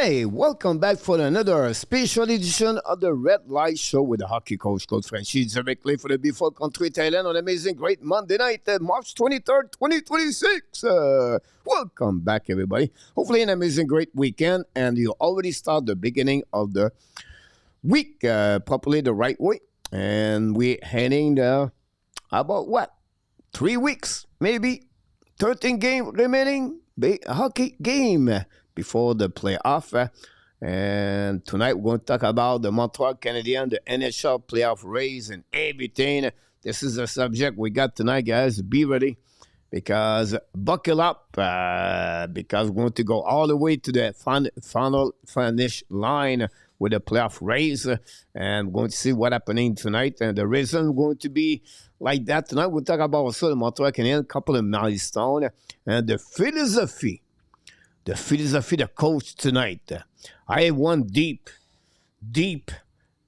Hey, welcome back for another special edition of the Red Light Show with the hockey coach, Frenchy, directly for the beautiful country, Thailand, on amazing great Monday night, March 23rd, 2026. Welcome back, everybody. Hopefully an amazing great weekend, and you already start the beginning of the week properly the right way. And we're heading about what? 3 weeks, maybe 13 game remaining hockey game before the playoff. And tonight we're going to talk about the Montreal Canadiens, the NHL playoff race, and everything. This is the subject we got tonight, guys. Be ready because buckle up because we're going to go all the way to the final finish line with the playoff race, and we're going to see what's happening tonight. And the reason we're going to be like that tonight, we'll talk about also the Montreal Canadiens, a couple of milestones, and the philosophy, the coach tonight. I have one deep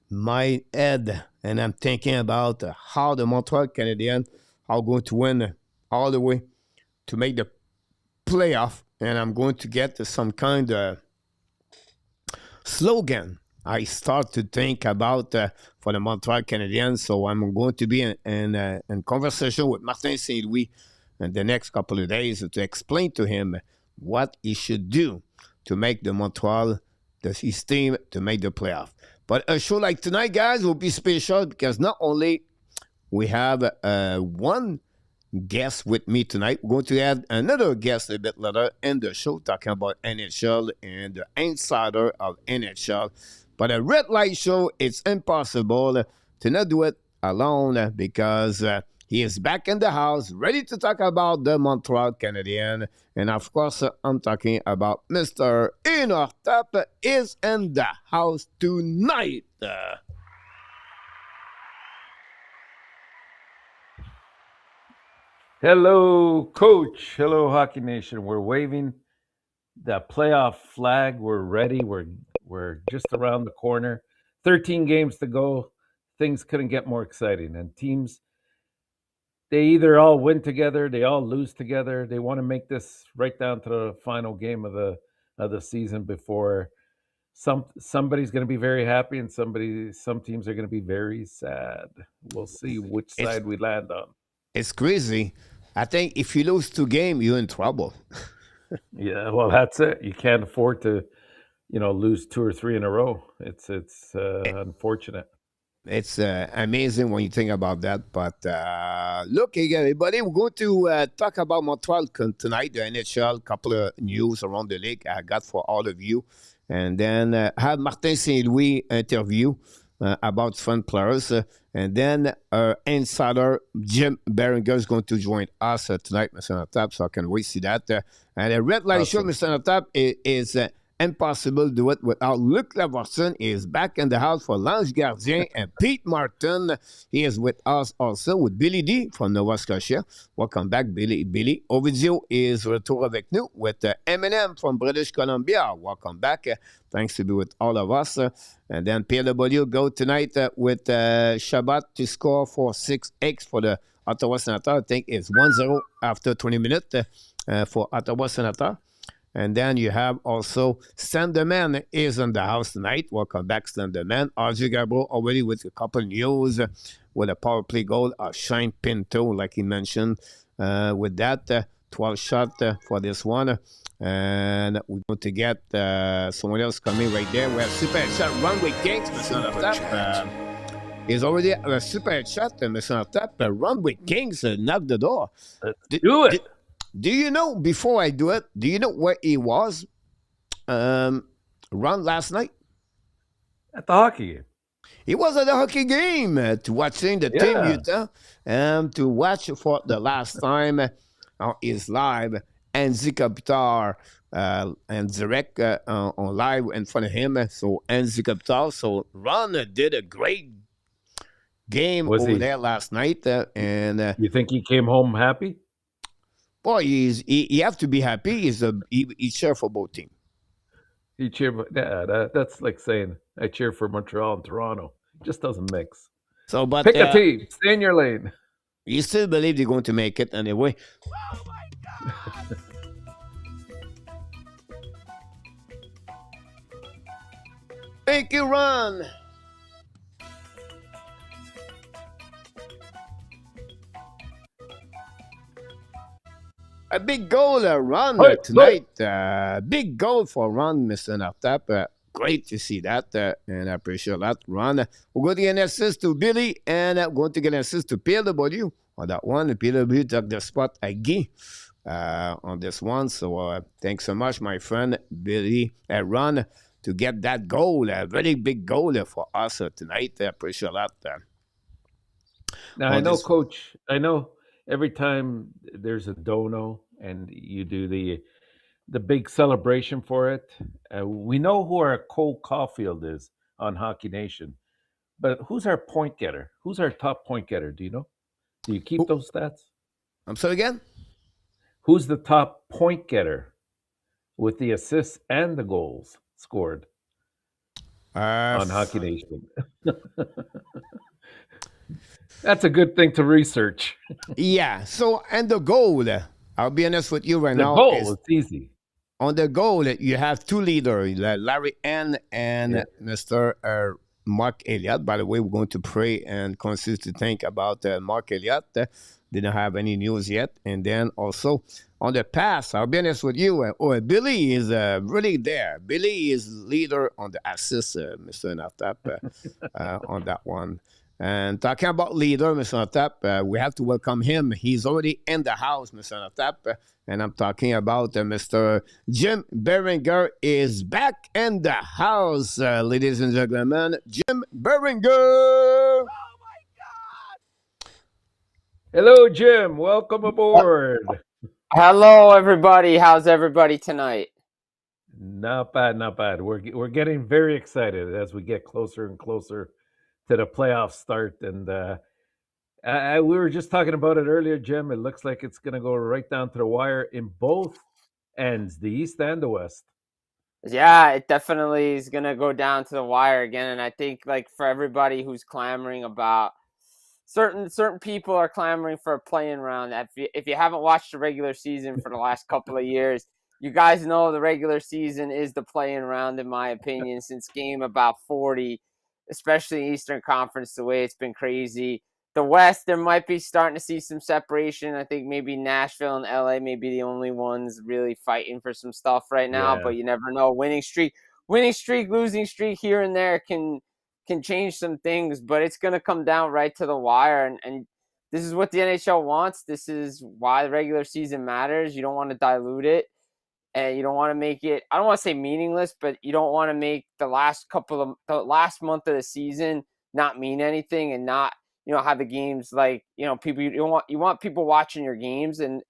my head, and I'm thinking about how the Montreal Canadiens are going to win all the way to make the playoff, and I'm going to get some kind of slogan I start to think about for the Montreal Canadiens. So I'm going to be in conversation with Martin St. Louis in the next couple of days to explain to him what he should do to make the Montreal, his team, to make the playoff. But a show like tonight, guys, will be special because not only we have one guest with me tonight, we're going to add another guest a bit later in the show talking about NHL and the insider of NHL. But a red light show, it's impossible to not do it alone because he is back in the house, ready to talk about the Montreal Canadiens. And of course, I'm talking about Mr. Enortap is in the house tonight. Hello, Coach. Hello, Hockey Nation. We're waving the playoff flag. We're ready. We're just around the corner. 13 games to go. Things couldn't get more exciting. And teams, they either all win together, they all lose together. They want to make this right down to the final game of the season before somebody's going to be very happy and some teams are going to be very sad. We'll see which side we land on. It's crazy. I think if you lose 2 games, you're in trouble. Yeah, well, that's it. You can't afford to, lose 2 or 3 in a row. It's unfortunate. It's amazing when you think about that. But look, everybody, we're going to talk about Montreal tonight, the NHL, couple of news around the league I got for all of you. And then have Martin St. Louis interview about fun players. And then our insider, Jim Biringer, is going to join us tonight, Mr. Enortap, so I can wait to see that. And a red light show, Mr. Enortap, is impossible to do it without Luc Lavorson. He is back in the house for Lange Gardien and Pete Martin. He is with us also with Billy D from Nova Scotia. Welcome back, Billy. Ovidio is retour avec nous with Eminem from British Columbia. Welcome back. Thanks to be with all of us. And then PLW go tonight with Shabbat to score for 6X for the Ottawa Senators. I think it's 1-0 after 20 minutes for Ottawa Senators. And then you have also Standouts is in the house tonight. Welcome back, Standouts. RJ Gabro already with a couple news with a power play goal of Shane Pinto, like he mentioned. With that, 12 shot for this one. And we're going to get someone else coming right there. We have Super Chat Runway Kings, Mr. Enortap. Is already a Super Chat, Mr. Enortap. Runway Kings knocked the door. Do it. Do you know, before I do it, do you know where he was Ron last night? At the hockey game. He was at the hockey game to watching the Team Utah to watch for the last time on his live Anzi Kopitar and direct on live in front of him. So Anzi Kopitar. So Ron did a great game there last night. And you think he came home happy? Boy, he have to be happy. He cheer for both teams. He cheer, that's like saying I cheer for Montreal and Toronto. It just doesn't mix. So, but pick a team, stay in your lane. You still believe they're going to make it anyway? Oh my God! Thank you, Ron. A big goal, Ron, Hey, hey. tonight. Big goal for Ron, Mr. Enortap. Great to see that, and I appreciate that, Ron. We're going to get an assist to Billy, and we're going to get an assist to PLW on that one. PLW took the spot at Guy on this one. So thanks so much, my friend Billy and Ron, to get that goal, a very big goal for us tonight. I appreciate that. Now I On know, this Coach. I know every time there's a dono and you do the big celebration for it, we know who our Cole Caulfield is on Hockey Nation, but who's our point getter? Who's our top point getter? Do you know? Do you keep who, those stats? I'm sorry again. Who's the top point getter with the assists and the goals scored on Hockey Nation? That's a good thing to research. Yeah. So, and the goal, I'll be honest with you right The now, goal, is it's easy. on the goal, you have two leaders, Larry N and Yeah. Mr. Mark Elliott. By the way, we're going to pray and consist to think about Mark Elliott. Didn't have any news yet. And then also on the pass, I'll be honest with you, Billy is really there. Billy is leader on the assist, Mr. Natap, on that one. And talking about leader, Mr. Natap, we have to welcome him. He's already in the house, Mr. Natap. And I'm talking about Mr. Jim Biringer is back in the house, ladies and gentlemen. Jim Biringer! Hello, Jim. Welcome aboard. Hello, everybody. How's everybody tonight? Not bad, not bad. We're getting very excited as we get closer and closer to the playoff start. And we were just talking about it earlier, Jim. It looks like it's going to go right down to the wire in both ends, the East and the West. Yeah, it definitely is going to go down to the wire again. And I think, like, for everybody who's clamoring about certain people are clamoring for a play-in round. If you haven't watched the regular season for the last couple of years, you guys know the regular season is the play-in round, in my opinion, since game about 40, especially Eastern Conference, the way it's been crazy. The West, there might be starting to see some separation. I think maybe Nashville and LA may be the only ones really fighting for some stuff right now, Yeah. but you never know. Winning streak, losing streak here and there can change some things, but it's going to come down right to the wire. And this is what the NHL wants. This is why the regular season matters. You don't want to dilute it, and you don't want to make it, I don't want to say meaningless, but you don't want to make the last month of the season not mean anything and not, have the games like, people, you want people watching your games, and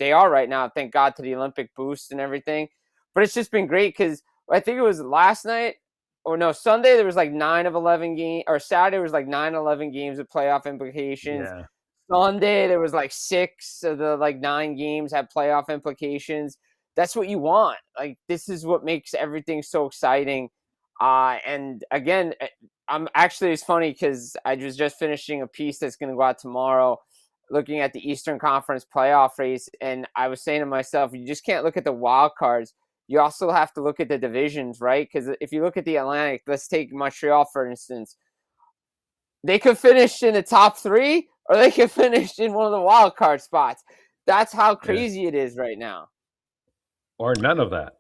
they are right now. Thank God to the Olympic boost and everything. But it's just been great because I think it was last night, or no, Sunday, there was like 9 of 11 games, or Saturday was like 9-11 games with playoff implications. Yeah. Sunday, there was like 6 of the like 9 games had playoff implications. That's what you want. Like, this is what makes everything so exciting. And again, it's funny because I was just finishing a piece that's going to go out tomorrow looking at the Eastern Conference playoff race. And I was saying to myself, you just can't look at the wild cards. You also have to look at the divisions, right? Because if you look at the Atlantic, let's take Montreal, for instance. They could finish in the top 3, or they could finish in one of the wild card spots. That's how crazy it is right now. Or none of that.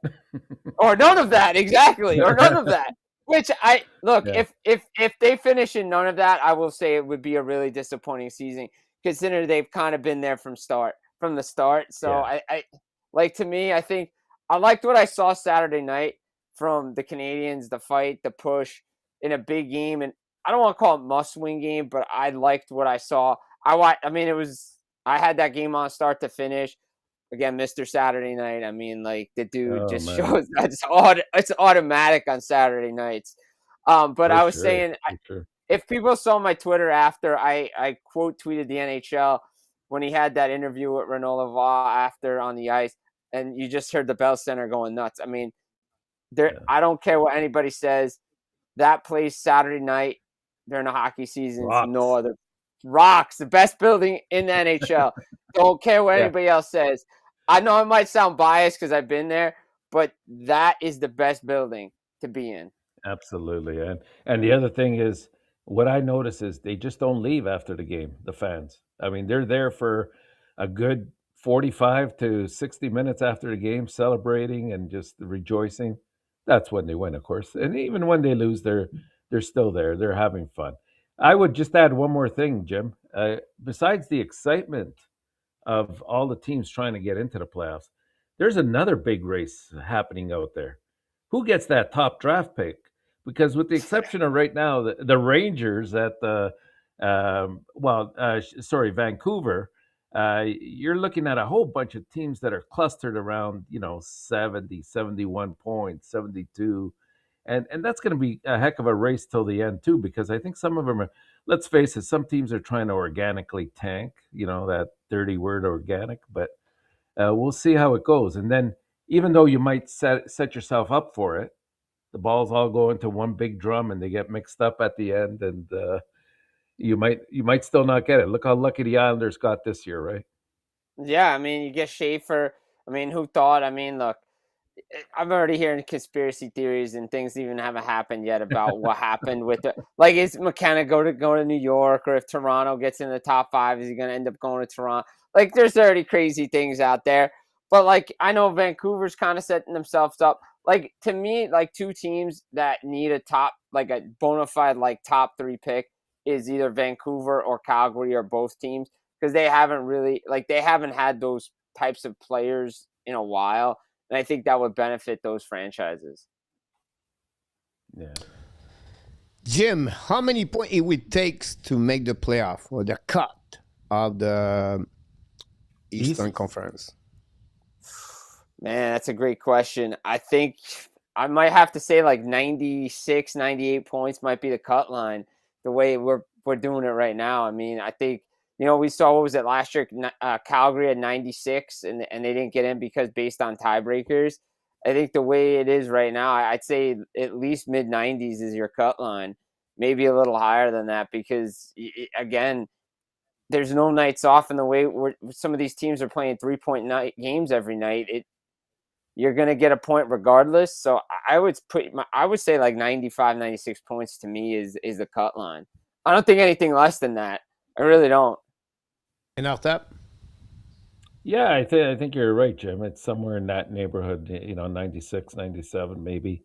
Or none of that, exactly. Or none of that. Which Yeah. if they finish in none of that, I will say it would be a really disappointing season, considering they've kind of been there from the start. So Yeah. I like, to me, I think I liked what I saw Saturday night from the Canadiens, the fight, the push in a big game. And I don't want to call it must-win game, but I liked what I saw. I had that game on start to finish. Again, Mr. Saturday Night. I mean, like, the dude just shows that it's automatic on Saturday nights. But I was saying, if people saw my Twitter after, I quote tweeted the NHL when he had that interview with Renaud Lavoie after on the ice, and you just heard the Bell Center going nuts. I mean, I don't care what anybody says. That place Saturday night during the hockey season is no other. Rocks, the best building in the NHL. Don't care what anybody else says. I know I might sound biased because I've been there, but that is the best building to be in. Absolutely. And the other thing is, what I notice is they just don't leave after the game, the fans. I mean, they're there for a good 45 to 60 minutes after the game, celebrating and just rejoicing. That's when they win, of course. And even when they lose, they're still there. They're having fun. I would just add one more thing, Jim. Besides the excitement of all the teams trying to get into the playoffs, there's another big race happening out there. Who gets that top draft pick? Because with the exception of right now, the Rangers at the Vancouver, you're looking at a whole bunch of teams that are clustered around 70, 71 points, 72, and that's going to be a heck of a race till the end too, because I think some of them are, let's face it, some teams are trying to organically tank, that dirty word organic, but we'll see how it goes. And then even though you might set yourself up for it, the balls all go into one big drum and they get mixed up at the end, and you might still not get it. Look how lucky the Islanders got this year, right? Yeah, I mean, you get Schaefer. I mean, who thought? I mean, look, I'm already hearing conspiracy theories and things even haven't happened yet about what happened with the, like, is McKenna go to New York, or if Toronto gets in the top 5, is he going to end up going to Toronto? Like, there's already crazy things out there. But, like, I know Vancouver's kind of setting themselves up. Like, to me, like, two teams that need a bona fide, like, top 3 pick is either Vancouver or Calgary, or both teams, because they haven't had those types of players in a while. And I think that would benefit those franchises. Yeah. Jim, how many points it would take to make the playoff or the cut of the Eastern Conference? Man, that's a great question. I think I might have to say like 96, 98 points might be the cut line, the way we're doing it right now. I mean, I think, we saw, what was it last year? Calgary had 96, and they didn't get in because based on tiebreakers. I think the way it is right now, I'd say at least mid-90s is your cut line, maybe a little higher than that, because, again, there's no nights off in the way some of these teams are playing 3-point night games every night. You're going to get a point regardless. So I would say like 95, 96 points to me is the cut line. I don't think anything less than that. I really don't. Enortap? Yeah, I think you're right, Jim. It's somewhere in that neighborhood, 96, 97 maybe.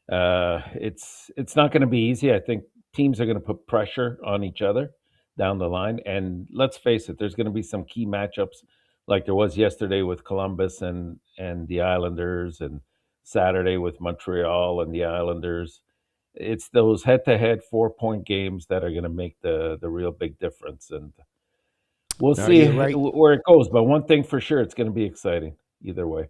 It's not going to be easy. I think teams are going to put pressure on each other down the line. And let's face it, there's going to be some key matchups like there was yesterday with Columbus and the Islanders, and Saturday with Montreal and the Islanders. It's those head-to-head 4-point games that are going to make the real big difference. And we'll see where it goes. But one thing for sure, it's going to be exciting either way.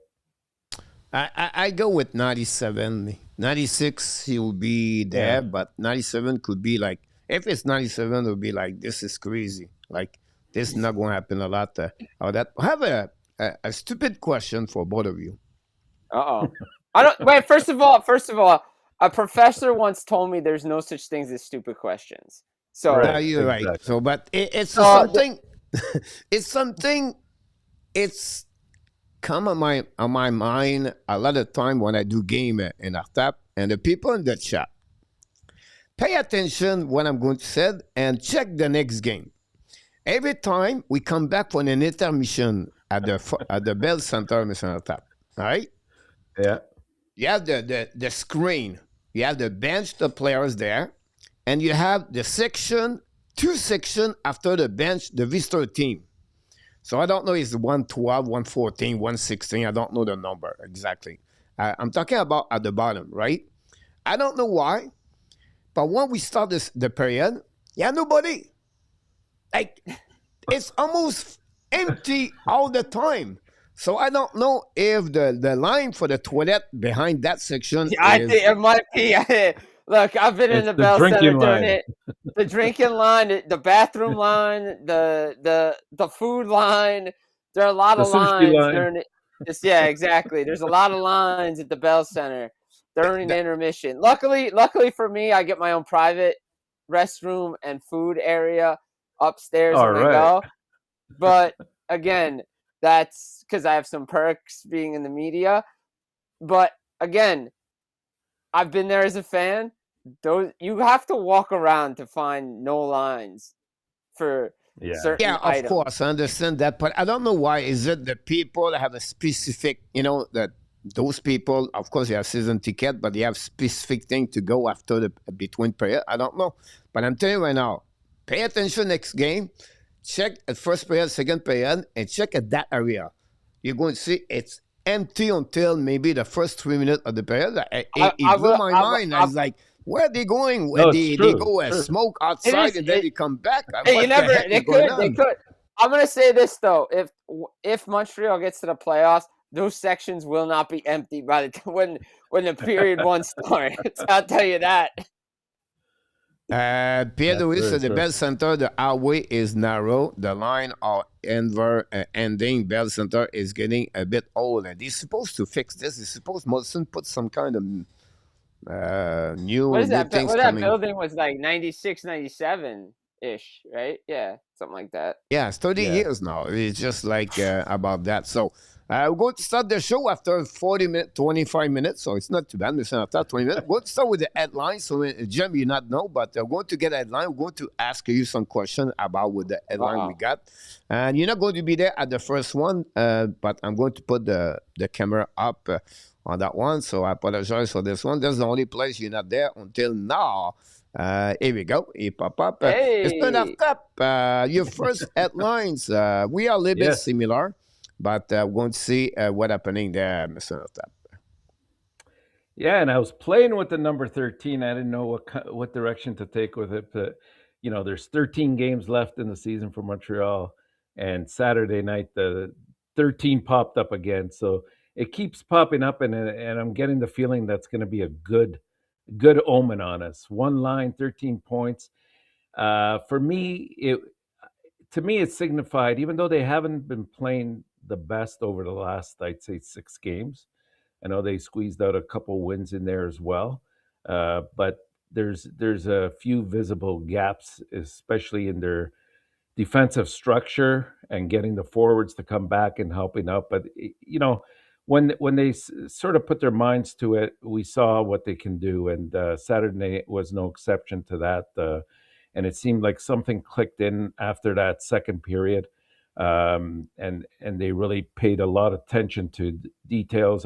I go with 97. 96, he will be there, but 97 could be like, if it's 97, it would be like, this is crazy. Like, this is not going to happen a lot. I have a stupid question for both of you. Uh-oh. I don't wait. First of all, a professor once told me there's no such things as stupid questions. So you're right. So, but it's something. It's something. It's come on my mind a lot of time when I do game in Enortap, and the people in the chat pay attention what I'm going to say and check the next game. Every time we come back from an intermission at the Bell Center, Mr. Enortap, all right? Yeah. You have the screen. You have the bench, the players there, and you have the two section after the bench, the visitor team. So I don't know if it's 112, 114, 116. I don't know the number exactly. I'm talking about at the bottom, right? I don't know why, but when we start the period, nobody. Like, it's almost empty all the time. So I don't know if the line for the toilet behind that section I think it might be. Look, I've been in the Bell Center during it. The drinking line, the bathroom line, the food line. There are a lot of lines during it. Yeah, exactly. There's a lot of lines at the Bell Center during the intermission. Luckily for me, I get my own private restroom and food area upstairs when I go. But again, that's because I have some perks being in the media. But again, I've been there as a fan. Those you have to walk around to find no lines for certain Yeah, of items. course, I understand that, but I don't know why. Is it the people that have a specific, that those people, of course, they have season ticket, but they have specific thing to go after the between period. I don't know, but I'm telling you right now, pay attention next game, check at first period, second period, and check at that area. You're going to see it's empty until maybe the first 3 minutes of the period. It blew my mind. I was like, where are they going? Where No, it's they true. go True. smoke It outside is. and then they come back? Hey, What the heck is going They on? could. I'm gonna say this though: if Montreal gets to the playoffs, those sections will not be empty by the time when the period one starts. I'll tell you that. Pierre That's Louis very said the true. Bell Center, the highway is narrow. The line of ending Bell Center is getting a bit old. And they're supposed to fix this. They're supposed Molson put some kind of new What is new that? things Well, that coming. building was like 96, 97 ish, right? Yeah, something like that. Yeah, it's 30 Yeah. years now. It's just like about that. So we're going to start the show after 40 minutes, 25 minutes. So it's not too bad. Listen, after 20 minutes, we'll start with the headline. So, Jim, you not know, but we're going to get a headline. We're going to ask you some questions about with the headline we got. And you're not going to be there at the first one, but I'm going to put the camera up on that one. So I apologize for this one. That's the only place you're not there until now. Here we go. He pop up. It's Hey, Enortap. Your first headlines. We are a little bit Yes. similar, but we're going to see what happening there, Mr. Enortap. Yeah, and I was playing with the number 13. I didn't know what direction to take with it, but there's 13 games left in the season for Montreal, and Saturday night the 13 popped up again. So it keeps popping up, and I'm getting the feeling that's going to be a good omen on us. One line, 13 points. For me, it signified, even though they haven't been playing the best over the last, I'd say, 6 games. I know they squeezed out a couple wins in there as well, but there's a few visible gaps, especially in their defensive structure and getting the forwards to come back and helping out. But when they sort of put their minds to it, we saw what they can do, and Saturday night was no exception to that. And it seemed like something clicked in after that second period, and they really paid a lot of attention to details.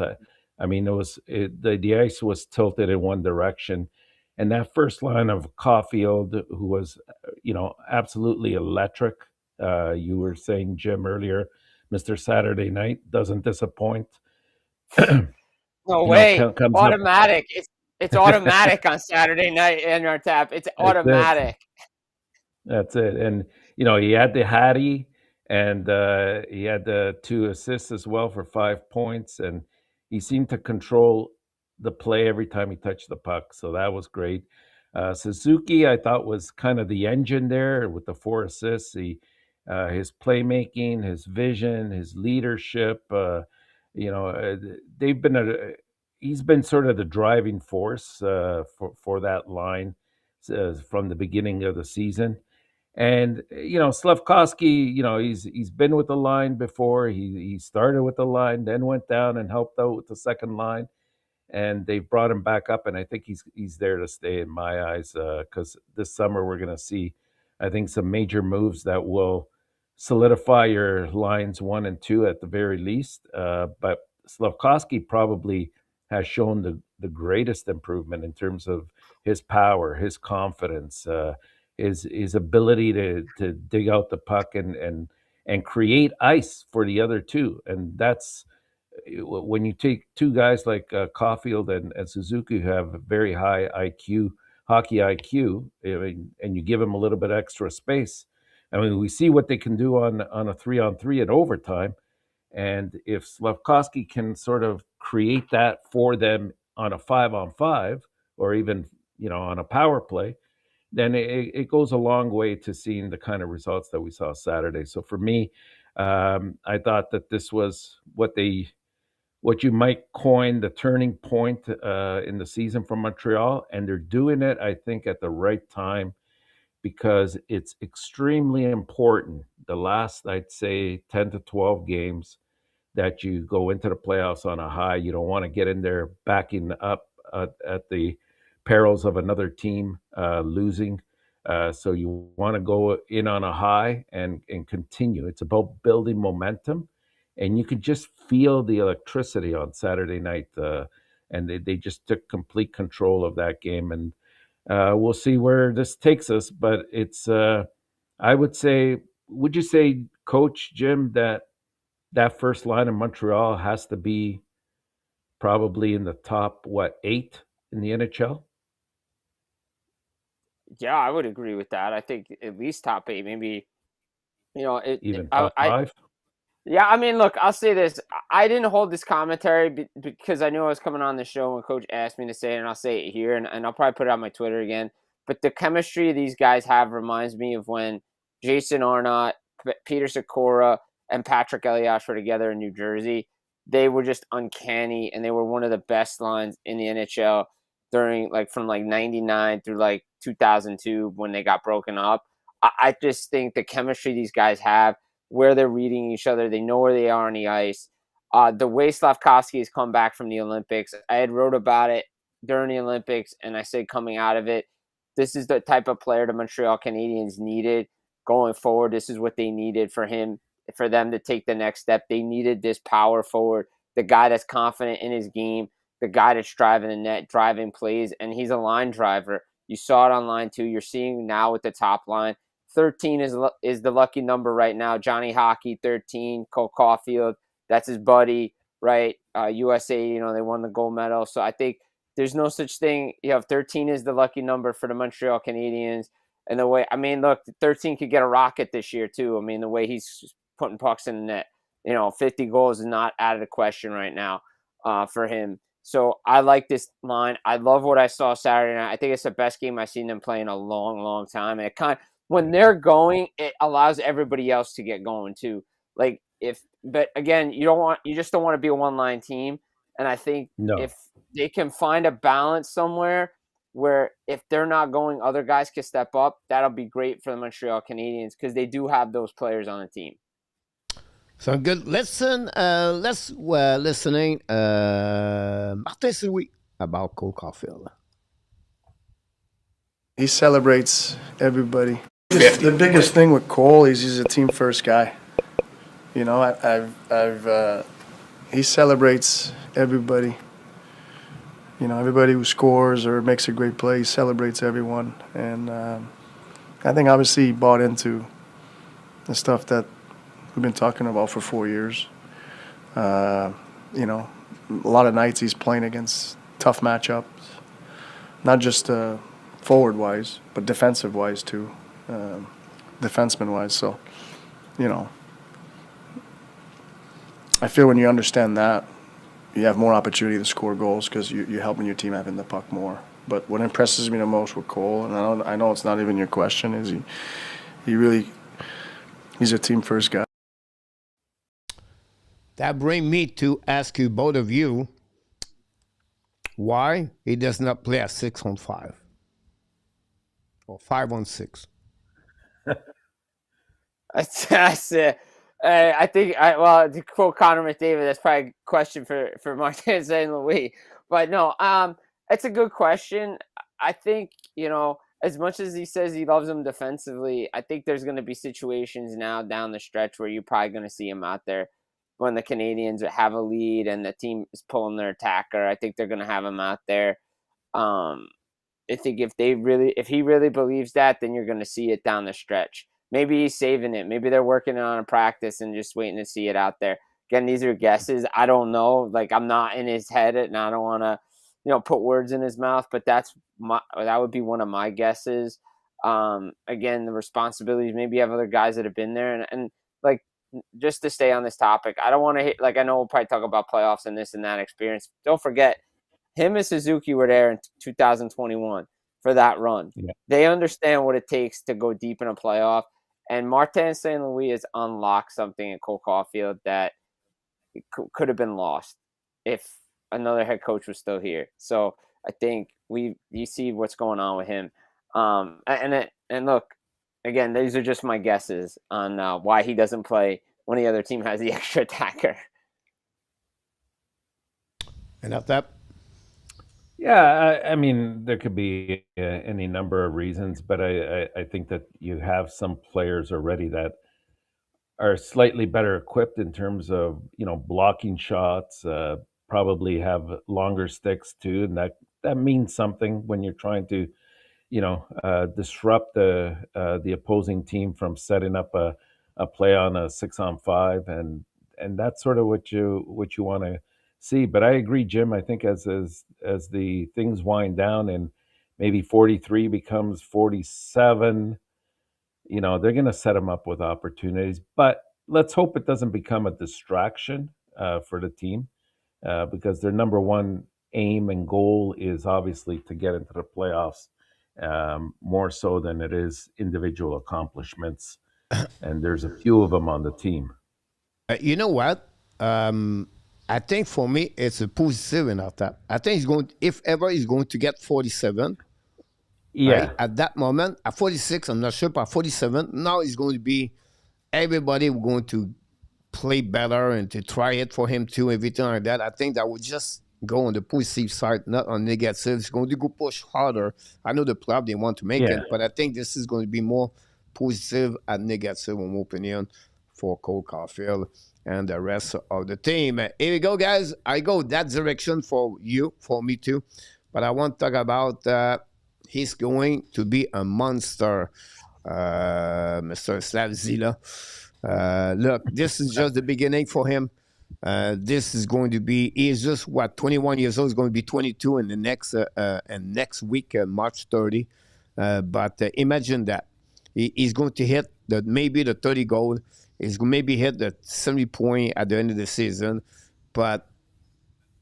I mean, the ice was tilted in one direction, and that first line of Caufield, who was, absolutely electric. You were saying, Jim, earlier, Mr. Saturday Night doesn't disappoint. no way! Comes Automatic. It's automatic on Saturday night in our tap. It's automatic. That's it. And he had the Hattie, and he had the 2 assists as well for 5 points, and he seemed to control the play every time he touched the puck. So that was great. Suzuki, I thought, was kind of the engine there with the 4 assists. His playmaking, his vision, his leadership. They've been he's been sort of the driving force for that line from the beginning of the season. And Slafkovsky, he's been with the line before. He started with the line, then went down and helped out with the second line, and they've brought him back up. And I think he's there to stay in my eyes, because this summer we're going to see, I think, some major moves that will solidify your lines 1 and 2 at the very least. But Slafkovsky probably has shown the greatest improvement in terms of his power, his confidence, his ability to dig out the puck and create ice for the other two. And that's when you take two guys like Caufield and Suzuki, who have very high IQ, hockey IQ, and you give them a little bit extra space. I mean, we see what they can do on a 3-on-3 at overtime. And if Slafkovsky can sort of create that for them on a 5-on-5, or even on a power play, then it goes a long way to seeing the kind of results that we saw Saturday. So for me, I thought that this was what you might coin the turning point in the season for Montreal, and they're doing it, I think, at the right time, because it's extremely important. The last, I'd say, 10 to 12 games, that you go into the playoffs on a high. You don't want to get in there backing up at the perils of another team losing. So you want to go in on a high and continue. It's about building momentum, and you could just feel the electricity on Saturday night. And they just took complete control of that game, and we'll see where this takes us. But it's I would say, would you say, Coach Jim, that first line in Montreal has to be probably in the top, 8 in the NHL? Yeah, I would agree with that. I think at least top 8, maybe. Even top 5? Yeah, I mean, look, I'll say this. I didn't hold this commentary because I knew I was coming on the show when Coach asked me to say it, and I'll say it here, and I'll probably put it on my Twitter again. But the chemistry these guys have reminds me of when Jason Arnott, Peter Sikora, and Patrick Elias were together in New Jersey. They were just uncanny, and they were one of the best lines in the NHL during, from 99 through 2002 when they got broken up. I just think the chemistry these guys have, where they're reading each other, they know where they are on the ice. The way Slafkovsky has come back from the Olympics, I had wrote about it during the Olympics, and I said coming out of it, this is the type of player the Montreal Canadiens needed going forward. This is what they needed for them to take the next step. They needed this power forward, the guy that's confident in his game, the guy that's driving the net, driving plays, and he's a line driver. You saw it on line 2. You're seeing now with the top line. 13 is the lucky number right now. Johnny Hockey, 13. Cole Caufield, that's his buddy, right? USA, they won the gold medal. So I think there's no such thing. 13 is the lucky number for the Montreal Canadiens. And the way, 13 could get a rocket this year too. The way he's putting pucks in the net, 50 goals is not out of the question right now for him. So I like this line. I love what I saw Saturday night. I think it's the best game I've seen them play in a long, long time. And it when they're going, it allows everybody else to get going too. But again, you just don't want to be a one-line team. And I think if they can find a balance somewhere where if they're not going, other guys can step up, that'll be great for the Montreal Canadiens because they do have those players on the team. So good. Listening, Martin Louis about Cole Caufield. He celebrates everybody. The biggest thing with Cole is he's a team first guy. He celebrates everybody. Everybody who scores or makes a great play, he celebrates everyone. And I think obviously he bought into the stuff that we've been talking about for 4 years. A lot of nights he's playing against tough matchups, not just forward-wise, but defensive-wise too, defenseman-wise. So, I feel when you understand that, you have more opportunity to score goals because you're helping your team having the puck more. But what impresses me the most with Cole, and I know it's not even your question, is he's a team first guy. That brings me to ask you, both of you, why he does not play a 6-on-5 or 5-on-6. That's it. I think, to quote Connor McDavid, that's probably a question for Martin St. Louis. But no, it's a good question. I think, as much as he says he loves him defensively, I think there's going to be situations now down the stretch where you're probably going to see him out there when the Canadiens have a lead and the team is pulling their attacker. I think they're going to have him out there. I think if he really believes that, then you're going to see it down the stretch. Maybe he's saving it. Maybe they're working on a practice and just waiting to see it out there. Again, these are guesses. I don't know. I'm not in his head, and I don't want to, put words in his mouth. But that would be one of my guesses. Again, the responsibilities. Maybe you have other guys that have been there, and just to stay on this topic, I don't want to hit. I know we'll probably talk about playoffs and this and that experience. Don't forget, him and Suzuki were there in 2021 for that run. Yeah. They understand what it takes to go deep in a playoff. And Martin St. Louis has unlocked something in Cole Caufield that could have been lost if another head coach was still here. So I think you see what's going on with him. And look, again, these are just my guesses on why he doesn't play when the other team has the extra attacker. Enough that. Yeah, I mean, there could be any number of reasons, but I think that you have some players already that are slightly better equipped in terms of blocking shots. Probably have longer sticks too, and that means something when you're trying to disrupt the opposing team from setting up a play on a 6-on-5, and that's sort of what you want to see. But I agree, Jim. I think as the things wind down and maybe 43 becomes 47, they're going to set him up with opportunities. But let's hope it doesn't become a distraction for the team, because their number one aim and goal is obviously to get into the playoffs, more so than it is individual accomplishments. And there's a few of them on the team. You know what? I think for me, it's a positive in that. I think he's going, if ever he's going to get 47, right? Yeah, At that moment, at 46, I'm not sure, but 47, now it's going to be everybody going to play better and to try it for him too, everything like that. I think that would just go on the positive side, not on negative. It's going to go push harder. I know the club they want to make yeah. it, but I think this is going to be more positive and negative, in my opinion, for Cole Caufield and the rest of the team. Here we go, guys. I go that direction for you, for me too. But I want to talk about he's going to be a monster, Mr. Slavzila. Look, this is just the beginning for him. This is going to be, he's just, 21 years old. He's going to be 22 in the next week, March 30. But imagine that. He's going to hit maybe the 30 goal. He's going to maybe hit the 70 point at the end of the season. But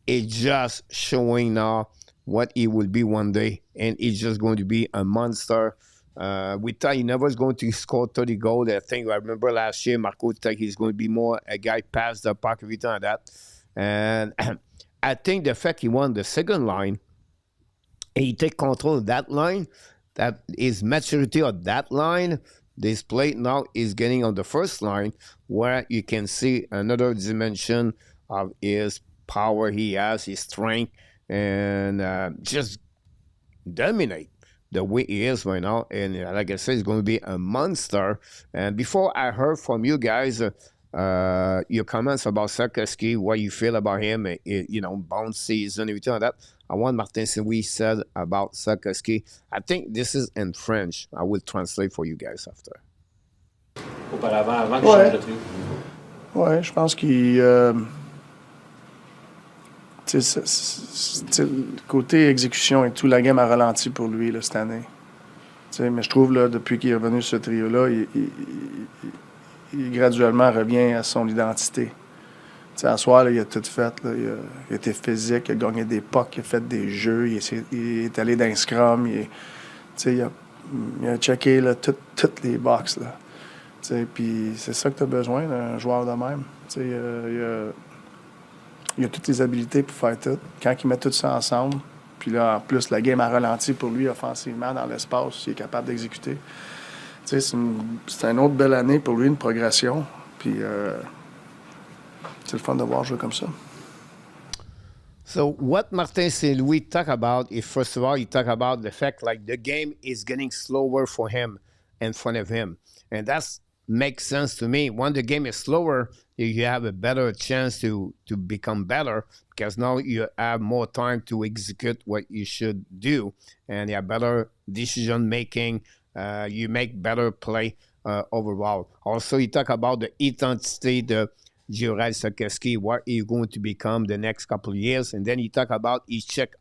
it's just showing now what he will be one day. And he's just going to be a monster. We thought he never was going to score 30 goals. I remember last year, Marco thought he's going to be more a guy past the puck, everything like that. And I think the fact he won the second line, and he take control of that line, that his maturity of that line, this play now is getting on the first line, where you can see another dimension of his power he has, his strength, and just dominate the way he is right now. And like I said, he's going to be a monster. And before I heard from you guys, your comments about Slafkovsky, what you feel about him, bounce season, everything like that. I want Martin St-Louis said about Slafkovsky. I think this is in French. I will translate for you guys after. Auparavant, avant que Ouais. je change de truc. Ouais, je pense qu'il. Le côté exécution et tout, la game a ralenti pour lui là, cette année. Mais je trouve, là, depuis qu'il est revenu sur ce trio-là, il graduellement revient à son identité. À soir, là, il a tout fait. Là, il a été physique, il a gagné des pucks, il a fait des jeux, il est allé dans un scrum, il a checké là, toutes les boxes. Puis c'est ça que tu as besoin d'un joueur de même. Il a toutes les habilités pour faire tout. Quand il met tout ça ensemble, puis là, en plus, la game a ralenti pour lui offensivement dans l'espace, il est capable d'exécuter. C'est une autre belle année pour lui, une progression. Puis c'est le fun de voir jouer comme ça. So what Martin St-Louis talk about is, first of all, he talk about the fact like the game is getting slower for him in front of him. And that's makes sense to me. When the game is slower, you have a better chance to become better, because now you have more time to execute what you should do, and you have better decision making. You make better play overall. Also, you talk about the intensity, the Juraj Slafkovsky, what he's going to become the next couple of years, and then you talk about he check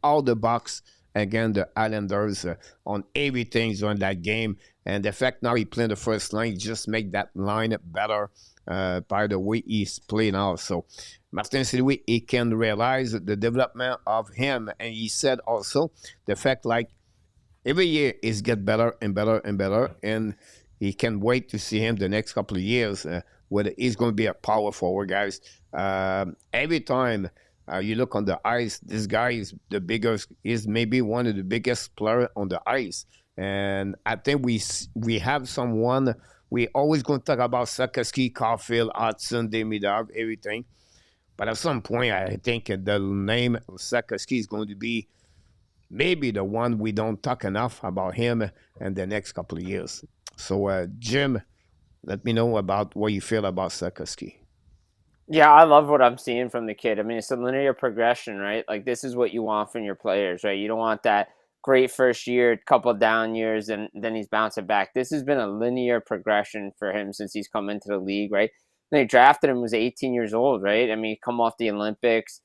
all the box again, the Islanders on everything on that game. And the fact now he playing the first line just make that line better by the way he's playing now. So Martin St-Louis, he can realize the development of him. And he said also the fact like every year he's get better and better and better. And he can wait to see him the next couple of years, whether he's going to be a power forward, guys. Every time you look on the ice, this guy is the biggest, is maybe one of the biggest players on the ice. And I think we have someone, we always going to talk about Slafkovsky, Caufield, Hudson, Demidov, everything. But at some point, I think the name Slafkovsky is going to be maybe the one we don't talk enough about him in the next couple of years. So, Jim, let me know about what you feel about Slafkovsky. Yeah, I love what I'm seeing from the kid. I mean, it's a linear progression, right? Like this is what you want from your players, right? You don't want that great first year, couple down years, and then he's bouncing back. This has been a linear progression for him since he's come into the league, right? They drafted him, was 18 years old, right? I mean, come off the Olympics,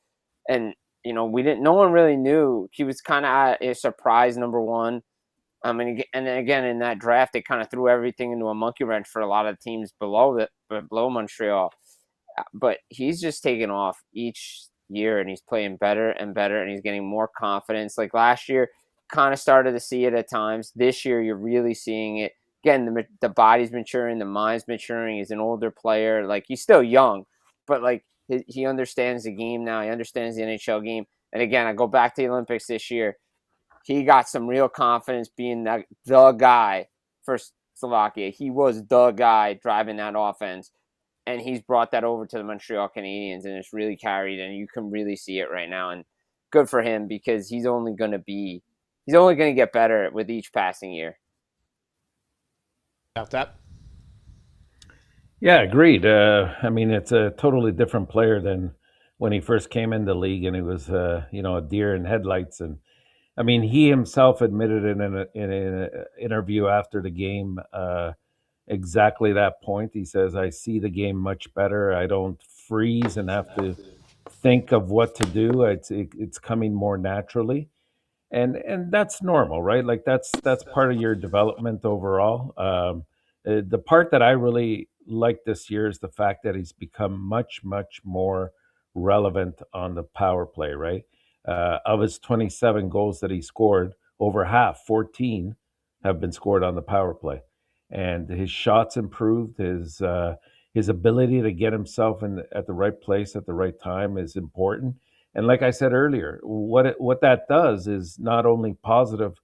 and no one really knew. He was kind of a surprise number one. I mean, and again in that draft, they kind of threw everything into a monkey wrench for a lot of teams below Montreal. But he's just taken off each year, and he's playing better and better, and he's getting more confidence. Like last year, kind of started to see it at times. This year, you're really seeing it. Again, the body's maturing, the mind's maturing. He's an older player. Like he's still young, but like he understands the game now. He understands the NHL game. And again, I go back to the Olympics this year. He got some real confidence being the guy for Slovakia. He was the guy driving that offense. And he's brought that over to the Montreal Canadiens, and it's really carried, and you can really see it right now. And good for him because he's only going to get better with each passing year. About that? Yeah, agreed. I mean, it's a totally different player than when he first came in the league, and he was, a deer in headlights. And I mean, he himself admitted in an interview after the game. Exactly that point. He says, I see the game much better. I don't freeze and have to think of what to do. It's coming more naturally. And that's normal, right? Like that's part of your development overall. The part that I really like this year is the fact that he's become much, much more relevant on the power play, right? Of his 27 goals that he scored, over half, 14, have been scored on the power play. And his shots improved. His ability to get himself at the right place at the right time is important. And like I said earlier, what that does is not only positive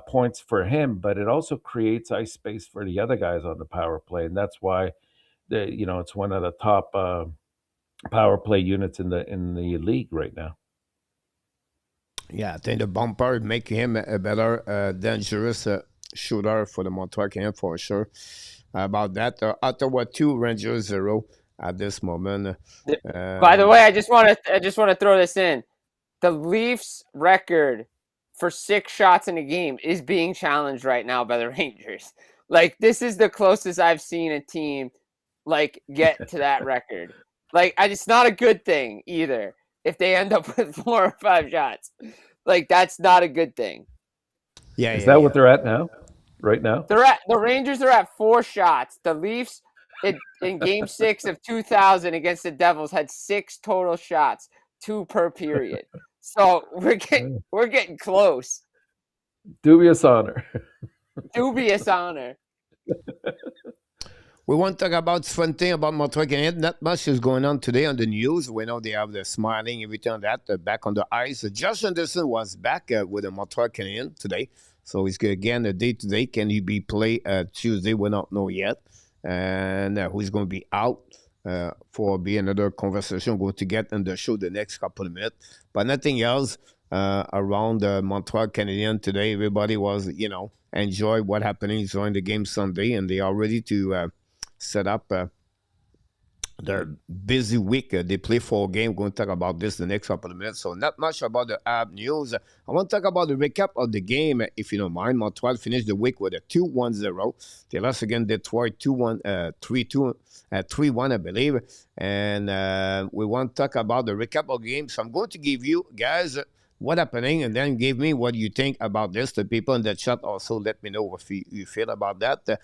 points for him, but it also creates ice space for the other guys on the power play, and that's why it's one of the top power play units in the league right now. Yeah, I think the bumper make him a better dangerous shooter for the Montreal Canadiens for sure. About that, Ottawa 2, Rangers 0 at this moment. By the way, I just want to throw this in. The Leafs record for 6 shots in a game is being challenged right now by the Rangers. Like this is the closest I've seen a team like get to that record. Like it's not a good thing either if they end up with 4 or 5 shots. Like that's not a good thing. Yeah, is that what they're at now? Right now, the Rangers are at 4 shots. The Leafs in Game 6 of 2000 against the Devils had 6 total shots, 2 per period. So we're getting close. Dubious honor. Dubious honor. We want to talk about fun thing about Montreal Canadiens. Not much is going on today on the news. We know they have the smiling, everything on that, back on the ice. Josh Anderson was back with the Montreal Canadiens today. So it's again a day-to-day. Can he be played Tuesday? We don't know yet. And who's going to be out for be another conversation we're going to get in the show the next couple of minutes. But nothing else around the Montreal Canadiens today. Everybody was, enjoy what happening during the game Sunday, and they are ready to set up their busy week. They play 4 games. We're going to talk about this the next couple of minutes. So not much about the Habs news. I want to talk about the recap of the game, if you don't mind. Montreal finished the week with a 2-1-0. They lost again Detroit 3-1, I believe. And we want to talk about the recap of the game. So I'm going to give you guys what happening, and then give me what you think about this. The people in the chat also let me know what you feel about that.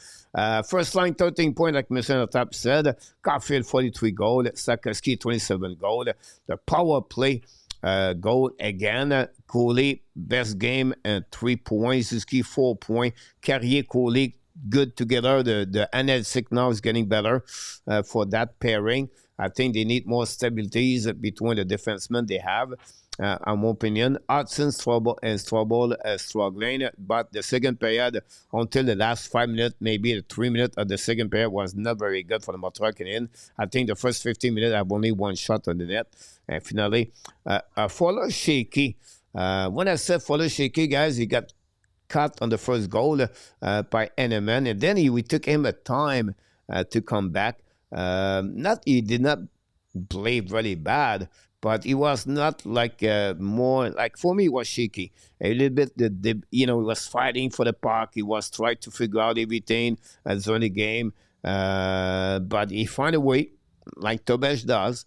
First line, 13 points, like Mr. Enortap said. Caufield, 43 goal. Slafkovsky, 27 goal. The power play goal again. Cooley, best game, and 3 points. Suzuki, 4 points. Carrier, Cooley, good together. The analytic now is getting better for that pairing. I think they need more stabilities between the defensemen they have. in my opinion. Hudson struggling, but the second period, until the last 5 minutes, maybe the 3 minutes of the second period, was not very good for the Montreal Canadiens. I think the first 15 minutes have only one shot on the net. And finally, follow shaky. When I said follow shaky, guys, he got caught on the first goal by Eneman, and then we took him a time to come back. Not he did not play really bad, but he was not like more like for me. It was shaky a little bit. He was fighting for the puck. He was trying to figure out everything during the game, but he found a way, like Tobesh does,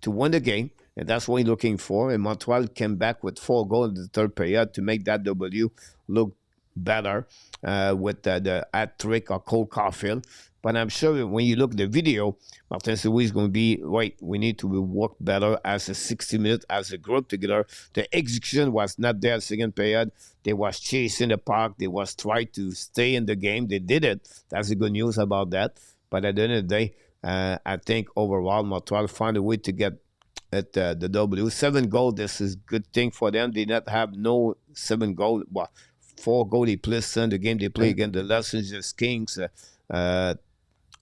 to win the game. And that's what he's looking for. And Montreal came back with 4 goals in the third period to make that W look better with the hat trick of Cole Caufield. But I'm sure when you look at the video, Martin St-Louis is going to be, wait, we need to work better as a 60 minutes as a group together. The execution was not there second period. They was chasing the puck. They was trying to stay in the game. They did it. That's the good news about that. But at the end of the day, I think overall Montreal found a way to get at the W. 7 goals, this is good thing for them. They not have no 7 goals. Well, 4 goals they placed in the game they play against the Los Angeles Kings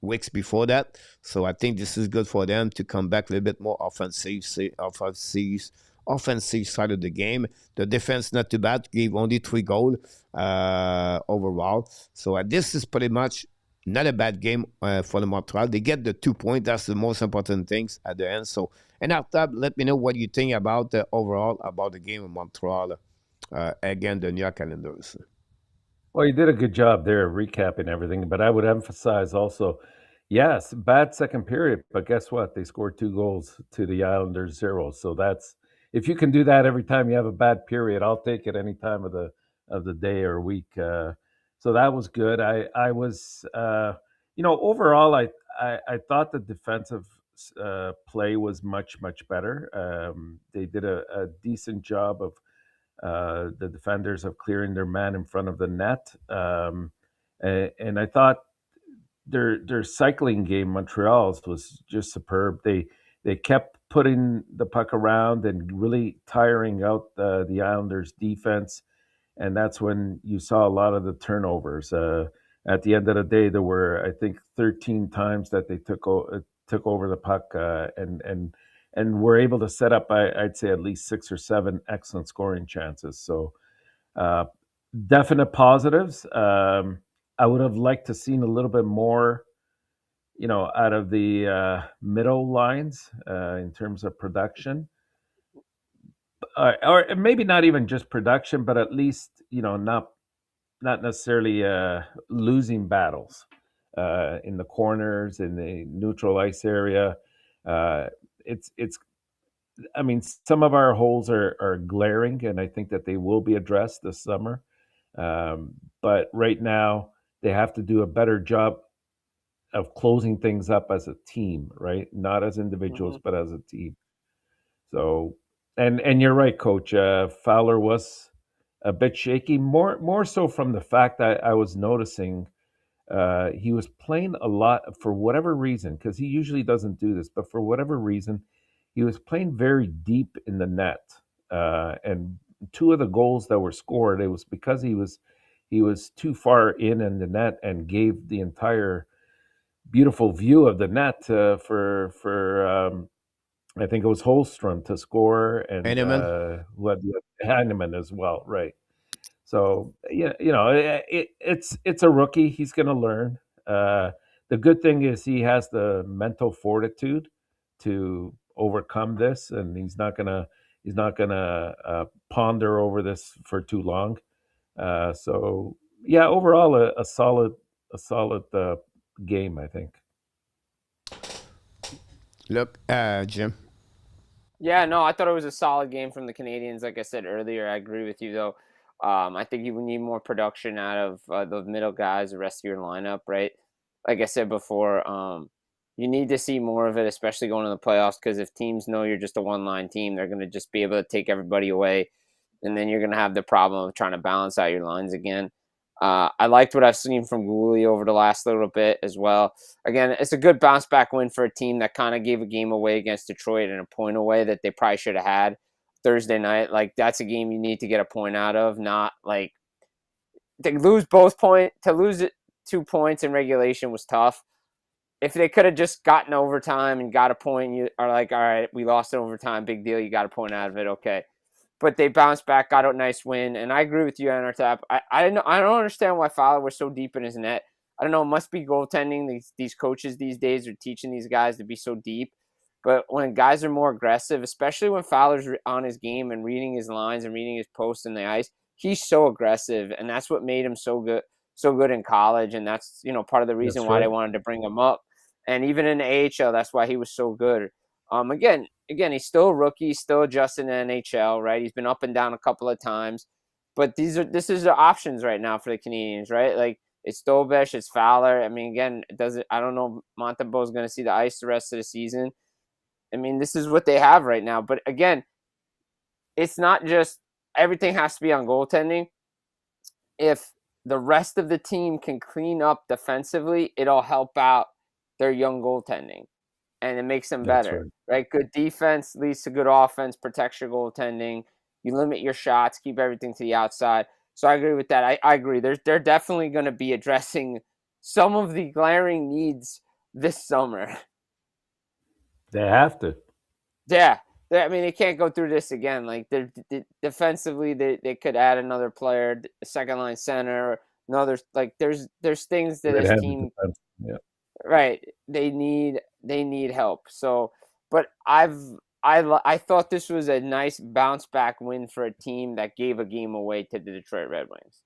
weeks before that. So I think this is good for them to come back a little bit more offensive side of the game. The defense not too bad, gave only 3 goals overall. So this is pretty much not a bad game for the Montreal. They get the 2 points. That's the most important things at the end. So, and after, let me know what you think about overall about the game in Montreal against the New York Islanders. Well, you did a good job there recapping everything, but I would emphasize also, yes, bad second period, but guess what? They scored 2 goals to the Islanders 0. So that's, if you can do that every time you have a bad period, I'll take it any time of the day or week. So that was good. I was, overall, I thought the defensive play was much better. They did a decent job of the defenders of clearing their man in front of the net, and I thought their cycling game, Montreal's, was just superb. They kept putting the puck around and really tiring out the Islanders' defense, and that's when you saw a lot of the turnovers. At the end of the day, there were, I think, 13 times that they took over the puck and were able to set up, I'd say, at least 6 or 7 excellent scoring chances. So definite positives. I would have liked to seen a little bit more, out of the middle lines in terms of production. Or maybe not even just production, but at least, not necessarily losing battles in the corners, in the neutral ice area. It's I mean, some of our holes are glaring, and I think that they will be addressed this summer. But right now, they have to do a better job of closing things up as a team, right? Not as individuals, but as a team. So, and you're right, Coach. Fowler was a bit shaky, more so from the fact that I was noticing he was playing a lot for whatever reason, because he usually doesn't do this, but for whatever reason, he was playing very deep in the net. And 2 of the goals that were scored, it was because he was too far in the net and gave the entire beautiful view of the net for I think it was Holmstrom to score, and Hanneman as well, right? So yeah, it's a rookie. He's going to learn. The good thing is he has the mental fortitude to overcome this, and he's not gonna ponder over this for too long. So yeah, overall a solid game, I think. Look, Jim. Yeah, no, I thought it was a solid game from the Canadiens. Like I said earlier, I agree with you, though. I think you need more production out of the middle guys, the rest of your lineup, right? Like I said before, you need to see more of it, especially going to the playoffs, because if teams know you're just a one-line team, they're going to just be able to take everybody away, and then you're going to have the problem of trying to balance out your lines again. I liked what I've seen from Gouli over the last little bit as well. Again, it's a good bounce-back win for a team that kind of gave a game away against Detroit and a point away that they probably should have had. Thursday night. Like, that's a game you need to get a point out of, not like to lose to lose it 2 points in regulation was tough. If they could have just gotten overtime and got a point, you are like, all right, we lost in overtime, big deal. You got a point out of it, okay. But they bounced back, got a nice win, and I agree with you, Enortap. I don't understand why Fowler was so deep in his net. I don't know. It must be goaltending. These coaches these days are teaching these guys to be so deep. But when guys are more aggressive, especially when Fowler's on his game and reading his lines and reading his posts in the ice, he's so aggressive, and that's what made him so good in college. And that's part of the reason why they wanted to bring him up. And even in the AHL, that's why he was so good. Again, he's still a rookie, still adjusting to NHL, right? He's been up and down a couple of times, but this is the options right now for the Canadiens, right? Like, it's Dobesh, it's Fowler. I mean, again, I don't know if Montembeault is going to see the ice the rest of the season. I mean, this is what they have right now. But again, it's not just everything has to be on goaltending. If the rest of the team can clean up defensively, it'll help out their young goaltending, and it makes them better, right? Good defense leads to good offense, protects your goaltending. You limit your shots, keep everything to the outside. So I agree with that. I agree. They're definitely going to be addressing some of the glaring needs this summer. They have to. Yeah. I mean, they can't go through this again. Like, defensively, they could add another player, second line center, another. Like, there's things that this team, right? They need help. So, but I thought this was a nice bounce back win for a team that gave a game away to the Detroit Red Wings.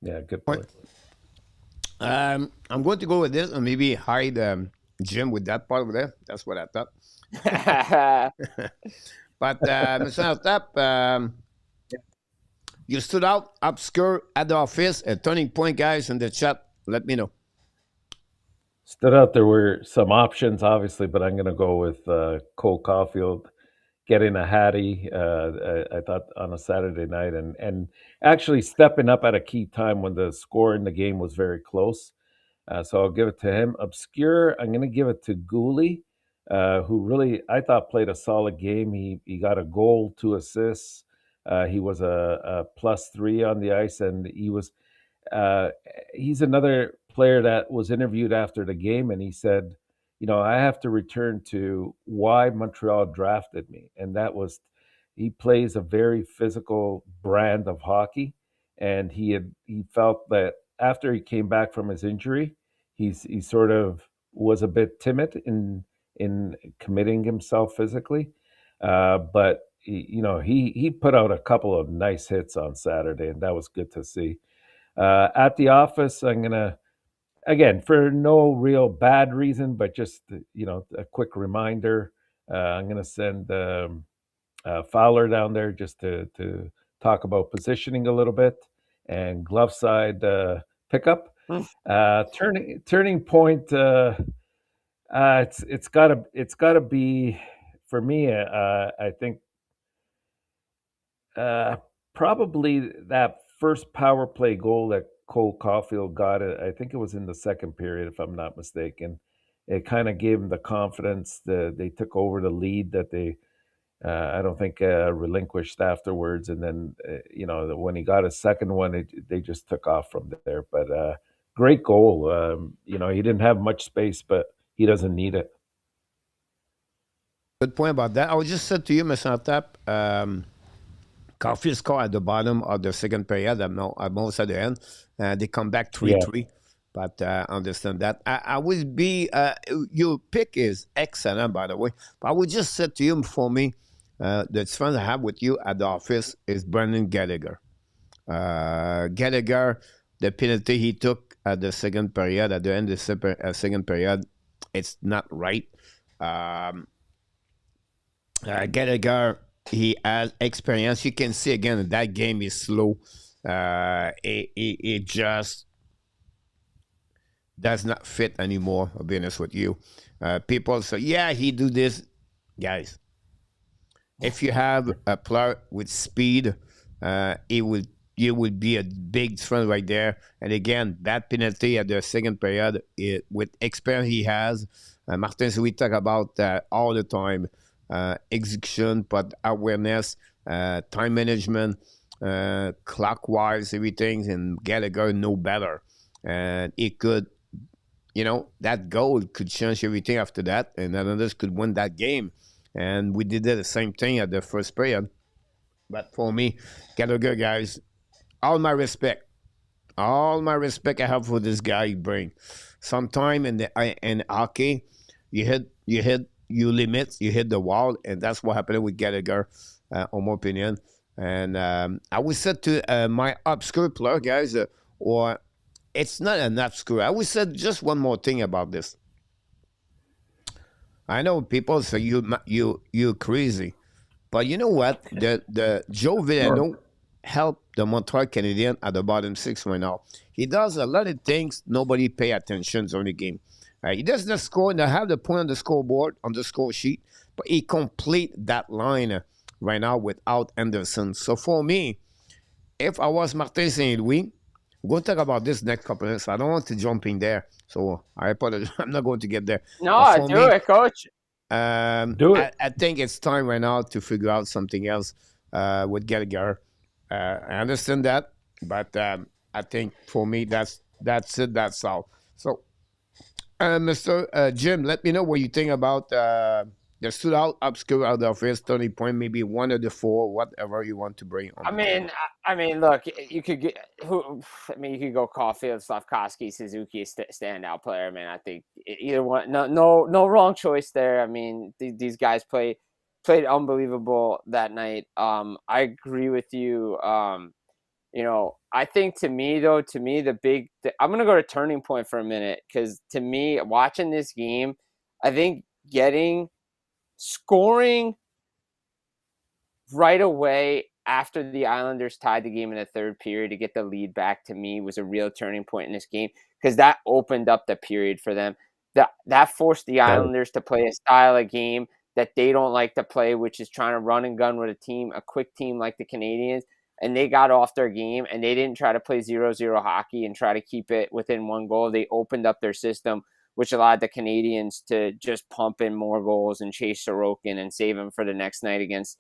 Yeah, good point. I'm going to go with this and maybe hide Jim with that part over there. That's what I thought. But Mr. Enortap, you stood out obscure at the office, a turning point, guys, in the chat. Let me know. Stood out. There were some options, obviously, but I'm going to go with Cole Caufield getting a hattie. I thought on a Saturday night, and actually stepping up at a key time when the score in the game was very close. So I'll give it to him. Obscure, I'm going to give it to Gooley, who really, I thought, played a solid game. He got a goal, 2 assists. He was a +3 on the ice, and he's another player that was interviewed after the game, and he said, I have to return to why Montreal drafted me. And that was, he plays a very physical brand of hockey, and he felt that after he came back from his injury, he sort of was a bit timid in committing himself physically. But he put out a couple of nice hits on Saturday, and that was good to see. At the office, I'm gonna, again, for no real bad reason, but just a quick reminder. I'm gonna send Fowler down there just to talk about positioning a little bit and glove side pickup. Turning point. It's gotta be for me. I think probably that first power play goal that Cole Caufield got. I think it was in the second period, if I'm not mistaken. It kind of gave them the confidence that they took over the lead that they. I don't think relinquished afterwards, and then when he got his second one, they just took off from there. But great goal. He didn't have much space, but he doesn't need it. Good point about that. I would just say to you, Mr. Enortap, Caufield scored at the bottom of the second period, almost at the end. They come back 3-3. Yeah. But understand that. I would be, your pick is excellent, by the way. But I would just say to you, for me, the difference I have with you at the office is Brendan Gallagher. Gallagher, the penalty he took at the second period, at the end of the second period, it's not right. Gallagher, he has experience. You can see again that game is slow. It just does not fit anymore. I'll be honest with you. People say, "Yeah, he do this." Guys, if you have a player with speed, it would be a big difference right there. And again, that penalty at the second period, with experience he has, Martin, so we talk about that all the time. execution, but awareness, time management, clockwise, everything, and Gallagher know better. And it could, that goal could change everything after that, and others could win that game. And we did the same thing at the first period. But for me, Gallagher, guys, all my respect. All my respect I have for this guy. He bring sometime in hockey, you limits, you hit the wall, and that's what happened with Gallagher, on my opinion. And I would say to my obscure player, guys, or it's not an obscure. I would say just one more thing about this. I know people say you crazy, but you know what? The Joe Villano helped the Montreal Canadiens at the bottom six right now. He does a lot of things nobody pay attention on the game. He doesn't score and have the point on the scoreboard on the score sheet, but he complete that line right now without Anderson. So for me, if I was Martin St. Louis, we're going to talk about this next couple of minutes. I don't want to jump in there, so I apologize. I'm not going to get there. No, do it, coach. Do it. I think it's time right now to figure out something else with Gallagher. I understand that, but I think for me that's it. That's all. So, Mr. Jim, let me know what you think about the stood out obscure out of his 30 point, maybe one of the four, whatever you want to bring on. I mean, look, you could get you could go Caufield, Slafkovsky, Suzuki, standout player. Man, I think either one. No wrong choice there. I mean, these guys played unbelievable that night. I agree with you. I think to me, I'm gonna go to turning point for a minute, because to me, watching this game, I think scoring right away after the Islanders tied the game in the third period to get the lead back, to me, was a real turning point in this game, because that opened up the period for them. That forced the Islanders to play a style of game that they don't like to play, which is trying to run and gun with a quick team like the Canadiens. And they got off their game, and they didn't try to play 0-0 hockey and try to keep it within one goal. They opened up their system, which allowed the Canadiens to just pump in more goals and chase Sorokin and save him for the next night against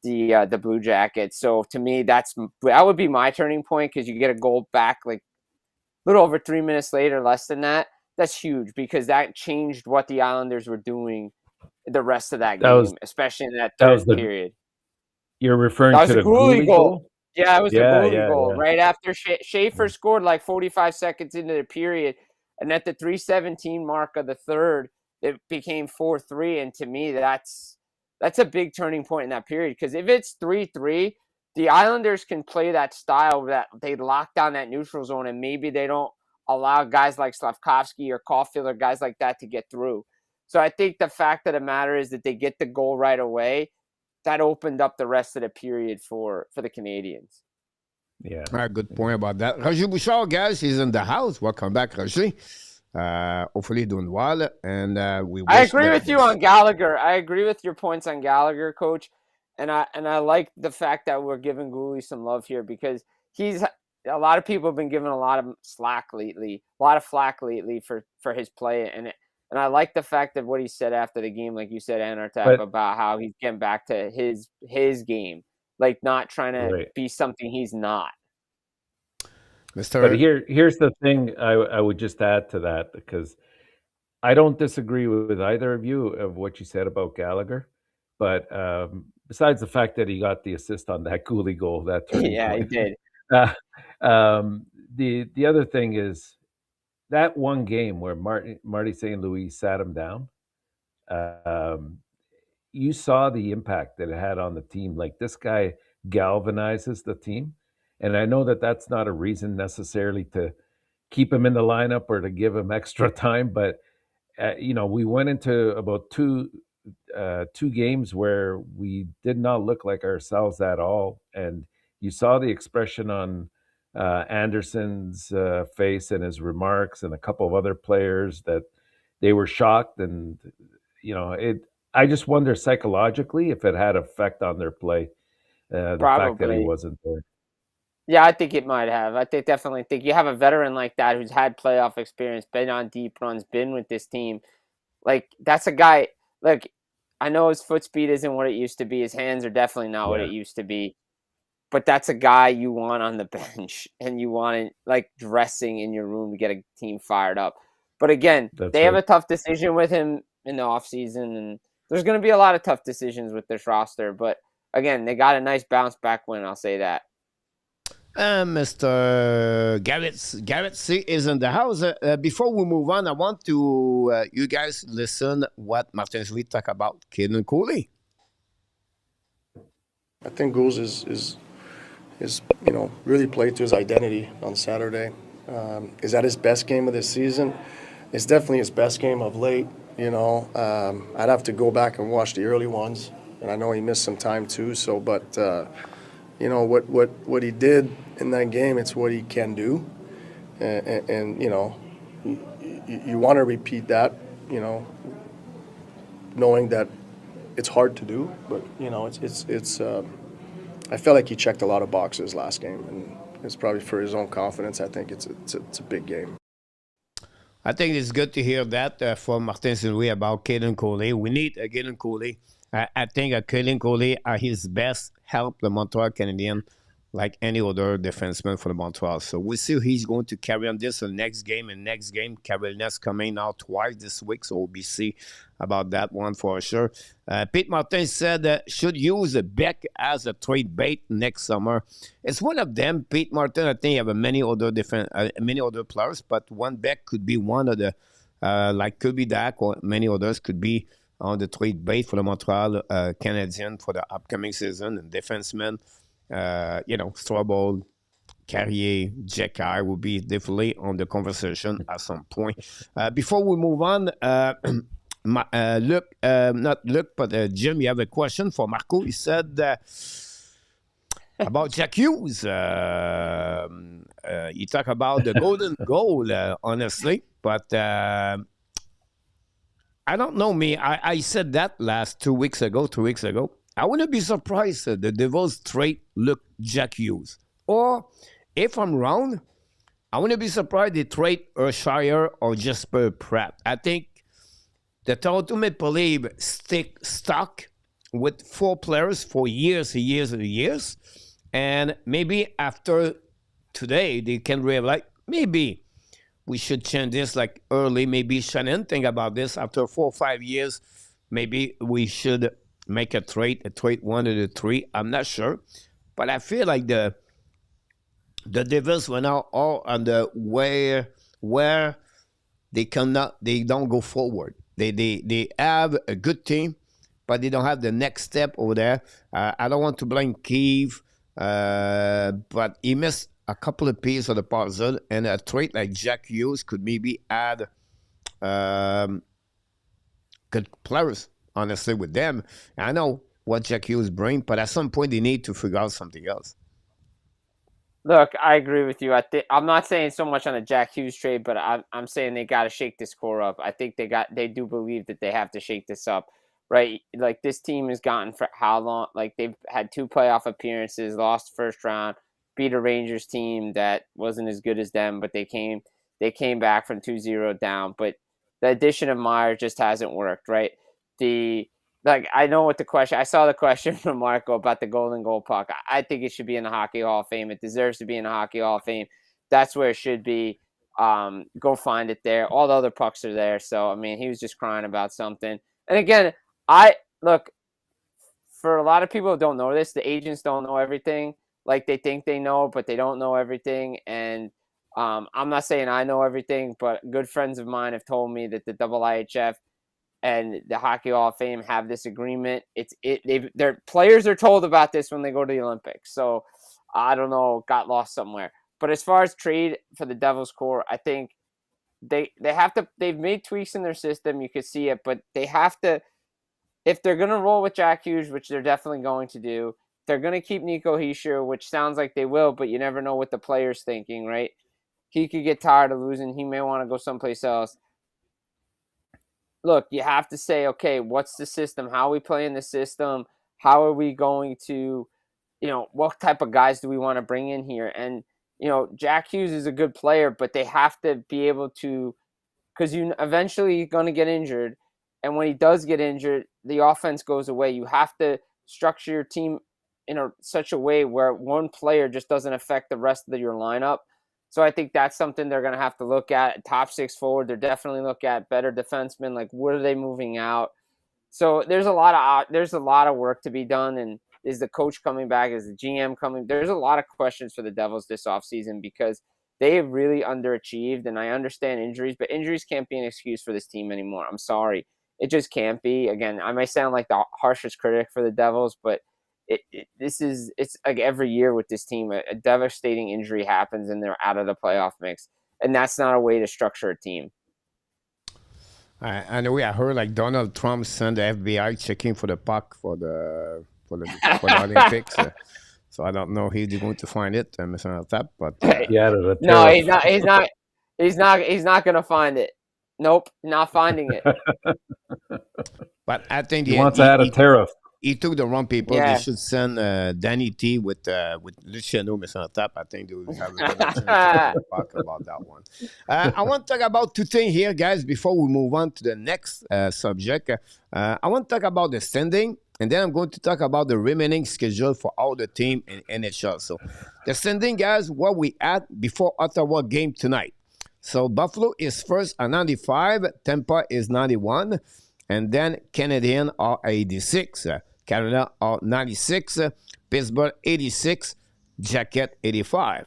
the Blue Jackets. So to me, that would be my turning point, because you get a goal back like a little over 3 minutes later, less than that. That's huge, because that changed what the Islanders were doing the rest of that game, especially in that third period. You're referring to the goalie goal? Yeah, it was the goalie goal. Yeah. Right after Schaefer scored like 45 seconds into the period, and at the 3:17 mark of the third, it became 4-3. And to me, that's a big turning point in that period, because if it's 3-3, the Islanders can play that style that they lock down that neutral zone, and maybe they don't allow guys like Slafkovsky or Caufield or guys like that to get through. So I think the fact of the matter is that they get the goal right away. That opened up the rest of the period for the Canadiens. Yeah. All right, good point about that. Roger Bouchard, guys, he's in the house. Welcome back, Roger. Hopefully doing well. And I agree with you on Gallagher. I agree with your points on Gallagher, Coach. And I like the fact that we're giving Gooley some love here, because a lot of people have been giving a lot of flack lately for his play. And I like the fact that what he said after the game, like you said, Enortap, about how he's getting back to his game, like not trying to be something he's not. But here's the thing I would just add to that, because I don't disagree with either of you of what you said about Gallagher. But besides the fact that he got the assist on that goalie goal, that yeah, he did. The other thing is, that one game where Marty St. Louis sat him down, you saw the impact that it had on the team. Like, this guy galvanizes the team. And I know that that's not a reason necessarily to keep him in the lineup or to give him extra time. But, we went into about two games where we did not look like ourselves at all. And you saw the expression on Anderson's face and his remarks, and a couple of other players, that they were shocked. And I just wonder psychologically if it had effect on their play, the fact that he wasn't there. Yeah, I think it might have. I definitely think you have a veteran like that who's had playoff experience, been on deep runs, been with this team. Like, that's a guy. Like, I know his foot speed isn't what it used to be. His hands are definitely not what Yeah. it used to be. But that's a guy you want on the bench, and you want it like dressing in your room to get a team fired up. But again, That's they have right. a tough decision with him in the offseason, and there's going to be a lot of tough decisions with this roster. But again, they got a nice bounce back win. I'll say that. Mr. Garrett C is in the house. Before we move on, I want to you guys listen what Martin Sweet talk about Caden Cooley. I think Goose is really played to his identity on Saturday. Is that his best game of this season? It's definitely his best game of late. I'd have to go back and watch the early ones, and I know he missed some time too. So, but what he did in that game, it's what he can do, and you want to repeat that, knowing that it's hard to do, but it's. I felt like he checked a lot of boxes last game, and it's probably for his own confidence. I think it's a big game. I think it's good to hear that from Martin St-Louis about Caden Cooley. We need Caden Cooley. I think Caden Cooley at his best help the Montreal Canadiens like any other defenseman for the Montreal. So we'll see if he's going to carry on this in the next game. And next game, Carolina's coming out twice this week, so we'll see about that one for sure. Pete Martin said should use Beck as a trade bait next summer. It's one of them. Pete Martin, I think, have many other players, but one Beck could be one of the like could be Dak or many others could be on the trade bait for the Montreal Canadiens for the upcoming season. And defensemen, Strobel, Carrier, Jekai will be definitely on the conversation at some point. Before we move on, Jim, you have a question for Marco. He said about Jack Hughes. He talked about the golden goal, honestly, but I don't know me. I said that 2 weeks ago, 2 weeks ago. I wouldn't be surprised the Devils trade Jack Hughes. Or if I'm wrong, I wouldn't be surprised they trade Shire or Jesper Pratt. I think the Toronto Maple Leafs stick stuck with 4 players for years and years and years. And maybe after today, they can realize maybe we should change this like early. Maybe Shannon think about this after 4 or 5 years. Maybe we should make a trade one of the 3. I'm not sure, but I feel like the Devils were now all on the where they don't go forward. They have a good team, but they don't have the next step over there. I don't want to blame Kiev, but he missed a couple of pieces of the puzzle, and a trade like Jack Hughes could maybe add good players, honestly, with them. I know what Jack Hughes brings, but at some point they need to figure out something else. Look, I agree with you. I'm not saying so much on the Jack Hughes trade, but I'm saying they got to shake this core up. I think they do believe that they have to shake this up, right? Like this team has gotten for how long? Like they've had 2 playoff appearances, lost first round, beat a Rangers team that wasn't as good as them, but they came back from 2-0 down. But the addition of Meyer just hasn't worked, right? I know what the question. I saw the question from Marco about the golden goal puck. I think it should be in the Hockey Hall of Fame. It deserves to be in the Hockey Hall of Fame. That's where it should be. Go find it there. All the other pucks are there. So I mean, he was just crying about something. And again, for a lot of people who don't know this, the agents don't know everything. Like they think they know, but they don't know everything. And I'm not saying I know everything, but good friends of mine have told me that the IIHF and the Hockey Hall of Fame have this agreement. Their players are told about this when they go to the Olympics. So I don't know, got lost somewhere. But as far as trade for the Devils core, I think they've made tweaks in their system. You could see it, but they have to, if they're going to roll with Jack Hughes, which they're definitely going to do, they're going to keep Nico Hischier, which sounds like they will, but you never know what the player's thinking, right? He could get tired of losing. He may want to go someplace else. Look, you have to say, okay, what's the system? How are we playing the system? How are we going to, what type of guys do we want to bring in here? And, Jack Hughes is a good player, but they have to be able to, because you eventually going to get injured. And when he does get injured, the offense goes away. You have to structure your team in such a way where one player just doesn't affect the rest of your lineup. So I think that's something they're going to have to look at. Top six forward, they're definitely look at better defensemen. Like, what are they moving out? So there's a lot of work to be done. And is the coach coming back? Is the GM coming? There's a lot of questions for the Devils this offseason because they have really underachieved. And I understand injuries, but injuries can't be an excuse for this team anymore. I'm sorry. It just can't be. Again, I may sound like the harshest critic for the Devils, but it's like every year with this team, a devastating injury happens and they're out of the playoff mix. And that's not a way to structure a team. I know. I heard like Donald Trump sent the FBI checking for the puck for the Olympics. So I don't know if he's going to find it, Mr. Enortap, but no, he's not going to find it. Nope, not finding it. But I think he wants to add a tariff. He took the wrong people. Yeah. They should send Danny T with Luciano, Mr. Enortap. I think they will have a better chance to talk about that one. I want to talk about two things here, guys, before we move on to the next subject. I want to talk about the standing, and then I'm going to talk about the remaining schedule for all the team in NHL. So the standing, guys, what we at before Ottawa game tonight. So Buffalo is first at 95, Tampa is 91, and then Canadiens are 86. Canada are 96, Pittsburgh 86, Jacket 85.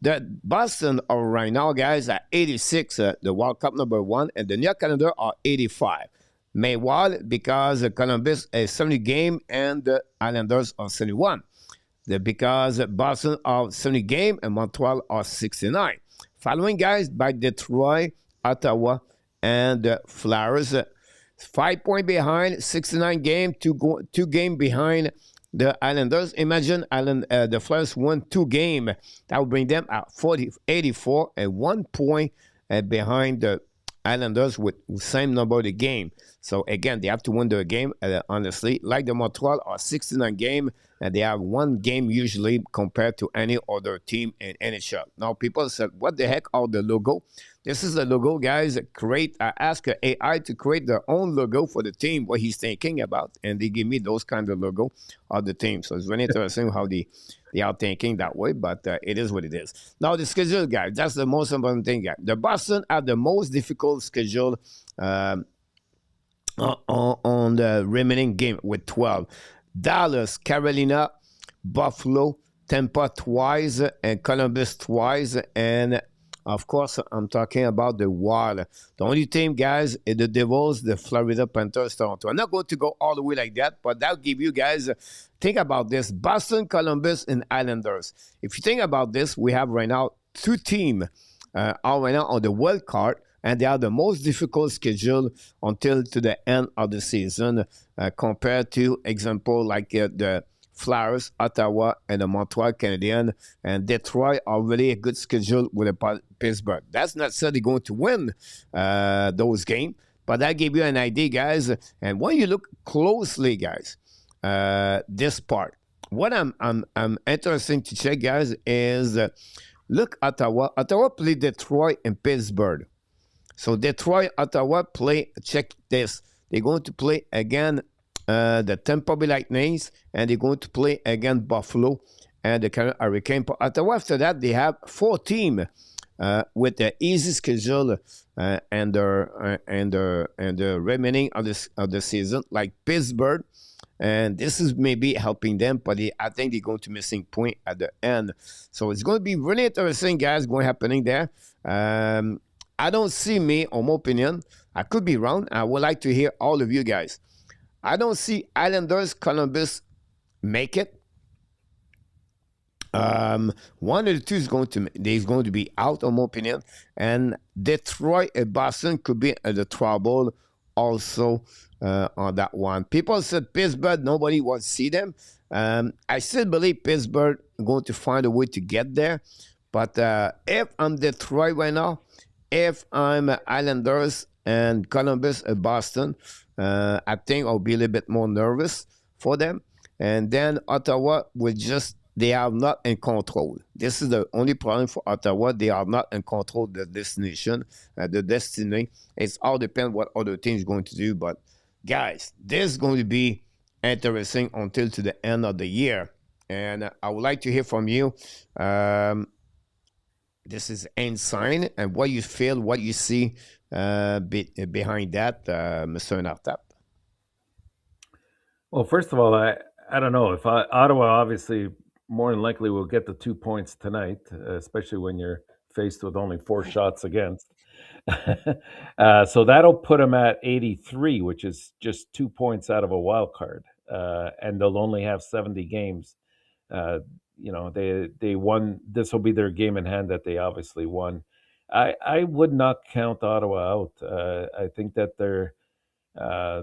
The Boston are right now, guys, at 86, the World Cup number 1, and the New York Canada are 85. Meanwhile, because Columbus is 70 game and the Islanders are 71. Because Boston are 70 game and Montreal are 69. Following, guys, by Detroit, Ottawa, and the Flyers. 5 points behind, 69 game, two game behind the Islanders. Imagine the Flyers won 2 games. That would bring them at 84 and 1 point behind the Islanders with the same number of the game. So again, they have to win the game, honestly. Like the Montreal are 69 game, and they have 1 game usually compared to any other team in NHL. Now, people said, what the heck are the logo? This is the logo, guys. I ask AI to create their own logo for the team, what he's thinking about, and they give me those kind of logo of the team. So it's very interesting how they are thinking that way, but it is what it is. Now, the schedule, guys, that's the most important thing, guys. The Boston have the most difficult schedule on the remaining game with 12. Dallas, Carolina, Buffalo, Tampa twice, and Columbus twice, and of course, I'm talking about the Wild. The only team, guys, is the Devils, the Florida Panthers, Toronto. I'm not going to go all the way like that, but that'll give you guys, think about this, Boston, Columbus, and Islanders. If you think about this, we have right now 2 teams are right now on the wild card, and they are the most difficult schedule until to the end of the season compared to, example, like the Flyers, Ottawa, and the Montreal Canadiens, and Detroit are really a good schedule with the Pittsburgh. That's not certainly going to win those games, but that gave you an idea, guys. And when you look closely, guys, this part, what I'm interested to check, guys, is look Ottawa. Ottawa play Detroit and Pittsburgh. So Detroit, Ottawa play. Check this. They're going to play again. The Tampa Bay Lightning, and they're going to play against Buffalo and the Carolina Hurricanes. Ottawa, after that, they have 4 teams with the easy schedule and the remaining of the season, like Pittsburgh, and this is maybe helping them, but I think they're going to missing point at the end. So it's going to be really interesting, guys, going happening there. I don't see me, on my opinion. I could be wrong. I would like to hear all of you guys. I don't see Islanders, Columbus make it. One of the two is going to be out, in my opinion, and Detroit and Boston could be in the trouble also on that one. People said Pittsburgh, nobody wants to see them. I still believe Pittsburgh going to find a way to get there, but if I'm Detroit right now, if I'm Islanders and Columbus and Boston, I think I'll be a little bit more nervous for them. And then Ottawa will just they are not in control. This is the only problem for Ottawa. They are not in control of the destination, the destiny. It's all depends what other teams going to do. But guys, this is going to be interesting until to the end of the year. And I would like to hear from you. This is insane, and what you feel, what you see behind that, Mr. Enortap. Well, first of all, I don't know if Ottawa obviously more than likely will get the 2 points tonight, especially when you're faced with only 4 shots against. So that'll put them at 83, which is just 2 points out of a wild card, and they'll only have 70 games. They won. This will be their game in hand that they obviously won. I would not count Ottawa out. I think that uh,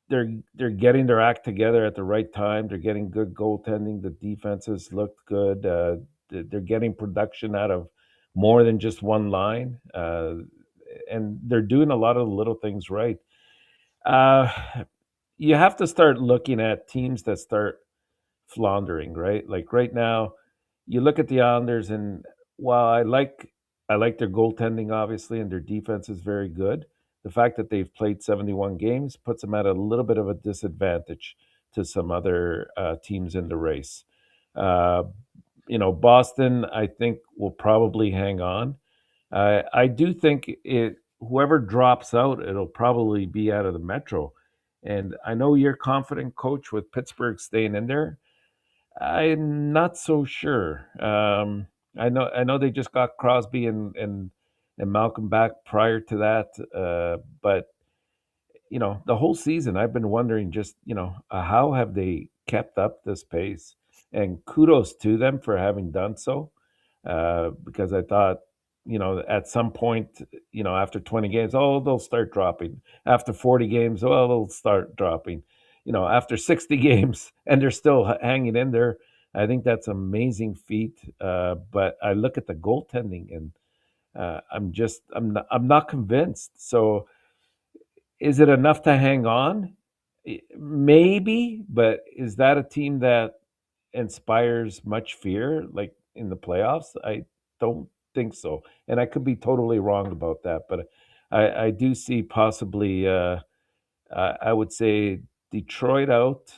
they're getting their act together at the right time. They're getting good goaltending. The defenses looked good. They're getting production out of more than just one line, and they're doing a lot of the little things right. Uh, you have to start looking at teams that start floundering, right? Like right now, you look at the Islanders, and while I like their goaltending obviously, and their defense is very good. The fact that they've played 71 games puts them at a little bit of a disadvantage to some other teams in the race. Uh, Boston, I think, will probably hang on. I do think whoever drops out, it'll probably be out of the Metro. And I know you're confident, Coach, with Pittsburgh staying in there. I'm not so sure. I know they just got Crosby and Malcolm back prior to that, but the whole season I've been wondering just how have they kept up this pace? And kudos to them for having done so, because I thought at some point after 20 games, oh, they'll start dropping. After 40 games, oh, they'll start dropping. After 60 games, and they're still hanging in there. I think that's an amazing feat. But I look at the goaltending, and I'm not convinced. So is it enough to hang on? Maybe, but is that a team that inspires much fear, like in the playoffs? I don't think so, and I could be totally wrong about that. But I do see possibly. I would say Detroit out,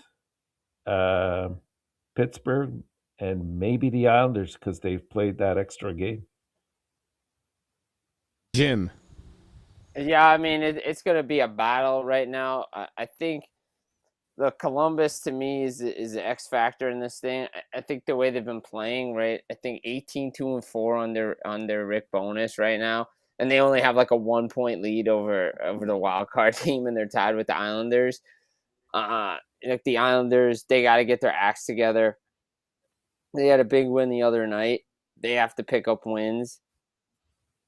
uh, Pittsburgh, and maybe the Islanders because they've played that extra game. Jim. Yeah, I mean, it's going to be a battle right now. I think the Columbus to me is the X factor in this thing. I think the way they've been playing, right? I think 18-2-4 on their Rick bonus right now, and they only have like a 1 point lead over the wild card team, and they're tied with the Islanders. Like the Islanders, they got to get their acts together. They had a big win the other night. They have to pick up wins.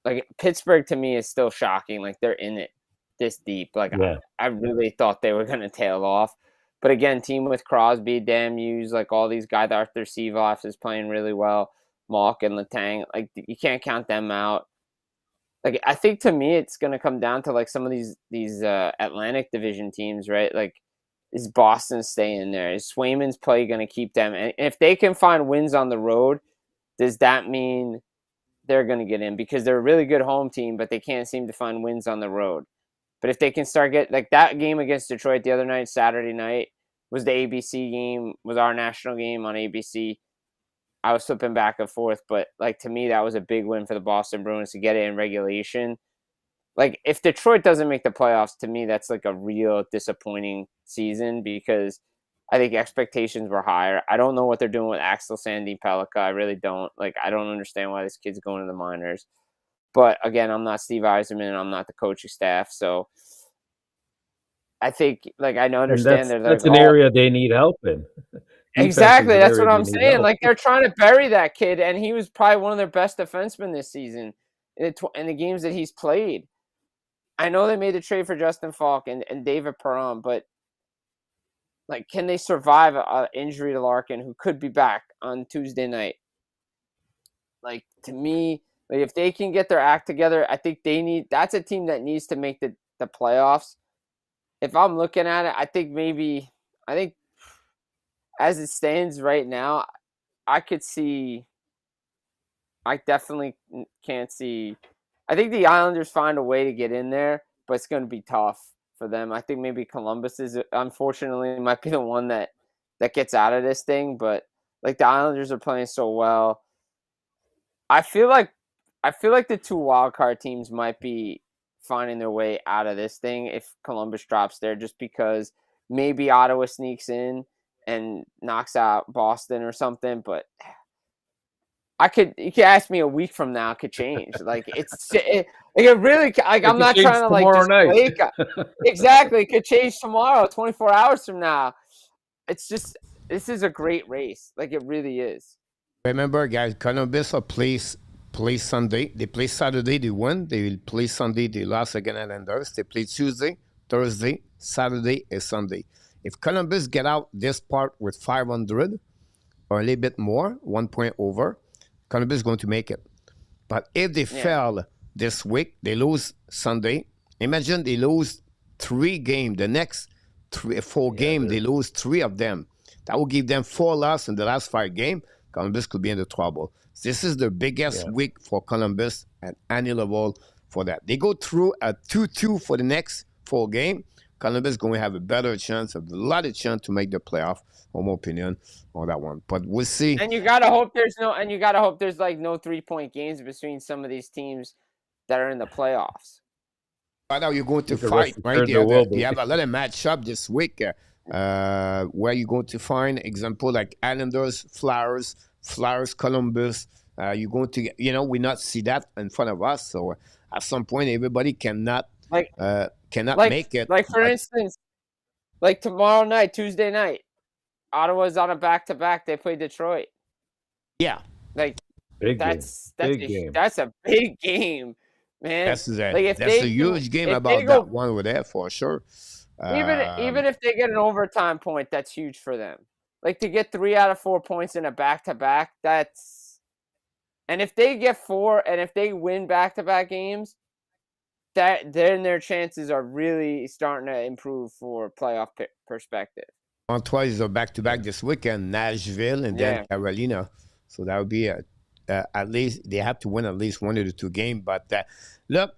Like Pittsburgh to me is still shocking. Like they're in it this deep. Like Yeah. I really thought they were going to tail off. But again, team with Crosby, Hughes, like all these guys, Arthur Seevoff is playing really well. Malk and Letang, like you can't count them out. Like I think to me, it's going to come down to like some of these Atlantic Division teams, right? Like is Boston staying there? Is Swayman's play going to keep them? And if they can find wins on the road, does that mean they're going to get in? Because they're a really good home team, but they can't seem to find wins on the road. But if they can start like that game against Detroit the other night, Saturday night, was the ABC game, was our national game on ABC. I was flipping back and forth, but like to me, that was a big win for the Boston Bruins to get it in regulation. Like if Detroit doesn't make the playoffs, to me, that's like a real disappointing season because I think expectations were higher. I don't know what they're doing with Axel Sandy Pellica. I really don't. Like I don't understand why this kid's going to the minors. But again, I'm not Steve Yzerman. I'm not the coaching staff. So I think, like, I know, And understand that's an area they need help in. Exactly. That's what I'm saying. Help. Like, they're trying to bury that kid, and he was probably one of their best defensemen this season in the games that he's played. I know they made a trade for Justin Falk and David Perron, but, like, can they survive an injury to Larkin, who could be back on Tuesday night? Like, to me, like, if they can get their act together, I think that's a team that needs to make the playoffs. If I'm looking at it, I think as it stands right now, I could see. I definitely can't see. I think the Islanders find a way to get in there, but it's going to be tough for them. I think maybe Columbus is, unfortunately, might be the one that gets out of this thing. But like the Islanders are playing so well, I feel like the two wildcard teams might be finding their way out of this thing if Columbus drops there, just because maybe Ottawa sneaks in and knocks out Boston or something. But you could ask me a week from now, it could change. Like it really, like I'm not trying to like just night. Exactly, it could change tomorrow, 24 hours from now. It's just, this is a great race. Like it really is. Remember, guys, Columbus will play Sunday. They play Saturday, they win. They will play Sunday, they lost against Islanders. They play Tuesday, Thursday, Saturday, and Sunday. If Columbus get out this part with 500 or a little bit more, 1 point over, Columbus is going to make it. But if they fail this week, they lose Sunday. Imagine they lose 3 games. The next 4 games, they lose 3 of them. That will give them 4 losses in the last 5 games. Columbus could be in the trouble. This is the biggest week for Columbus at any level for that. They go through a 2-2 for the next 4 games. Columbus is going to have a better chance, a lot of chance to make the playoff, in my opinion, on that one. But we'll see. And you gotta hope there's no 3-point games between some of these teams that are in the playoffs. Right now you're going to fight, right? You have a lot of matchup this week where you're going to find example like Islanders, Flyers, Columbus. You're going to, we not see that in front of us. So at some point, everybody cannot make it. Like for instance, like tomorrow night, Tuesday night, Ottawa's on a back-to-back. They play Detroit. Yeah, like that's a big game, man. That's a huge game about that one with that for sure. Even if they get an overtime point, that's huge for them. Like to get 3 out of 4 points in a back-to-back, and if they get 4 and if they win back-to-back games, then their chances are really starting to improve for playoff perspective. Montreal is a back-to-back this weekend, Nashville and then Carolina. So that would be at least they have to win at least 1 of the 2 games. But look,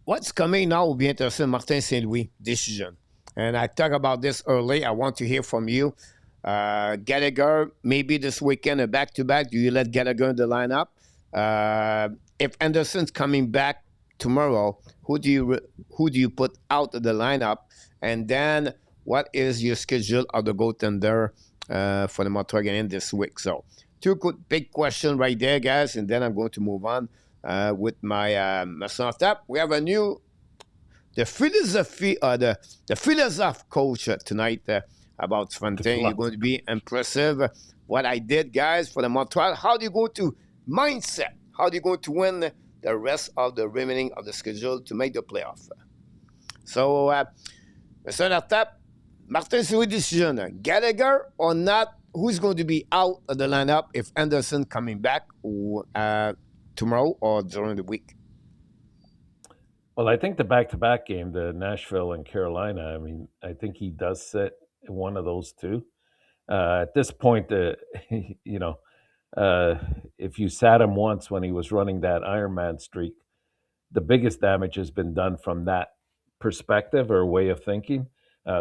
what's coming now will be interesting. Martin St. Louis decision. And I talked about this early. I want to hear from you. Gallagher, maybe this weekend a back-to-back. Do you let Gallagher in the lineup? If Anderson's coming back tomorrow, who do you put out of the lineup? And then what is your schedule of the goaltender for the Montreal Canadiens this week? So 2 good big questions right there, guys. And then I'm going to move on with my Enortap. We have the philosophy coach tonight about Fontaine. You're going to be impressive. What I did, guys, for the Montreal. How do you go to mindset? How do you go to win the rest of the remaining of the schedule to make the playoff? So, Mr. Enortap, Martin St. Louis decision, Gallagher or not? Who's going to be out of the lineup if Anderson coming back tomorrow or during the week? Well, I think the back-to-back game, the Nashville and Carolina, I think he does sit in one of those 2. At this point, if you sat him once when he was running that Ironman streak, the biggest damage has been done from that perspective or way of thinking.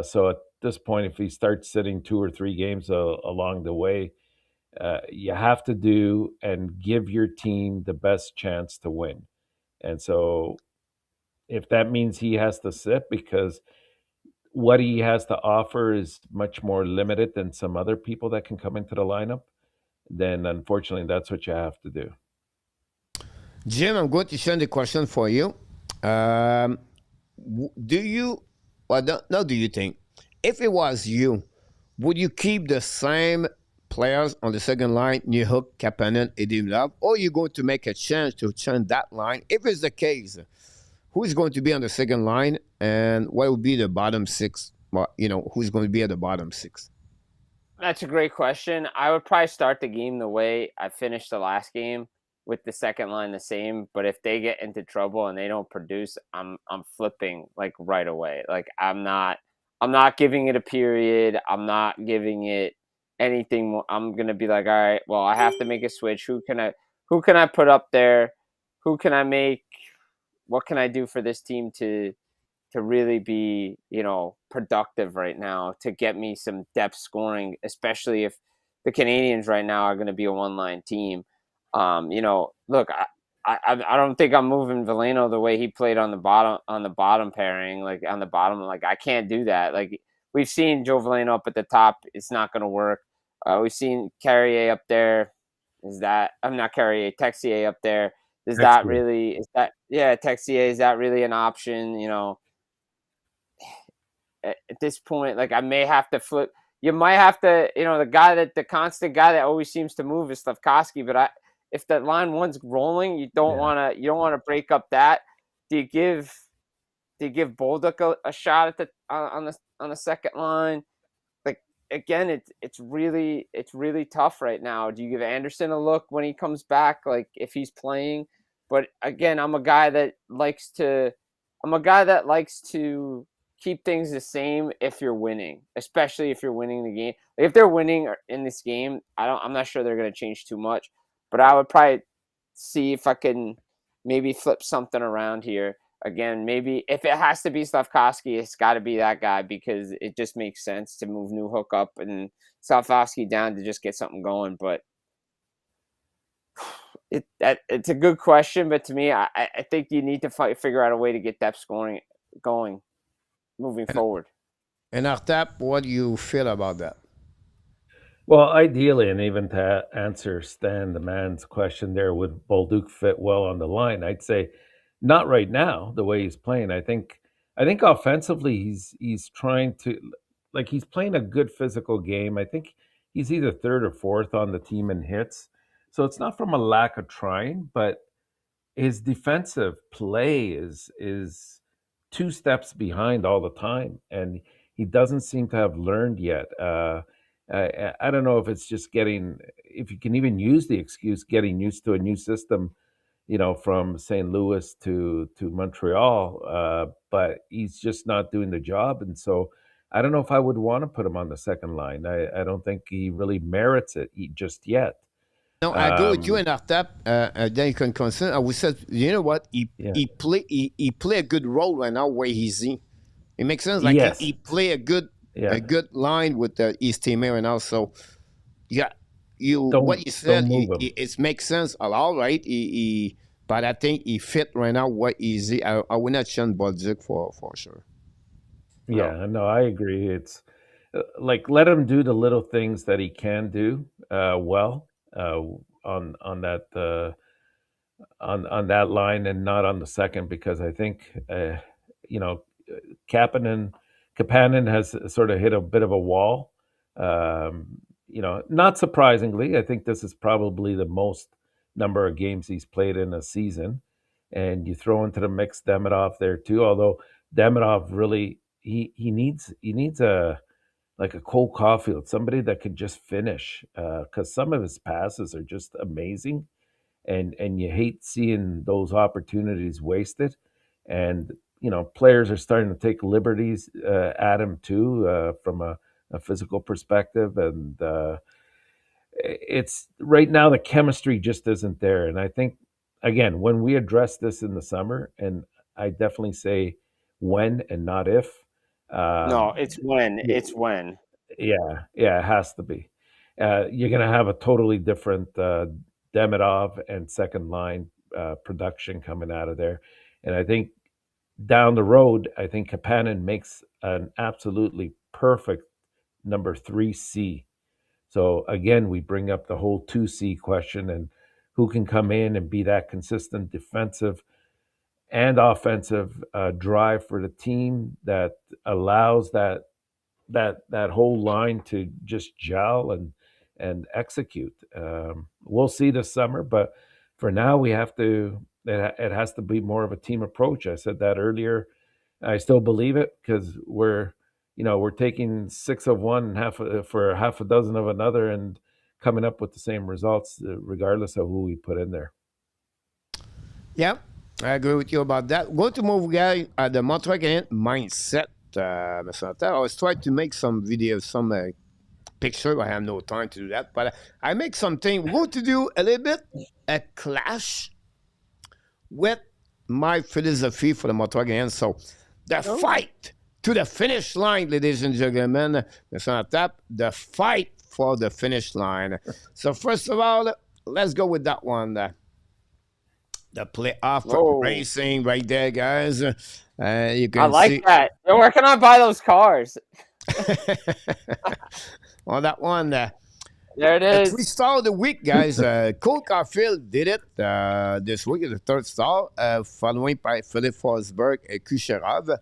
So at this point, if he starts sitting 2 or 3 games along the way, you have to do and give your team the best chance to win. And so if that means he has to sit because what he has to offer is much more limited than some other people that can come into the lineup, then unfortunately that's what you have to do. Jim, I'm going to send a question for you. Do you think, if it was you, would you keep the same players on the second line, Nihuk, Kapanen, Edimlov, or are you going to make a change to change that line? If it's the case, who is going to be on the second line and what will be the bottom 6? Who's going to be at the bottom 6? That's a great question. I would probably start the game the way I finished the last game, with the second line the same. But if they get into trouble and they don't produce, I'm flipping like right away. Like I'm not giving it a period. I'm not giving it anything more. I'm gonna be like, all right, well, I have to make a switch. Who can I put up there? Who can I make? What can I do for this team to really be, productive right now, to get me some depth scoring, especially if the Canadiens right now are going to be a one-line team. Look, I don't think I'm moving Veleno the way he played on the bottom pairing, like on the bottom. Like, I can't do that. Like, we've seen Joe Veleno up at the top. It's not going to work. We've seen Carrier up there. I'm not Carrier, Texier up there. Texier, is that really an option? At this point, like, I may have to flip. You might have to, the constant guy that always seems to move is Slafkovsky. But if that line one's rolling, you don't want to break up that. Do you give Bolduc a shot at on the second line? Like, again, it's really tough right now. Do you give Anderson a look when he comes back, like if he's playing? But again, I'm a guy that likes to keep things the same if you're winning, especially if you're winning the game. Like, if they're winning in this game, I'm not sure they're going to change too much, but I would probably see if I can maybe flip something around here. Again, maybe if it has to be Slafkovsky, it's got to be that guy, because it just makes sense to move Newhook up and Slafkovsky down to just get something going. But it's a good question, but to me, I think you need to figure out a way to get depth scoring going moving forward. Enortap, what do you feel about that? Well, ideally, and even to answer Stan the man's question there, would Bolduc fit well on the line? I'd say not right now, the way he's playing. I think offensively he's trying to, like, he's playing a good physical game. I think he's either third or fourth on the team in hits. So it's not from a lack of trying, but his defensive play is two steps behind all the time, and he doesn't seem to have learned yet. I don't know if it's just if you can even use the excuse, getting used to a new system, from St. Louis to Montreal, but he's just not doing the job. And so I don't know if I would want to put him on the second line. I don't think he really merits it just yet. No, I go with you in Enortap. Then you can consider. I would say, you know what? He play a good role right now where he's in. It makes sense. Like, yes. he play a good line with his teammate right now. So what you said, it makes sense a lot, right? But I think he fit right now what easy. I would not change Bolduc for sure. Yeah, no, I agree. It's like, let him do the little things that he can do well on that on that line, and not on the second, because I think Kapanen has sort of hit a bit of a wall. Not surprisingly, I think this is probably the most number of games he's played in a season, and you throw into the mix Demidov there too. Although Demidov really he needs a Cole Caufield, somebody that can just finish, because some of his passes are just amazing, and you hate seeing those opportunities wasted. And players are starting to take liberties at him too, from a physical perspective, and it's right now the chemistry just isn't there. And I think, again, when we address this in the summer, and I definitely say when and not if. No, it's when. It's when. Yeah, it has to be. You're going to have a totally different Demidov and second line production coming out of there. And I think down the road, I think Kapanen makes an absolutely perfect number 3C. So again, we bring up the whole 2C question, and who can come in and be that consistent defensive and offensive drive for the team that allows that whole line to just gel and execute. We'll see this summer, but for now we have to. It has to be more of a team approach. I said that earlier. I still believe it, because we're taking 6 of one and for half a dozen of another, and coming up with the same results regardless of who we put in there. Yeah, I agree with you about that. Go to move guy at the Montreal Canadiens mindset. I was trying to make some videos, some picture, but I have no time to do that. But I make something. We're going to do a little bit a clash with my philosophy for the Montreal Canadiens. So the fight to the finish line, ladies and gentlemen. Enortap, the fight for the finish line. So first of all, let's go with that one. The playoff racing right there, guys. You can I like see that. Where can I buy those cars? on that one. There it is. 3-star of the week, guys. Caufield did it this week, the 3rd star, following by Philip Forsberg and Kucherov.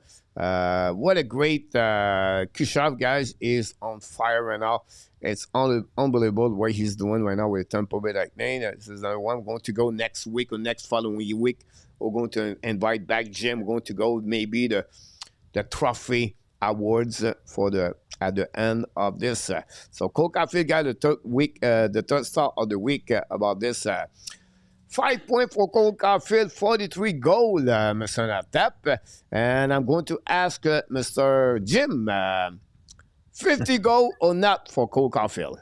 What a great Kucherov, guys, is on fire right now. It's unbelievable what he's doing right now with Tampa Bay Lightning. This is another one. We're going to go next week or next following week. We're going to invite back Jim. We're going to go maybe the trophy awards for at the end of this. So Caufield got the 3rd star of the week about this. 5 points for Caufield, 43 goals, Mr. Enortap. And I'm going to ask Mr. Jim, 50 goal or not for Caufield?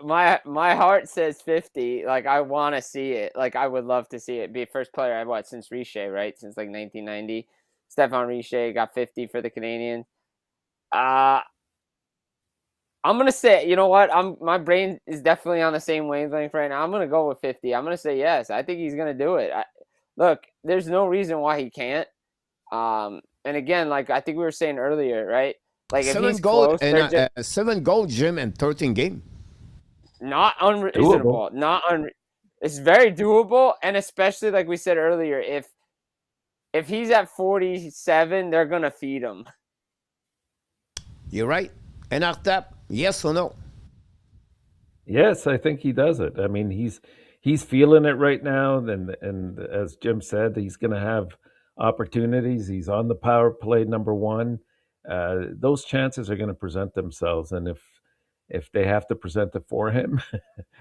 My heart says 50. Like, I want to see it. Like, I would love to see it. Be a first player I've watched since Richer, right? Since like 1990. Stéphane Richer got 50 for the Canadiens. I'm gonna say, you know what? My brain is definitely on the same wavelength right now. I'm gonna go with 50. I'm gonna say yes. I think he's gonna do it. Look, there's no reason why he can't. And again, like I think we were saying earlier, right? Like if he's close, 7 goals, Jim, and 13 games. Not unreasonable. It's very doable, and especially like we said earlier, if he's at 47, they're gonna feed him. You're right. Enortap, yes or no? Yes, I think he does it. I mean, he's feeling it right now, and as Jim said, he's going to have opportunities. He's on the power play number 1. Those chances are going to present themselves, and if they have to present it for him,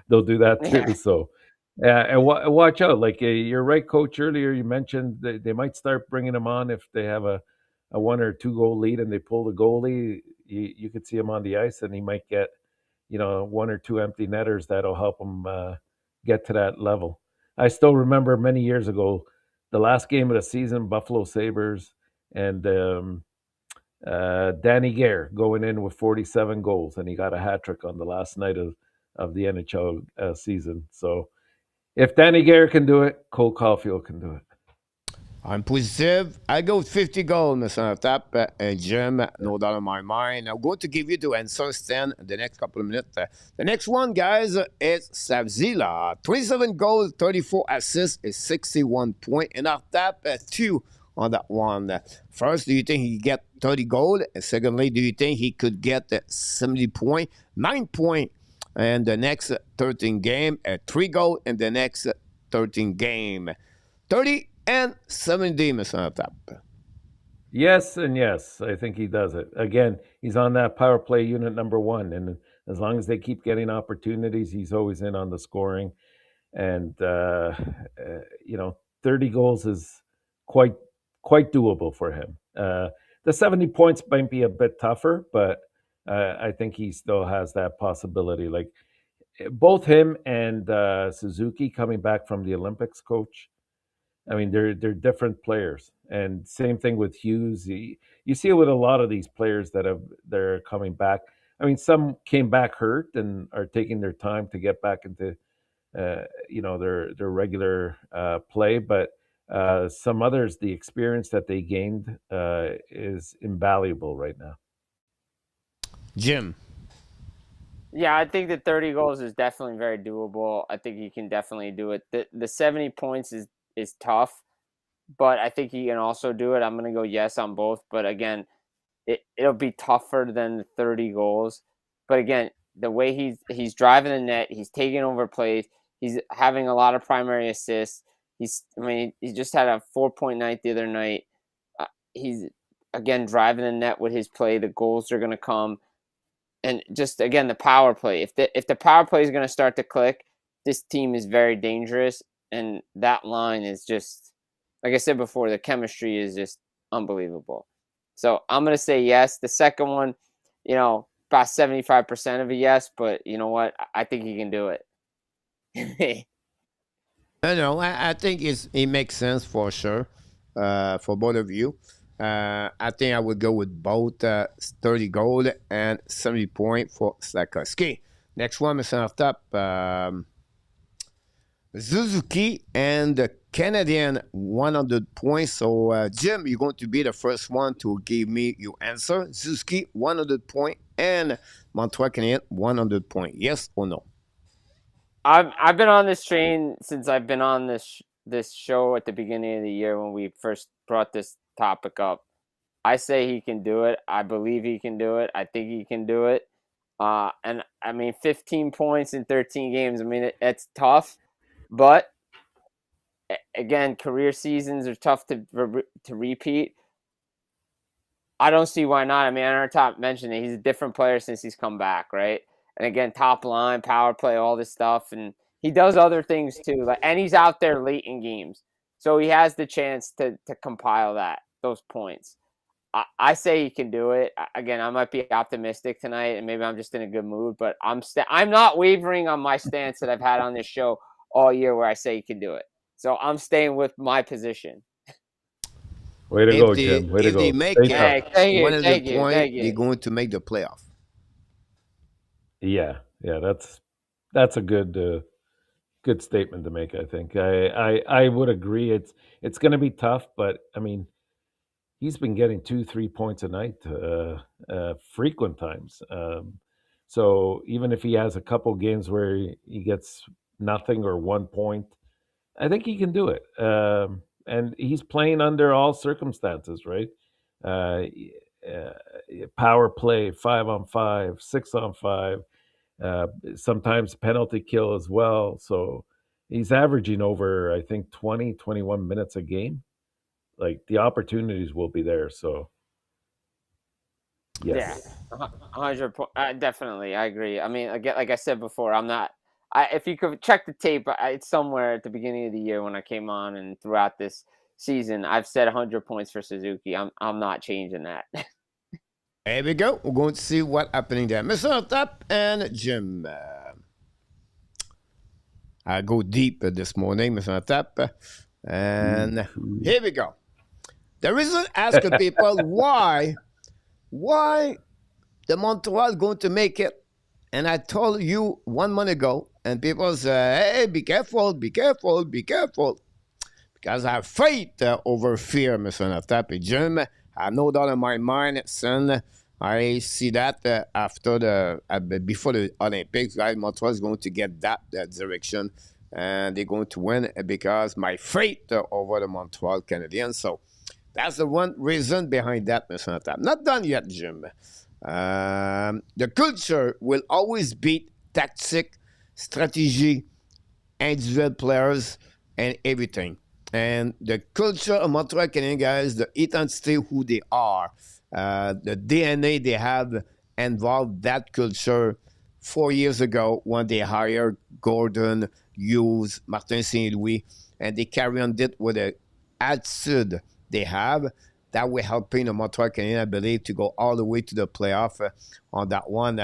they'll do that too. Yeah. So, and watch out. Like you're right, Coach. Earlier you mentioned they might start bringing him on if they have a 1 or 2 goal lead and they pull the goalie. You could see him on the ice, and he might get 1 or 2 empty netters that'll help him get to that level. I still remember many years ago, the last game of the season, Buffalo Sabres, and Danny Gare going in with 47 goals, and he got a hat trick on the last night of the NHL season. So if Danny Gare can do it, Cole Caufield can do it. I'm positive. I go with 50 goals, Mr. Enortap. Jim, no doubt in my mind. I'm going to give you the answer, Stan, in the next couple of minutes. The next one, guys, is Savzila. 27 goals, 34 assists, is 61 points. Enortap, 2 on that one. First, do you think he could get 30 goals? Secondly, do you think he could get 70 points? 9 points in the next 13 game, 3 goals in the next 13 game. 30 and 70, Mr. Enortap. Yes and yes. I think he does it. Again, he's on that power play unit number 1. And as long as they keep getting opportunities, he's always in on the scoring. And, 30 goals is quite doable for him. The 70 points might be a bit tougher, but I think he still has that possibility. Like both him and Suzuki coming back from the Olympics, Coach. I mean, they're different players, and same thing with Hughes. You see it with a lot of these players they're coming back. I mean, some came back hurt and are taking their time to get back into their regular play, but some others, the experience that they gained is invaluable right now. Jim. Yeah, I think that 30 goals is definitely very doable. I think he can definitely do it. The 70 points is tough, but I think he can also do it. I'm going to go yes on both. But again, it'll be tougher than the 30 goals. But again, the way he's driving the net, he's taking over plays, he's having a lot of primary assists. He just had a 4-point night the other night. He's, again, driving the net with his play. The goals are going to come. And just, again, the power play. If the power play is going to start to click, this team is very dangerous. And that line is just, like I said before, the chemistry is just unbelievable. So I'm going to say yes. The second one, about 75% of a yes, but you know what? I think he can do it. I think it makes sense for sure for both of you. I think I would go with both 30 goal and 70 point for Slafkovsky. Next one, Mr. Top. Suzuki and the Canadian 100 points. So, Jim, you're going to be the first one to give me your answer. Suzuki 100 point and Montreal Canadiens 100 point. Yes or no? I've been on this train since I've been on this show at the beginning of the year when we first brought this topic up. I say he can do it. I believe he can do it. I think he can do it. And I mean, 15 points in 13 games. I mean, it's tough, but again, career seasons are tough to repeat. I don't see why not. I mean, Enortap mentioned it. He's a different player since he's come back, right? And again, top line, power play, all this stuff, and he does other things too. And he's out there late in games, so he has the chance to compile those points. I say he can do it. Again, I might be optimistic tonight, and maybe I'm just in a good mood. But I'm not wavering on my stance that I've had on this show all year, where I say he can do it. So I'm staying with my position. Way to go, Jim. Way to go. If they make thank you, one of the thank you, points, thank you. they're going to make the playoff. Yeah, that's a good statement to make. I think I would agree. It's going to be tough, but I mean, he's been getting 2-3 points a night frequent times. So even if he has a couple games where he gets nothing or 1 point, I think he can do it. And he's playing under all circumstances, right? Power play, 5-on-5, 6-on-5, sometimes penalty kill as well. So he's averaging over, I think, 20, 21 minutes a game. Like, the opportunities will be there. So, yes. Yeah, 100%. Definitely, I agree. I mean, again, like I said before, I'm not. If you could check the tape, it's somewhere at the beginning of the year when I came on and throughout this season, I've said 100 points for Suzuki. I'm not changing that. There we go. We're going to see what's happening there. Mr. Top and Jim. I go deep this morning, Mr. Top. And here we go. The reason asking people why the Montreal is going to make it. And I told you 1 month ago, and people say, hey, be careful, be careful, be careful. Because I have faith over fear, Mr. Enortap. Jim, I have no doubt in my mind, son. I see that before the Olympics, guys, Montreal is going to get that direction. And they're going to win because my faith over the Montreal Canadiens. So that's the one reason behind that, Mr. Enortap. Not done yet, Jim. The culture will always beat tactic, strategy, individual players, and everything. And the culture of Montreal Canadiens, guys, the identity who they are, the DNA they have involved that culture 4 years ago when they hired Gordon, Hughes, Martin St. Louis, and they carry on it with the attitude they have. That will help the Montreal Canadiens, I believe, to go all the way to the playoff on that one.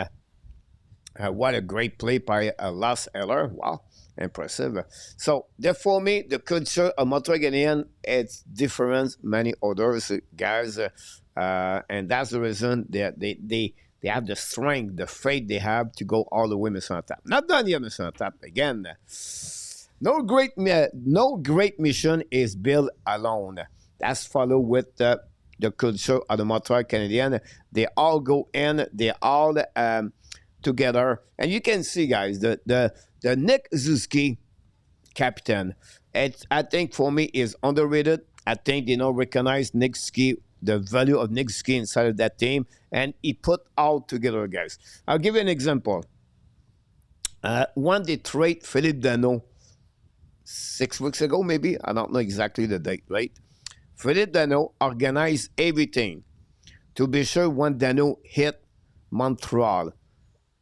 What a great play by Lars Eller. Wow, impressive. So, therefore, me, the culture of Montreal Canadiens, it's different many others, guys. And that's the reason they have the strength, the faith they have to go all the way, Mr. Enortap. Not done yet, Mr. Enortap. Again, no great mission is built alone. That's followed with the culture of the Montreal Canadiens. They all go in. They all together. And you can see, guys, the Nick Suzuki captain, I think for me is underrated. I think they don't recognize Nick Suzuki, the value of Nick Suzuki inside of that team. And he put all together, guys. I'll give you an example. When they trade Philippe Danault 6 weeks ago, maybe, I don't know exactly the date, right? Philippe Danault organized everything to be sure when Danault hit Montreal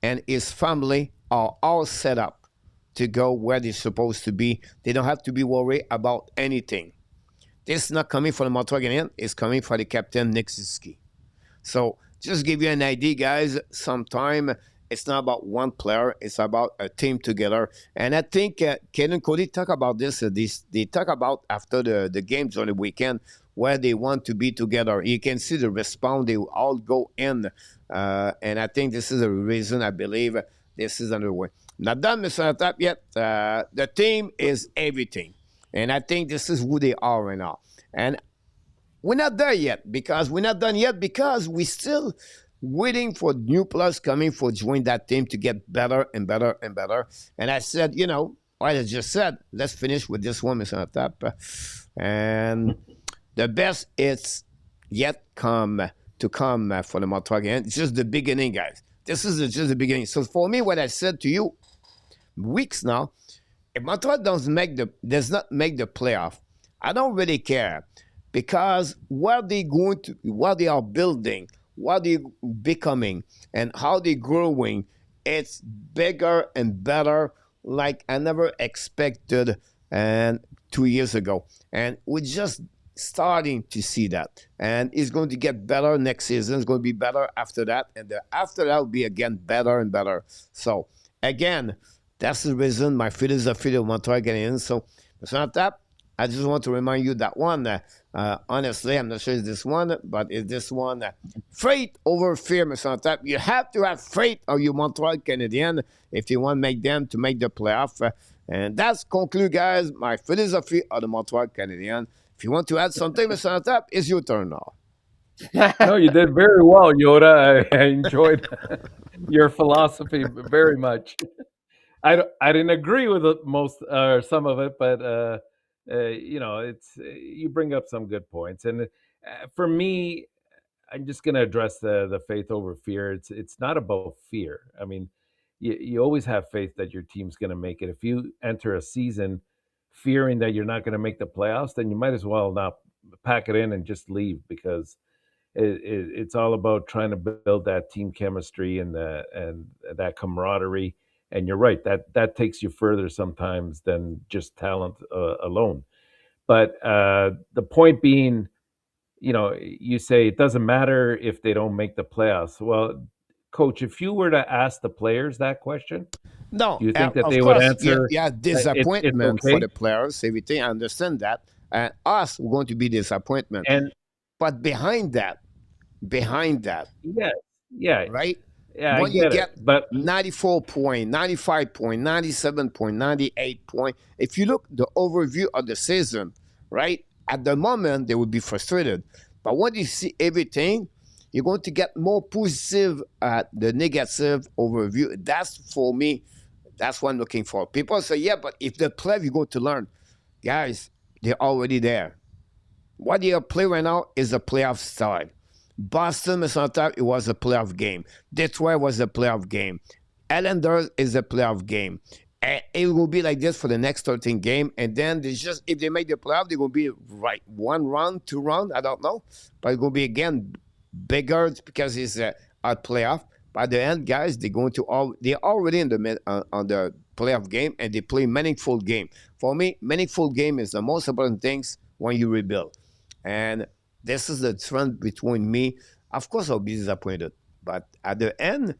and his family are all set up to go where they're supposed to be. They don't have to be worried about anything. This is not coming from the Montreal Canadiens. It's coming from the captain, Nick Suzuki. So just give you an idea, guys. Sometime it's not about one player; it's about a team together. And I think Ken and Cody talk about this. They talk about after the games on the weekend where they want to be together. You can see the response; they all go in, and I think this is a reason I believe this is underway. Not done, Mr. Enortap, yet. The team is everything, and I think this is who they are right now. And we're not there yet because we're not done yet because we still waiting for new players coming for join that team to get better and better and better. And I said, what I just said, let's finish with this one, Mr. Tap. And the best is yet to come for the Montreal Canadiens. It's just the beginning, guys. This is just the beginning. So for me, what I said to you weeks now, if Montreal does not make the playoff, I don't really care because what they are building, what they're becoming, and how they're growing, it's bigger and better like I never expected and 2 years ago. And we're just starting to see that. And it's going to get better next season. It's going to be better after that. And after that will be again better and better. So again, that's the reason my philosophy of Montreal Canadiens. So it's not that. I just want to remind you that one. Honestly, I'm not sure it's this one, but it's this one. Faith over fear, Mr. Enortap. You have to have faith of your Montreal Canadiens if you want to make them to make the playoff. And that's conclude, guys, my philosophy of the Montreal Canadiens. If you want to add something, Mr. Enortap, it's your turn now. No, you did very well, Yoda. I enjoyed your philosophy very much. I didn't agree with most or some of it, but it's you bring up some good points. And for me, I'm just going to address the faith over fear. It's not about fear. I mean, you always have faith that your team's going to make it. If you enter a season fearing that you're not going to make the playoffs, then you might as well not pack it in and just leave because it's all about trying to build that team chemistry and that camaraderie. And you're right, that takes you further sometimes than just talent alone. But the point being, you say it doesn't matter if they don't make the playoffs. Well, Coach, if you were to ask the players that question, no, do you think that of they course, would answer? yeah, disappointment it's okay? for the players, everything. I understand that. Us, we're going to be disappointment. And but behind that, yeah, right? yeah, When I you get get it. But 94 point, 95 point, 97 point, 98 point, if you look the overview of the season, right? At the moment, they would be frustrated. But when you see everything, you're going to get more positive at the negative overview. That's for me. That's what I'm looking for. People say, yeah, but if the play you go to learn, guys, they're already there. What they are playing right now is a playoff style. Boston, Mr. Enortap, it was a playoff game. Detroit was a playoff game. Islanders is a playoff game. And it will be like this for the next 13 game. And then they just, if they make the playoff, they're going to be right 1 round, 2 round, I don't know. But it's going to be again bigger because it's a playoff. By the end, guys, they're already in the on the playoff game and they play meaningful game. For me, meaningful game is the most important things when you rebuild. And this is the trend between me. Of course, I'll be disappointed. But at the end,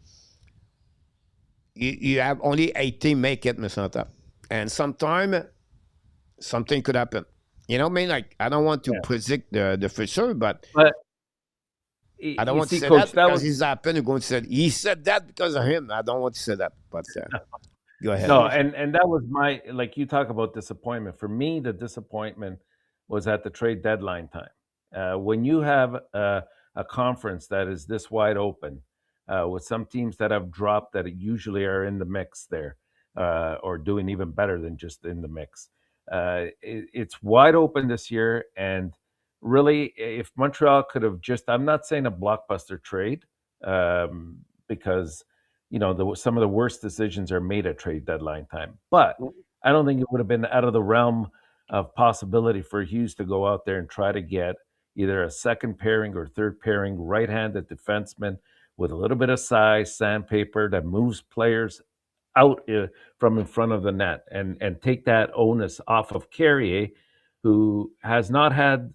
you have only 18 make it, Mr. Enortap. And sometime, something could happen. You know what I mean? Like, I don't want to predict the future, but I don't want to say Coach, that because he's happened. Going to say he said that because of him. I don't want to say that, but go ahead. No, and that was my, like you talk about disappointment. For me, the disappointment was at the trade deadline time. When you have a conference that is this wide open, with some teams that have dropped that usually are in the mix there, or doing even better than just in the mix. It's wide open this year, and really, if Montreal could have I'm not saying a blockbuster trade, because some of the worst decisions are made at trade deadline time. But I don't think it would have been out of the realm of possibility for Hughes to go out there and try to get either a second pairing or third pairing right-handed defenseman with a little bit of size, sandpaper that moves players out from in front of the net and take that onus off of Carrier, who has not had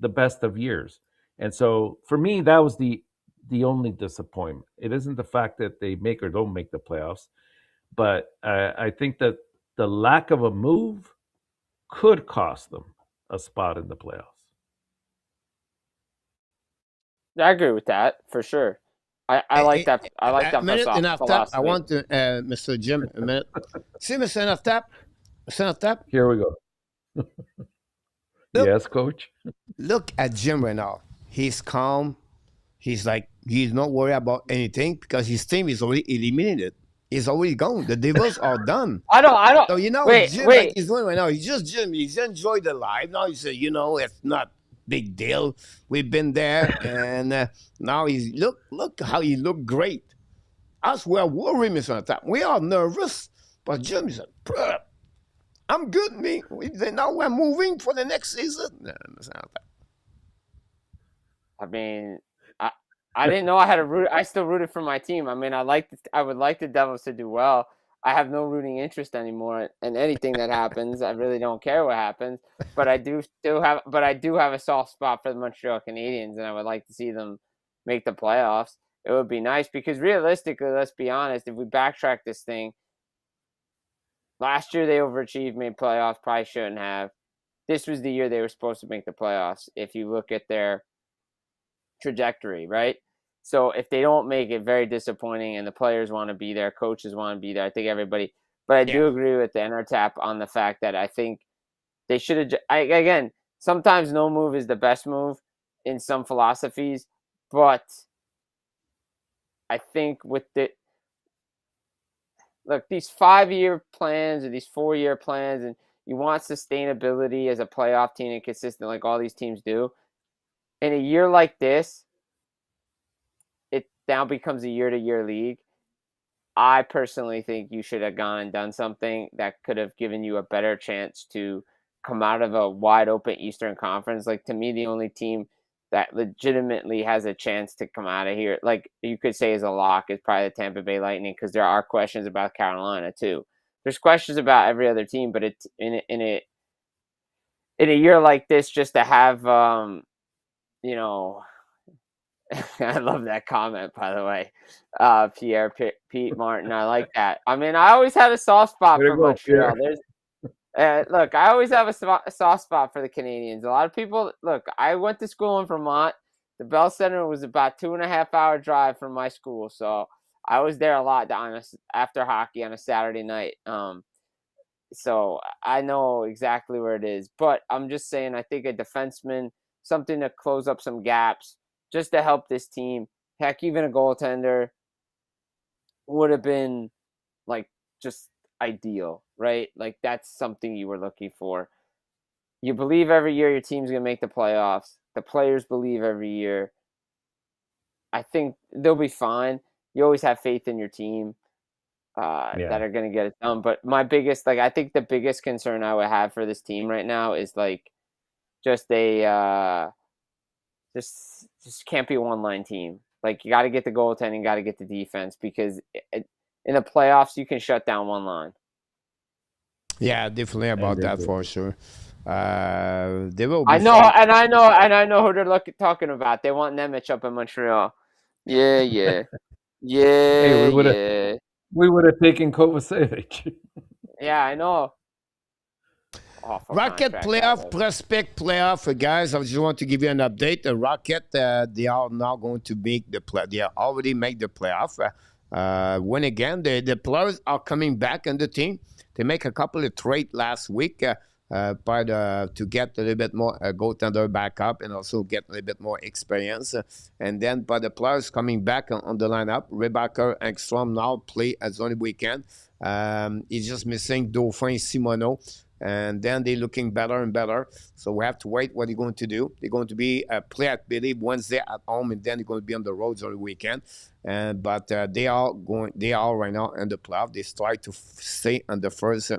the best of years. And so for me, that was the the only disappointment. It isn't the fact that they make or don't make the playoffs, but I think that the lack of a move could cost them a spot in the playoffs. I agree with that for sure. I like that. I like that minute and a half tap. philosophy. I want to, Mr. Jim, a minute. See, Mr. Enortap? Mr. Enortap? Here we go. Look. Yes, coach. Look at Jim right now. He's calm. He's like, he's not worried about anything because his team is already eliminated. He's already gone. The Devils are done. I don't. So, you know, wait, Jim, wait. like he's doing right now, he's just Jim. He's enjoyed the life. Now he said, you know, it's not big deal. We've been there. And now he's, look how he looked great. Us, we're worried, Mr. Enortap. We are nervous. But Jim said, I'm good, me. Now we're moving for the next season. I mean, I didn't know I had to root. I still rooted for my team. I mean, I would like the Devils to do well. I have no rooting interest anymore in anything that happens. I really don't care what happens. But I do have a soft spot for the Montreal Canadiens, and I would like to see them make the playoffs. It would be nice because realistically, let's be honest, if we backtrack this thing, last year they overachieved, made playoffs, probably shouldn't have. This was the year they were supposed to make the playoffs if you look at their trajectory, right? So if they don't make it, very disappointing, and the players want to be there, coaches want to be there. I think everybody, but I do agree with the Enortap on the fact that I think they should have, again, sometimes no move is the best move in some philosophies, but I think with these 5-year plans or these 4-year plans, and you want sustainability as a playoff team and consistent like all these teams do. In a year like this, it now becomes a year-to-year league. I personally think you should have gone and done something that could have given you a better chance to come out of a wide-open Eastern Conference. Like, to me, the only team that legitimately has a chance to come out of here, like you could say is a lock, is probably the Tampa Bay Lightning, because there are questions about Carolina, too. There's questions about every other team, but it's in a year like this, just to have you know, I love that comment, by the way. Pete Martin, I like that. I mean, I always had a soft spot for Montreal. Look, I always have a soft spot for the Canadiens. A lot of people, look, I went to school in Vermont. The Bell Center was about 2.5-hour drive from my school, so I was there a lot after hockey on a Saturday night. So I know exactly where it is. But I'm just saying, I think a defenseman, something to close up some gaps, just to help this team. Heck, even a goaltender would have been like just ideal, right? Like, that's something you were looking for. You believe every year your team's going to make the playoffs. The players believe every year. I think they'll be fine. You always have faith in your team that are going to get it done. But my biggest, I think the biggest concern I would have for this team right now is just just can't be a one-line team. Like, you got to get the goaltending, got to get the defense, because in the playoffs you can shut down one line. Yeah, definitely about that for sure. They will. I know who they're talking about. They want Nemec up in Montreal. Yeah. Hey, we would have taken Kovacevic. Yeah, I know. Rocket playoff, prospect playoff, guys. I just want to give you an update. The Rocket, they are now going to make the play. They already made the playoff. When again, the players are coming back on the team. They make a couple of trades last week to get a little bit more goaltender back up and also get a little bit more experience. And then by the players coming back on the lineup, Rebecca Ekstrom now play as only weekend. He's just missing Dauphin Simoneau. And then they're looking better and better. So we have to wait what they're going to do. They're going to be play, I believe, Wednesday at home, and then they're going to be on the roads all the weekend. But they are right now in the playoff. They try to stay on the first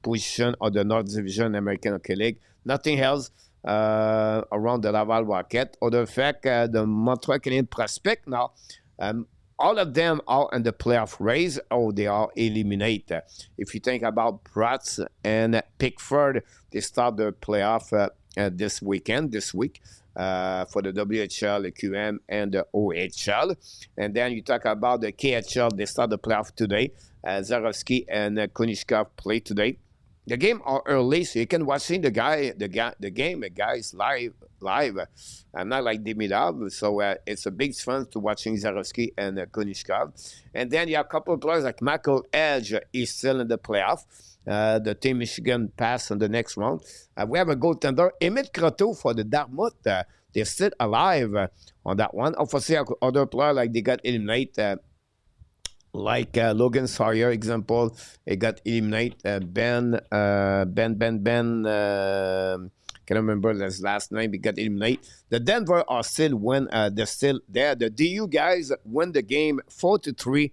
position of the North Division American Hockey League. Nothing else around the Laval Rocket. Other fact, the Montreal Canadiens prospect now. All of them are in the playoff race, or they are eliminated. If you think about Bratz and Pickford, they start the playoff this week. for the WHL, the QM, and the OHL. And then you talk about the KHL. They start the playoff today. Zarowski and Konishkov play today. The game are early, so you can watch the game. The guys live. I'm not like Demidov, so it's a big fun to watching Zarowski and Konishkov. And then you have a couple of players like Michael Edge is still in the playoff. The Team Michigan pass in the next round. We have a goaltender, Emile Croteau for the Dartmouth. They're still alive on that one. Obviously, other players like they got eliminated. Like Logan Sawyer, example, he got eliminated. Ben, can't remember his last name. He got eliminated. The Denver are still win. They're still there. The DU guys win the game 4-3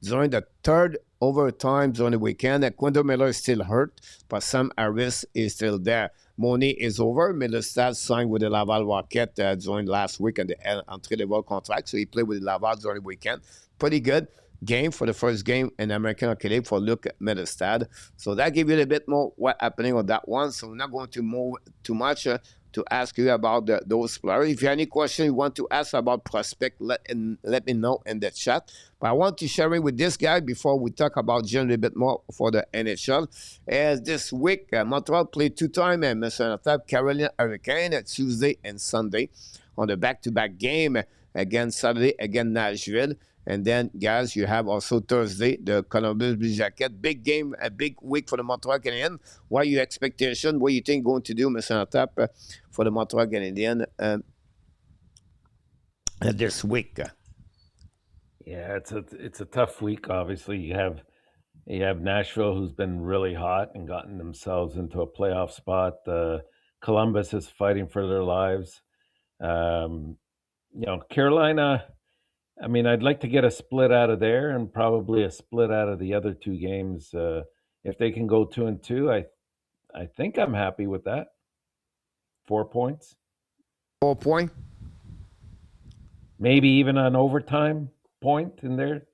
during the third overtime during the weekend. Quinton Miller is still hurt, but Sam Harris is still there. Money is over. Milestone signed with the Laval Rocket during last week on the entry-level contract, so he played with the Laval during the weekend. Pretty good game for the first game in American Hockey League for Luc Medestad. So that gives you a little bit more what happening on that one. So we're not going to move too much to ask you about those players. If you have any question you want to ask about prospect, let me know in the chat. But I want to share it with this guy before we talk about Jim a little bit more for the NHL. As this week, Montreal played 2 times at Enortap, Carolina Hurricane, Tuesday and Sunday on the back-to-back game against Saturday against Nashville. And then, guys, you have also Thursday, the Columbus Blue Jackets. Big game, a big week for the Montreal Canadiens. What are your expectations? What do you think going to do, Mr. Enortap, for the Montreal Canadiens this week? Yeah, it's a tough week. Obviously, you have Nashville, who's been really hot and gotten themselves into a playoff spot. Columbus is fighting for their lives. Carolina. I mean, I'd like to get a split out of there and probably a split out of the other 2 games. If they can go 2-2, I think I'm happy with that. 4 points. 4 points? Maybe even an overtime point in there.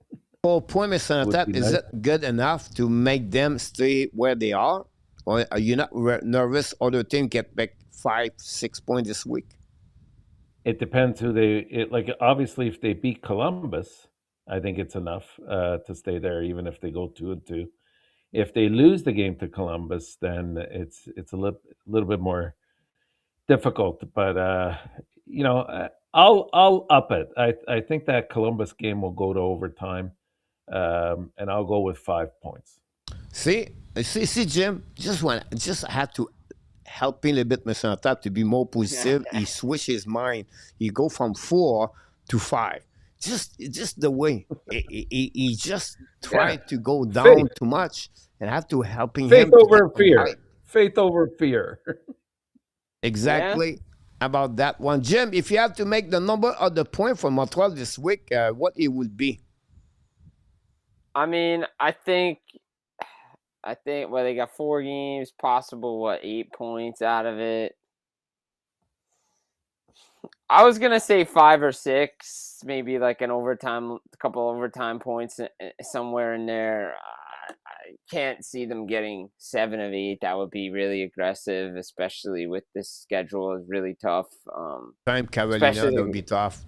4 points, Mr. Enortap. Is it good enough to make them stay where they are? Or are you not nervous other team get back 5-6 points this week? It depends who obviously, if they beat Columbus, I think it's enough to stay there, even if they go 2-2. If they lose the game to Columbus, then it's a little bit more difficult. But I'll up it. I think that Columbus game will go to overtime, and I'll go with 5 points. See, Jim. Just had to help him a little bit, Mr. Enortap, to be more positive. He switched his mind. He go from 4 to 5. Just the way he just tried to go down too much, and I have to helping Faith him. Over fear. Faith over fear. Exactly about that one, Jim. If you have to make the number of the point for Montreal this week, what it would be? I mean, I think they got 4 games, possible 8 points out of it. I was gonna say 5 or 6, maybe like a couple overtime points somewhere in there. I can't see them getting 7 of 8. That would be really aggressive, especially with this schedule is really tough. Carolina, that would be tough.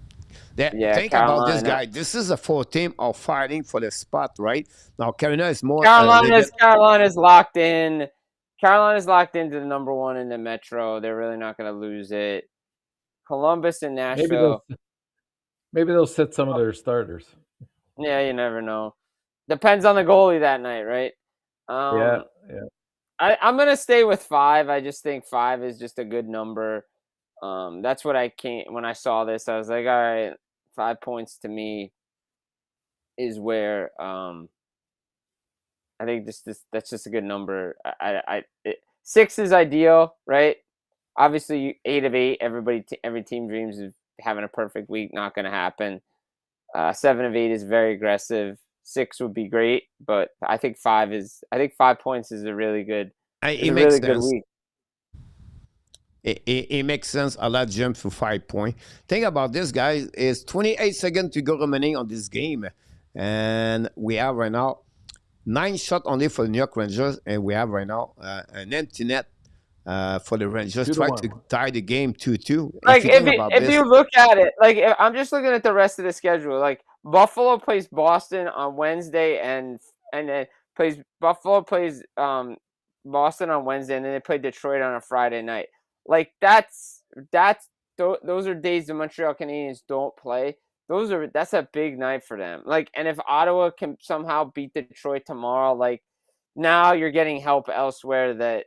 Think Carolina. About this guy. This is a 4 team of fighting for the spot, right? Now Carolina is more. Carolina's locked in. Carolina's locked into the number 1 in the Metro. They're really not going to lose it. Columbus and Nashville. Maybe they'll sit some of their starters. Yeah, you never know. Depends on the goalie that night, right? Yeah. I'm going to stay with 5. I just think 5 is just a good number. That's what when I saw this, I was like, all right, 5 points to me is where I think that's just a good number. 6 is ideal, right? Obviously, 8 of 8. Every team dreams of having a perfect week. Not going to happen. 7 of 8 is very aggressive. 6 would be great, but I think 5 points is a really good. Good week. It makes sense. A lot jump to 5 points. Thing about this, guys, is 28 seconds to go remaining on this game, and we have right now 9 shots only for the New York Rangers, and we have right now an empty net for the Rangers. 2-1. Try to tie the game 2-2. Like you think about if this, you look at it, like I'm just looking at the rest of the schedule. Like Buffalo plays Boston on Wednesday, and then Buffalo plays Boston on Wednesday, and then they play Detroit on a Friday night. Like those are days the Montreal Canadiens don't play. That's a big night for them. Like, and if Ottawa can somehow beat Detroit tomorrow, like now you're getting help elsewhere. That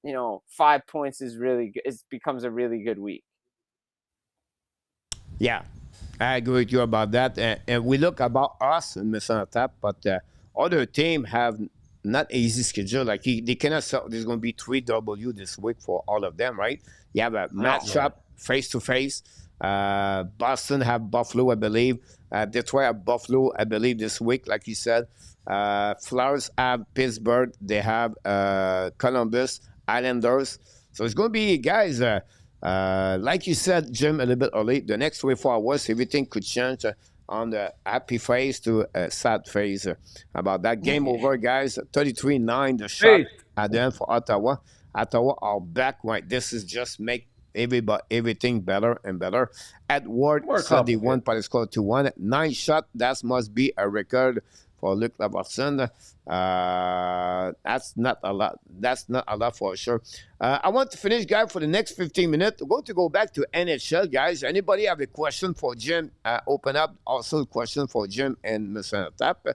5 points is really good. It becomes a really good week. yeah, I agree with you about that. And we look about us in Enortap, but other team have not easy schedule. Like they cannot. There's going to be 3W this week for all of them, right? You have a matchup face to face. Boston have Buffalo, I believe. Detroit have Buffalo, I believe, this week, like you said. Flowers have Pittsburgh. They have Columbus, Islanders. So it's going to be, guys, like you said, Jim, a little bit early, the next 24 hours, everything could change on the happy phase to a sad phase. About that. Game over, guys. 33-9, the shot at the end for Ottawa. Ottawa are back. Right. This is just make everything better and better. Edward said they won by the score 2-1. 9 shot. That must be a record for Luc Laverson. That's not a lot. That's not a lot for sure. I want to finish, guys, for the next 15 minutes. We're going to go back to NHL, guys. Anybody have a question for Jim? Open up. Also, a question for Jim and Mr. Tap.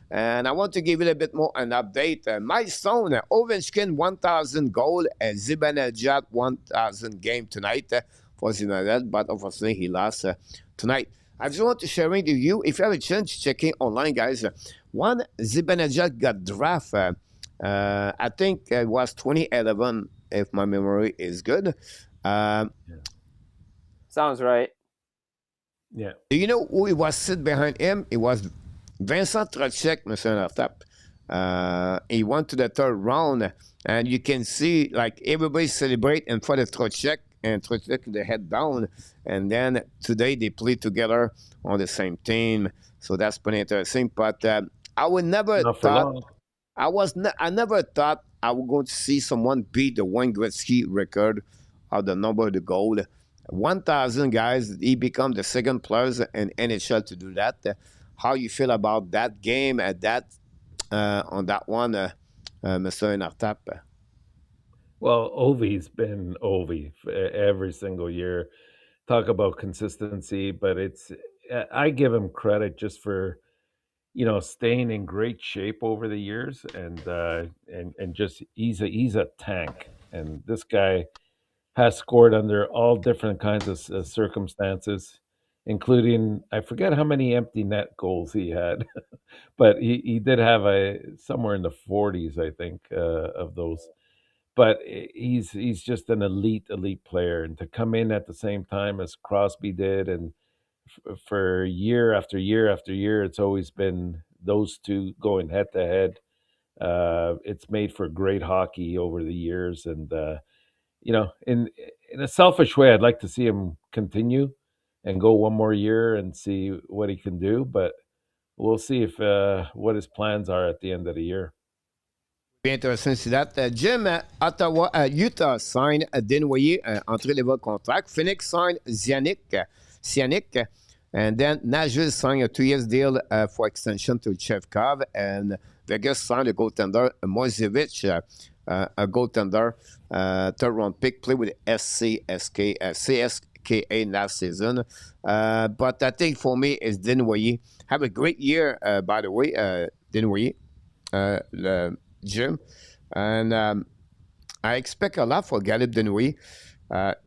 And I want to give it a bit more an update. Milestone, Ovechkin 1,000 goal, Zibanejad 1,000 game tonight for Zibanejad, but unfortunately he lost tonight. I just want to share with you, if you have a chance, checking online, guys. One, Zibanejad got drafted. I think it was 2011, if my memory is good. Sounds right. Yeah. Do you know who was sitting behind him? It was Vincent Trocheck, Mr. Enortap. He went to the third round, and you can see like everybody celebrate in front of Trocheck, and Trocheck the head down. And then today they play together on the same team, so that's pretty interesting. But I would never thought I never thought I would go to see someone beat the Wayne Gretzky record of the number of the goal. 1,000 guys. He become the second player in NHL to do that. How you feel about that game at that on that one, Mr. Enortap? Well, Ovi's been Ovi every single year. Talk about consistency, but I give him credit just for staying in great shape over the years, and just he's a tank, and this guy has scored under all different kinds of circumstances, including I forget how many empty net goals he had, but he did have somewhere in the 40s, I think, of those. But he's just an elite player, and to come in at the same time as Crosby did, and for year after year after year, it's always been those two going head to head. It's made for great hockey over the years, and in a selfish way, I'd like to see him continue and go one more year and see what he can do. But we'll see if what his plans are at the end of the year. Be interesting to see that. Jim, Ottawa, Utah signed Desnoyers, entry-level contract. Phoenix signed Sianik. And then Nashville signed a 2-year deal for extension to Chevkov. And Vegas signed a goaltender, Moisevich, a goaltender, third-round pick, played with CSKA last season. But I think for me, is Desnoyers. Have a great year, by the way, Desnoyers. Jim, and I expect a lot for Galip Desnoyers.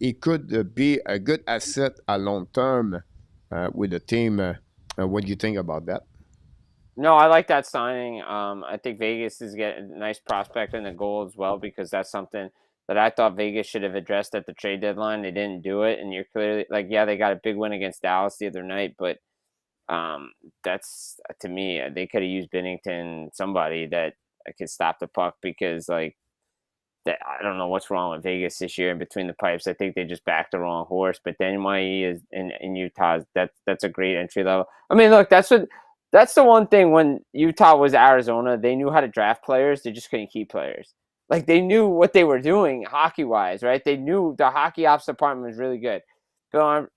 He could be a good asset a long term with the team. What do you think about that? No, I like that signing. I think Vegas is getting a nice prospect in the goal as well, because that's something that I thought Vegas should have addressed at the trade deadline. They didn't do it, and you're clearly like, yeah, they got a big win against Dallas the other night, but that's, to me, they could have used Binnington, somebody that could stop the puck, because like that, I don't know what's wrong with Vegas this year in between the pipes. I think they just backed the wrong horse. But Desnoyers is in Utah. That's a great entry level. I mean, look, that's the one thing when Utah was Arizona, they knew how to draft players. They just couldn't keep players. Like, they knew what they were doing hockey-wise, right? They knew the hockey ops department was really good. Bill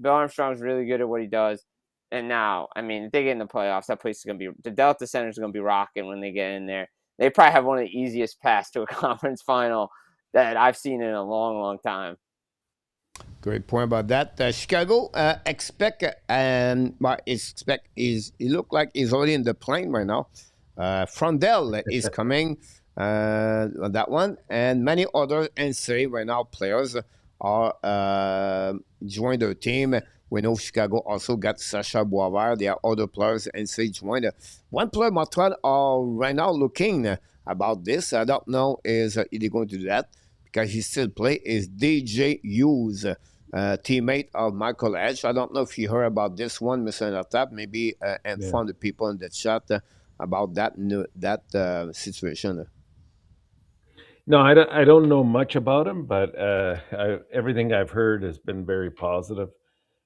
Armstrong's really good at what he does. And now, I mean, if they get in the playoffs, that place is going to be – the Delta Center is going to be rocking when they get in there. They probably have one of the easiest paths to a conference final that I've seen in a long, long time. Great point about that. Chicago he look like he's already in the plane right now. Frondell is coming on that one, and many other NCAA right now players are joined their team. We know Chicago also got Sacha Boisvert. There are other players NCAA joined. One player Montreal are right now looking about this. I don't know is they're going to do that because he still play is DJ Hughes. Teammate of Michael Edge. I don't know if you heard about this one, Mr. Enortap. Maybe inform the people in the chat about that situation. No, I don't know much about him, but everything I've heard has been very positive.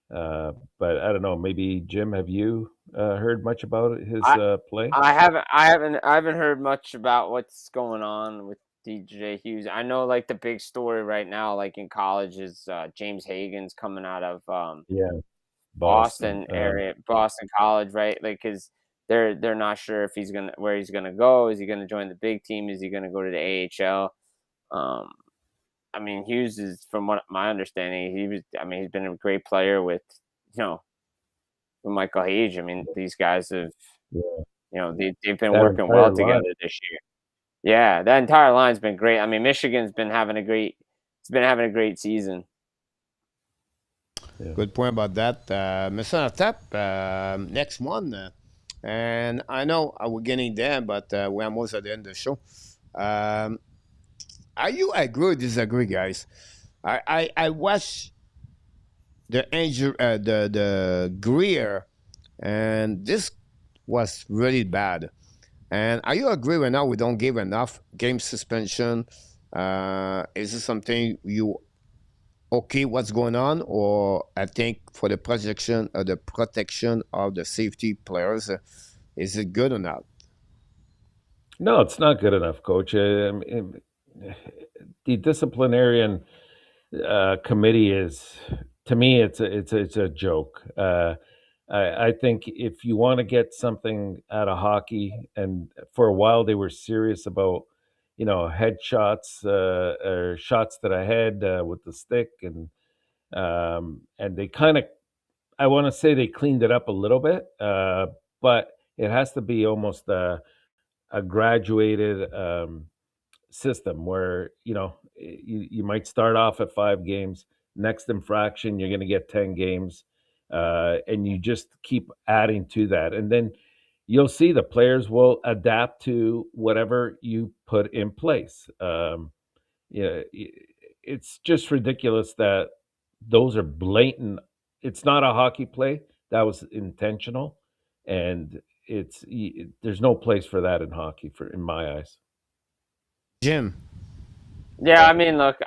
But I don't know. Maybe Jim, have you heard much about his play? I haven't heard much about what's going on with DJ Hughes. I know, like, the big story right now, like in college, is James Hagen's coming out of Boston area, Boston College, right? Like, because they're not sure if where he's gonna go. Is he gonna join the big team? Is he gonna go to the AHL? I mean, Hughes is, from what my understanding, he's been a great player with Michael Hage. I mean, these guys have, they've been working well together this year. Yeah, that entire line's been great. I mean, Michigan's been having a great season. Yeah. Good point about that, Mr. Enortap. Next one, and I know we're getting there, but we're almost at the end of the show. Are you agree or disagree, guys? I watched the Greer, and this was really bad. And are you agree right now we don't give enough game suspension? Is this something you okay what's going on, or I think for the protection of the safety players, is it good or not? No, it's not good enough, Coach. The disciplinarian committee is, to me, it's a joke. I think if you want to get something out of hockey, and for a while they were serious about, headshots or shots that I had with the stick, and they kind of, I want to say they cleaned it up a little bit, but it has to be almost a graduated system where you might start off at 5 games. Next infraction, you're going to get 10 games. And you just keep adding to that. And then you'll see the players will adapt to whatever you put in place. It's just ridiculous that those are blatant. It's not a hockey play. That was intentional. And there's no place for that in hockey, in my eyes. Jim. Yeah, I mean, look,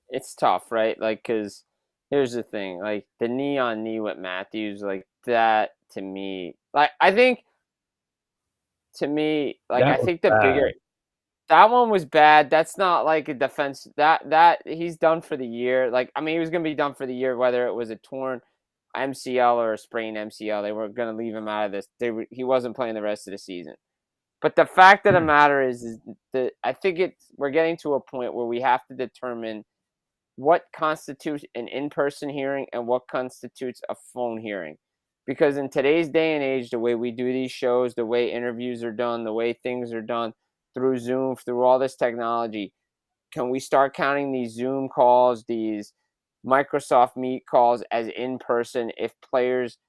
it's tough, right? Like, because here's the thing, like, the knee on knee with Matthews, like, that to me, like, I think the bigger, that one was bad. That's not like a defense that he's done for the year. Like, I mean, he was going to be done for the year, whether it was a torn MCL or a sprained MCL. They were going to leave him out of this. He wasn't playing the rest of the season. But the fact of the matter is that I think we're getting to a point where we have to determine what constitutes an in-person hearing and what constitutes a phone hearing. Because in today's day and age, the way we do these shows, the way interviews are done, the way things are done through Zoom, through all this technology, can we start counting these Zoom calls, these Microsoft Meet calls as in-person if players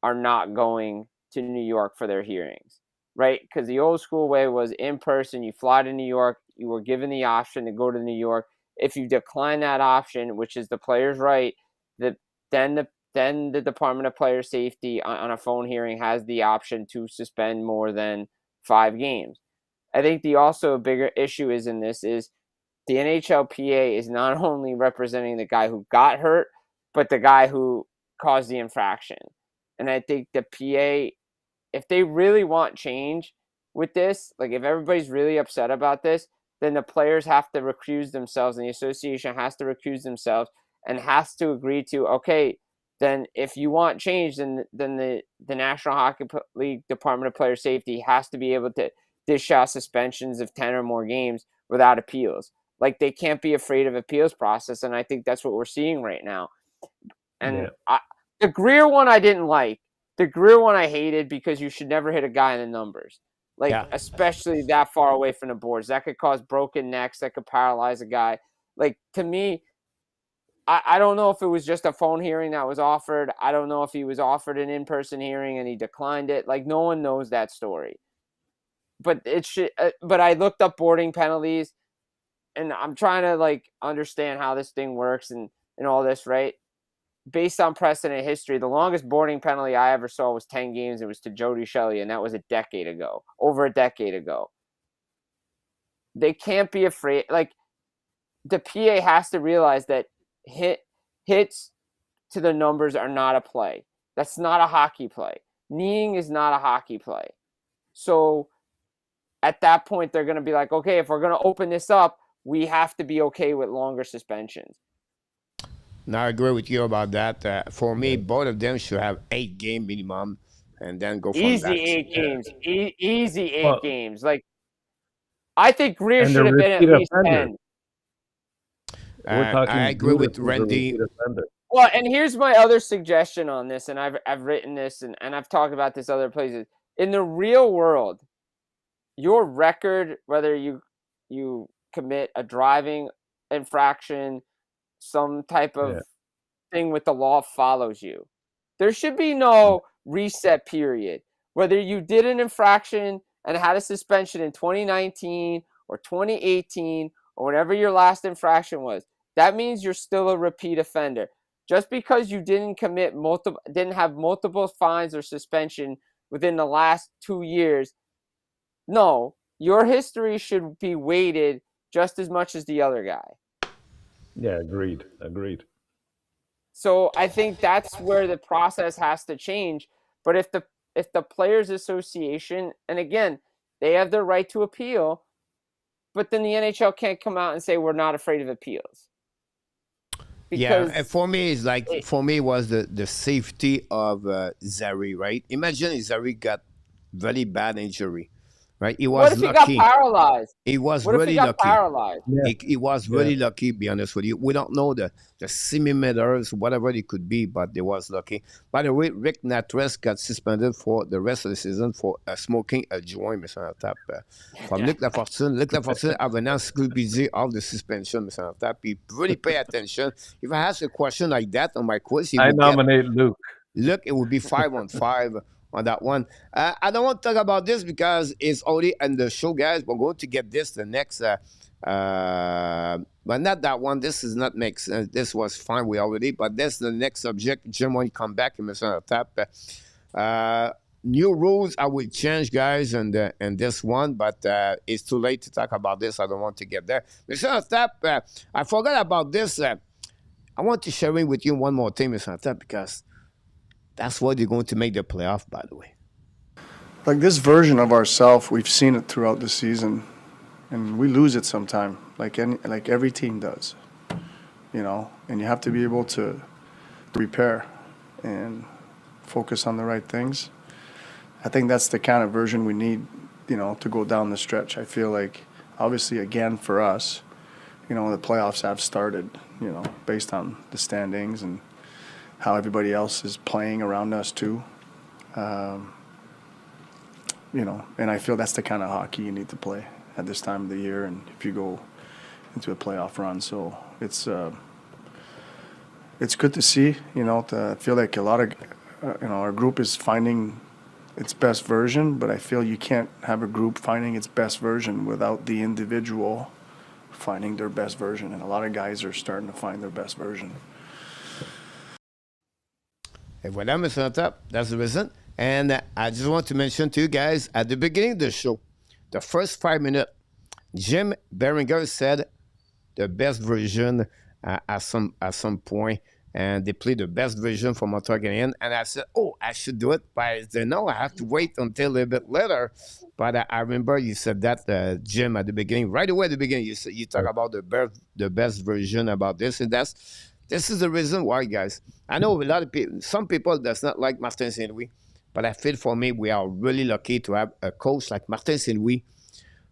are not going to New York for their hearings? Right? Because the old school way was in person. You fly to New York. You were given the option to go to New York. If you decline that option, which is the player's right, then the Department of Player Safety on a phone hearing has the option to suspend more than 5 games. I think the also bigger issue is in this is the NHLPA is not only representing the guy who got hurt, but the guy who caused the infraction. And I think the PA, if they really want change, with this, like if everybody's really upset about this, then the players have to recuse themselves and the association has to recuse themselves and has to agree to, okay, then if you want change, then the National Hockey League Department of Player Safety has to be able to dish out suspensions of 10 or more games without appeals. Like they can't be afraid of appeals process, and I think that's what we're seeing right now. And the Greer one I didn't like. The Greer one I hated because you should never hit a guy in the numbers. Like, especially that far away from the boards. That could cause broken necks. That could paralyze a guy. Like, to me, I don't know if it was just a phone hearing that was offered. I don't know if he was offered an in-person hearing and he declined it. Like, no one knows that story. But it should. But I looked up boarding penalties, and I'm trying to, like, understand how this thing works and all this, right? Based on precedent history, the longest boarding penalty I ever saw was 10 games. It was to Jody Shelley, and that was a decade ago, over a decade ago. They can't be afraid. Like, the PA has to realize that hits to the numbers are not a play. That's not a hockey play. Kneeing is not a hockey play. So at that point, they're going to be like, okay, if we're going to open this up, we have to be okay with longer suspensions. Now, I agree with you about that. For me, both of them should have 8-game minimum and then go from easy that. 8 games. Easy 8 games. Like, I think Greer should have been at least 10. I agree with Randy. Well, and here's my other suggestion on this, and I've written this and I've talked about this other places. In the real world, your record, whether you commit a driving infraction, some type of thing with the law follows you. There should be no reset period. Whether you did an infraction and had a suspension in 2019 or 2018 or whatever your last infraction was, that means you're still a repeat offender. Just because you didn't have multiple fines or suspension within the last 2 years, no, your history should be weighted just as much as the other guy. Yeah, agreed. So I think that's where the process has to change. But if the Players Association, and again, they have the right to appeal, but then the NHL can't come out and say we're not afraid of appeals. Because and for me, it's like it was the safety of Zary, right? Imagine if Zary got very bad injury. Right, he was lucky. What if he got paralyzed? He was what really if he got lucky. Paralyzed? Yeah. He was really lucky, be honest with you. We don't know the centimeters, whatever it could be, but they was lucky. By the way, Rick Natres got suspended for the rest of the season for smoking a joint, M. Enortap. From Luc Lafortune a venant scrupuliser of the suspension, M. Enortap. He really pay attention. If I ask a question like that on my quiz, I nominate Luc. Look, it would be 5-on-5 on that one. I don't want to talk about this because it's already in the show, guys. We're going to get this the next, but not that one. This is not makes sense. This was fine. We already, but that's the next subject. Jim, when you come back, Mr. Tap. New rules I will change, guys, and this one, but it's too late to talk about this. I don't want to get there. Mr. Tap, I forgot about this. I want to share with you one more thing, Mr. Tap, because that's what you're going to make the playoff, by the way. Like this version of ourselves, we've seen it throughout the season, and we lose it sometime, like every team does, you know. And you have to be able to repair and focus on the right things. I think that's the kind of version we need, you know, to go down the stretch. I feel like, obviously, again for us, you know, the playoffs have started, you know, based on the standings and how everybody else is playing around us too. You know, and I feel that's the kind of hockey you need to play at this time of the year and if you go into a playoff run. So it's good to see, you know, I feel like a lot of, you know, our group is finding its best version, but I feel you can't have a group finding its best version without the individual finding their best version. And a lot of guys are starting to find their best version. And voilà, Mr. Enortap, that's the reason. And I just want to mention to you guys, at the beginning of the show, the first 5 minutes, Jim Biringer said the best version at some point. and they play the best version for Montreal Canadiens. And I said, "Oh, I should do it," but I said, "No, I have to wait until a little bit later." But I remember you said that, Jim, at the beginning, right away at the beginning. You said you talk about the best version about this, and this is the reason why, guys. I know a lot of people, some people does not like Martin Saint Louis, but I feel for me we are really lucky to have a coach like Martin Saint Louis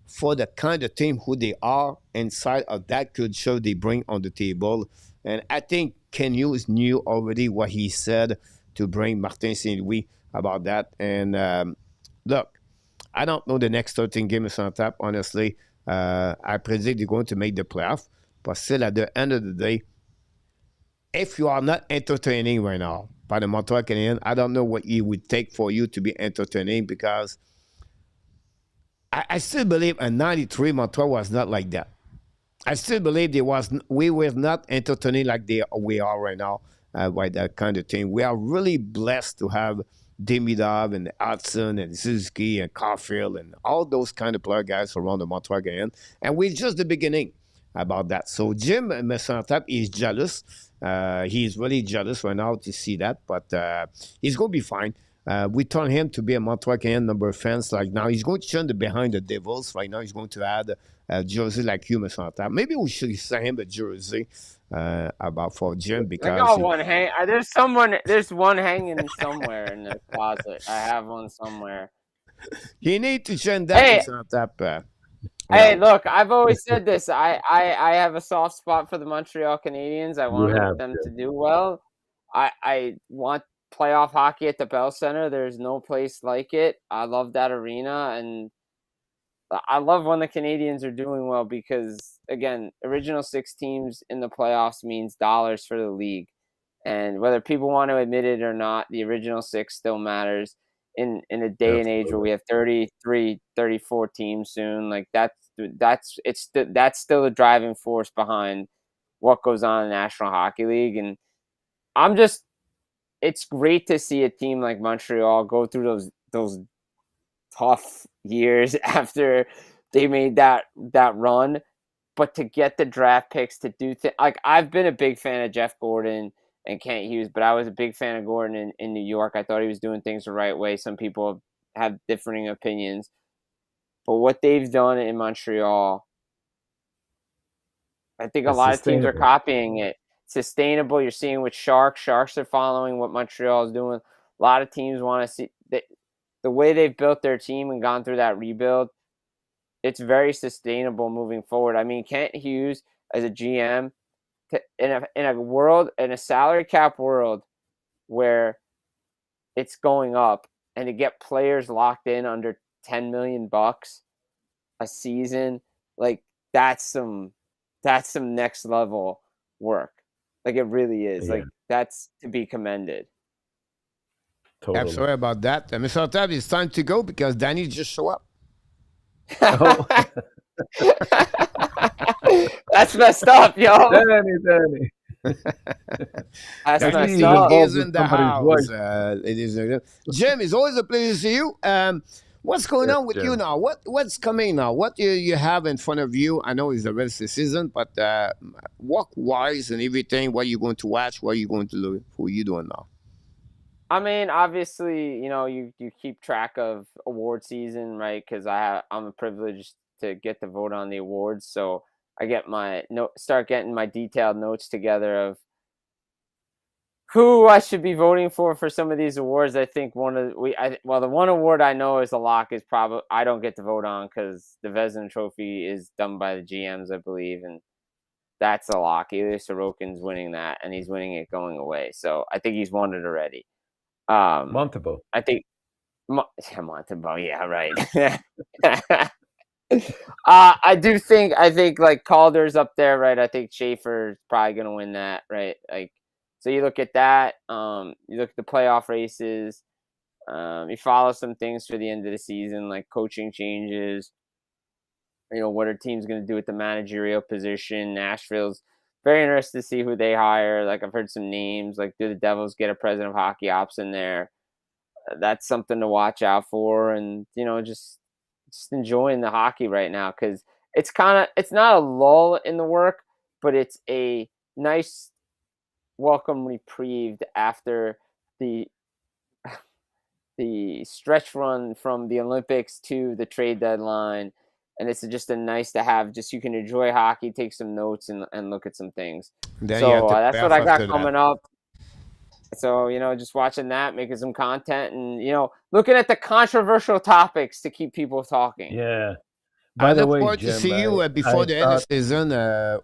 for the kind of team who they are inside of that culture they bring on the table. And I think Ken Hughes knew already what he said to bring Martin St. Louis about that. And look, I don't know the next 13 games on tap, honestly. I predict they're going to make the playoff. But still, at the end of the day, if you are not entertaining right now by the Montreal Canadiens, I don't know what it would take for you to be entertaining, because I still believe in 93 Montreal was not like that. I still believe we were not entertaining like we are right now, by that kind of thing. We are really blessed to have Demidov and Hudson and Suzuki and Caufield and all those kind of player guys around the Montreal game. And we're just the beginning about that. So Jim Enortap is jealous. He's really jealous right now to see that, but he's going to be fine. We turn him to be a Montreal Canadiens number fans. Like now, he's going to turn the behind the Devils. Right now, he's going to add a jersey like Hugh Enortap. Maybe we should send him a jersey about for Jim, I because got one hang. There's one hanging somewhere in the closet. I have one somewhere. he need to change that. Hey, Enortap. hey, look, I've always said this. I have a soft spot for the Montreal Canadiens. I want them to do well. I want playoff hockey at the Bell Center. There's no place like it. I love that arena, and I love when the Canadiens are doing well because, again, original six teams in the playoffs means dollars for the league. And whether people want to admit it or not, the original six still matters in a day and age where we have 33, 34 teams soon. Like that's still the driving force behind what goes on in the National Hockey League. And it's great to see a team like Montreal go through those tough years after they made that run, but to get the draft picks to do things. Like, I've been a big fan of Jeff Gordon and Kent Hughes, but I was a big fan of Gordon in New York. I thought he was doing things the right way. Some people have differing opinions, but what they've done in Montreal, I think a lot of teams are copying it. Sustainable. You're seeing with Sharks are following what Montreal is doing. A lot of teams want to see the way they've built their team and gone through that rebuild. It's very sustainable moving forward. I mean, Kent Hughes as a GM in a salary cap world where it's going up, and to get players locked in under $10 million a season, like that's some next level work. Like, it really is. Yeah. Like, that's to be commended. Totally. I'm sorry about that. Mr. Tab, it's time to go because Danny just showed up. Oh. That's messed up, yo. Danny. That's messed up. He's in the house. Jim, it's always a pleasure to see you. What's going on with you now? What's coming now? What do you have in front of you? I know it's the rest of the season, but work-wise and everything, what are you going to watch? What are you going to look? What are you doing now? I mean, obviously, you keep track of award season, right? Because I'm a privileged to get to vote on the awards, so I get start getting my detailed notes together of who I should be voting for some of these awards. I think the one award I know is a lock is probably I don't get to vote on because the Vezina Trophy is done by the GMs, I believe, and that's a lock. Ilya Sorokin's winning that, and he's winning it going away. So I think he's won it already. Montebo. I think Montebo. Yeah, right. I think like Calder's up there, right? I think Schaefer's probably gonna win that, right? Like, so you look at that. You look at the playoff races. You follow some things for the end of the season, like coaching changes. What are teams going to do at the managerial position? Nashville's very interested to see who they hire. Like, I've heard some names. Like, do the Devils get a president of hockey ops in there? That's something to watch out for. And, just enjoying the hockey right now because it's not a lull in the work, but it's a nice welcome reprieve after the stretch run from the Olympics to the trade deadline. And it's just a nice to have, just you can enjoy hockey, take some notes, and look at some things. Then you have So to that's what playoff I got after that. coming up. So, just watching that, making some content, and, looking at the controversial topics to keep people talking. Yeah. I By the look way, forward to Jim, see you before I the end of thought, the season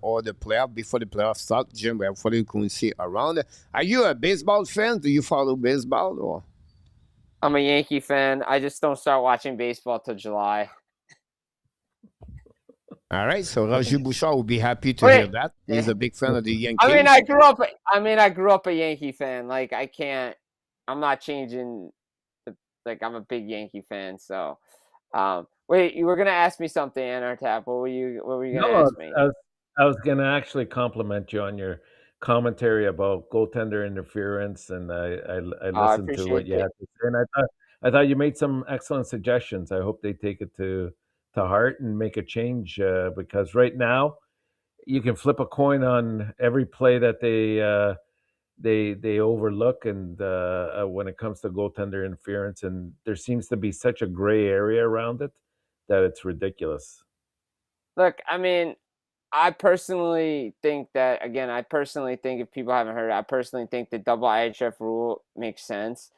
or the playoff, before the playoffs start, Jim. Hopefully you can see around. Are you a baseball fan? Do you follow baseball? Or? I'm a Yankee fan. I just don't start watching baseball till July. All right, so Roger Bouchard will be happy to Wait. hear that. He's a big fan of the Yankees. I grew up a Yankee fan. Like, I'm not changing. I'm a big Yankee fan. So, wait, you were gonna ask me something, Enortap. What were you gonna ask me? I was going to actually compliment you on your commentary about goaltender interference, and I listened to what you had to say, and I thought you made some excellent suggestions. I hope they take it to heart and make a change, because right now you can flip a coin on every play that they overlook, and when it comes to goaltender interference, and there seems to be such a gray area around it that it's ridiculous. Look, I mean, I personally think if people haven't heard it, I personally think the double IHF rule makes sense.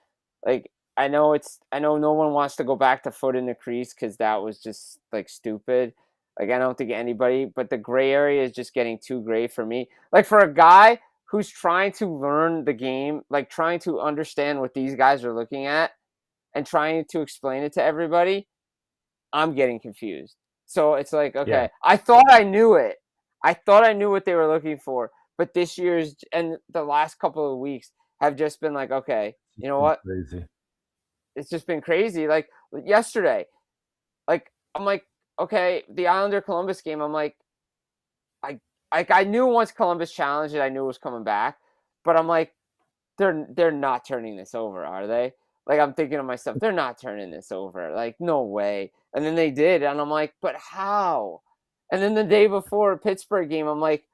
Like, I know no one wants to go back to foot in the crease because that was just like stupid. Like, I don't think anybody, but the gray area is just getting too gray for me. Like, for a guy who's trying to learn the game, like trying to understand what these guys are looking at and trying to explain it to everybody, I'm getting confused. So it's like, okay, Yeah. I thought I knew it. I thought I knew what they were looking for, but this year's and the last couple of weeks have just been like, okay, you know what? Crazy. It's just been crazy. Like yesterday, like I'm like, okay, the Islander Columbus game, I'm like, I knew once Columbus challenged it, I knew it was coming back, but I'm like, they're not turning this over, are they? Like, I'm thinking to myself, they're not turning this over. Like, no way. And then they did, and I'm like, but how? And then the day before Pittsburgh game, I'm like,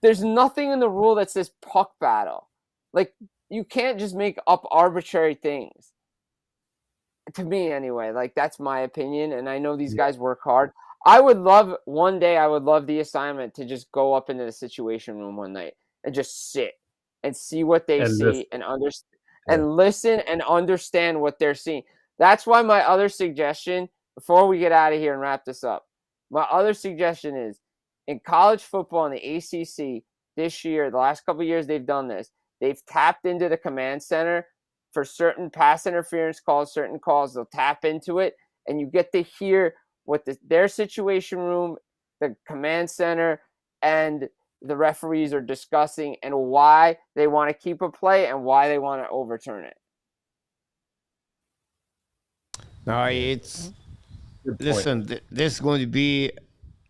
there's nothing in the rule that says puck battle. Like, you can't just make up arbitrary things. To me, anyway. Like, that's my opinion, and I know these guys work hard. One day I would love the assignment to just go up into the situation room one night and just sit and see what they see and understand. And listen and understand what they're seeing. That's why my other suggestion, before we get out of here and wrap this up, my other suggestion is in college football in the ACC this year, the last couple of years they've done this. They've tapped into the command center for certain pass interference calls, certain calls. They'll tap into it, and you get to hear what their situation room, the command center, and the referees are discussing and why they want to keep a play and why they want to overturn it. No, listen, this is going to be,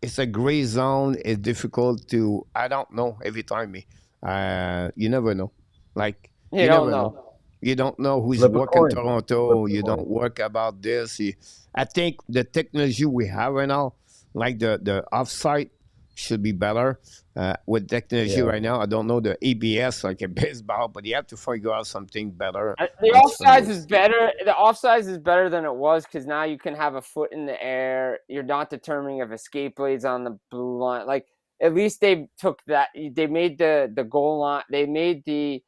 it's a gray zone. It's difficult to, I don't know every time. You never know. Like, you don't know. You don't know who's working Toronto. You don't work about this. I think the technology we have right now, like the offside, should be better with technology right now. I don't know the ABS like a baseball, but you have to figure out something better. The offsides is better. The offsides is better than it was because now you can have a foot in the air. You're not determining if escape blade's on the blue line. Like, at least they took that. They made the goal line. They made the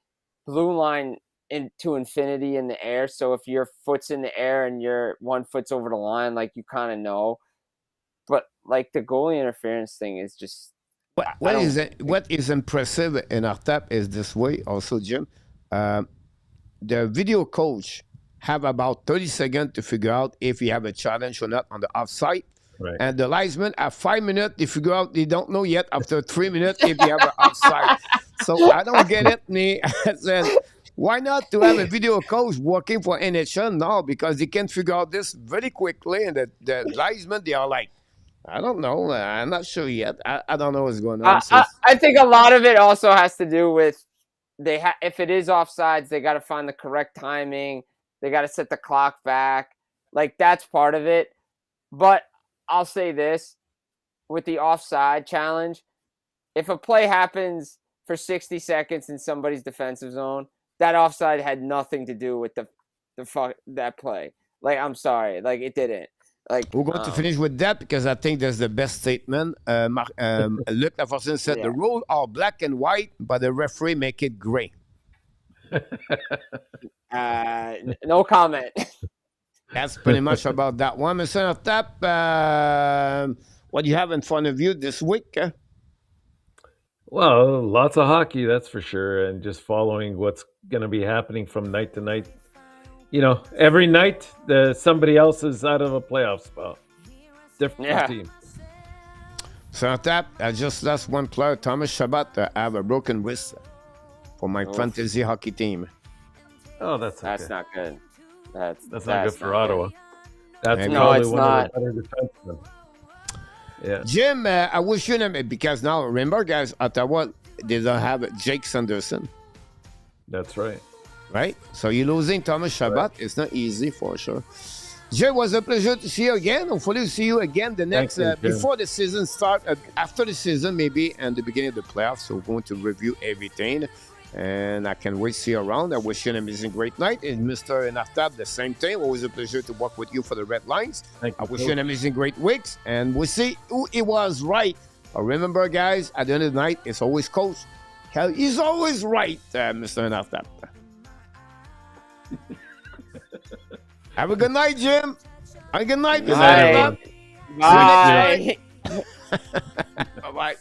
blue line into infinity in the air. So if your foot's in the air and your 1 foot's over the line, like, you kind of know. But like the goalie interference thing is just what is impressive in Enortap is this way also, Jim. The video coach have about 30 seconds to figure out if you have a challenge or not on the offside. Right. And the linesmen have 5 minutes to figure out. They don't know yet after 3 minutes if you have an offside. So I don't get it. Me, I said, why not to have a video coach working for NHL now? Because they can figure out this very quickly. And the linesmen, they are like, I don't know. I'm not sure yet. I don't know what's going on. I think a lot of it also has to do with if it is offsides, they got to find the correct timing. They got to set the clock back. Like, that's part of it. But I'll say this with the offside challenge: if a play happens for 60 seconds in somebody's defensive zone, that offside had nothing to do with that play. Like, I'm sorry. Like, it didn't. Like, we're going to finish with that because I think that's the best statement. Luc Lafortune said the rules are black and white, but the referee make it gray. No comment. That's pretty much about that one. Mr. Enortap, what do you have in front of you this week? Well, lots of hockey, that's for sure, and just following what's going to be happening from night to night. You know, every night somebody else is out of a playoff spot. Different team. So Enortap, I just lost one player, Thomas Chabot. I have a broken wrist for my fantasy hockey team. Oh, that's not good. That's not good for Ottawa. That's it's one not. of the better defensemen. Yeah. Jim, I wish you know, because now remember, guys, Ottawa, they don't have Jake Sanderson. That's right. Right? So you're losing Thomas Chabot. Right. It's not easy for sure. Jay, it was a pleasure to see you again. Hopefully, see you again the next before the season starts. After the season, maybe, and the beginning of the playoffs. So we're going to review everything. And I can't wait to see you around. I wish you an amazing great night. And Mr. Enortap, the same thing. Always a pleasure to work with you for the Red Lines. I wish you an amazing great week. And we'll see who it was right. But remember, guys, at the end of the night, it's always coach. Hell, he's always right, Mr. Enortap. Have a good night, Jim. Have a good night, Mr. Enortap. Bye. Bye-bye.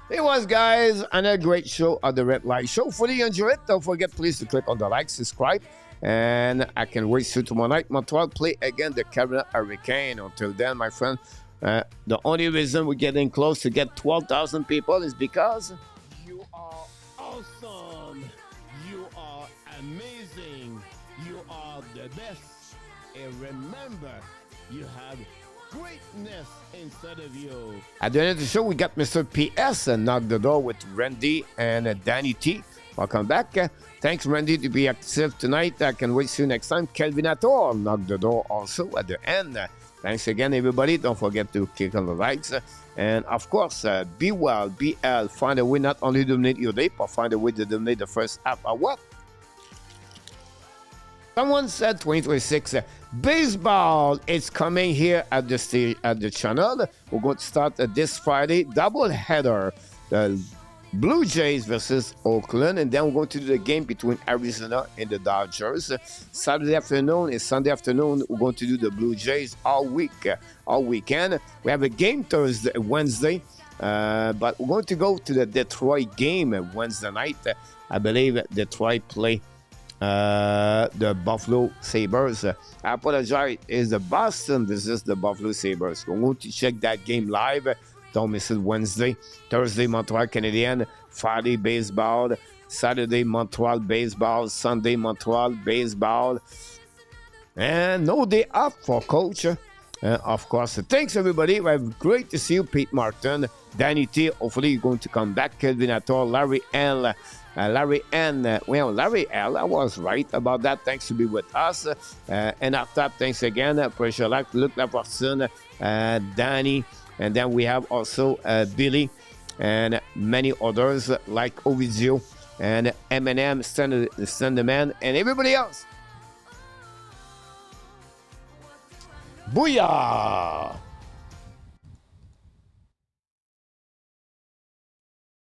It was, guys, another great show on the Red Light Show. Hopefully you enjoy it. Don't forget, please, to click on the like, subscribe. And I can wait till tomorrow night. Montreal play again the Carolina Hurricane. Until then, my friend, the only reason we're getting close to get 12,000 people is because you are awesome. You are amazing. You are the best. And remember, you have greatness inside of you. At the end of the show, we got Mr. PS and Knock the Door with Randy and Danny T. Welcome back. Thanks, Randy, to be active tonight. I can wait to see you next time. Kelvin Ator, Knock the Door also at the end. Thanks again, everybody. Don't forget to click on the likes. And, of course, be well, be health. Find a way not only to dominate your day, but find a way to dominate the first half of what? Someone said 2026 baseball is coming here at the channel. We're going to start this Friday double header, the Blue Jays versus Oakland, and then we're going to do the game between Arizona and the Dodgers. Saturday afternoon and Sunday afternoon, we're going to do the Blue Jays all weekend. We have a game Wednesday, but we're going to go to the Detroit game Wednesday night. I believe Detroit play the Buffalo Sabres. I apologize. It's the Boston versus the Buffalo Sabres. We're going to check that game live. Don't miss it Wednesday. Thursday, Montreal Canadiens. Friday, baseball. Saturday, Montreal baseball. Sunday, Montreal baseball. And no day off for coach. Of course. Thanks, everybody. It was great to see you, Pete Martin. Danny T. Hopefully, you're going to come back. Kelvin Ator, Larry L. Larry L. I was right about that. Thanks to be with us. And Enortap, thanks again. Pressure Luc Lafortune, Danny. And then we have also Billy and many others like Ovidio and M&M, Standman, and everybody else. Booyah!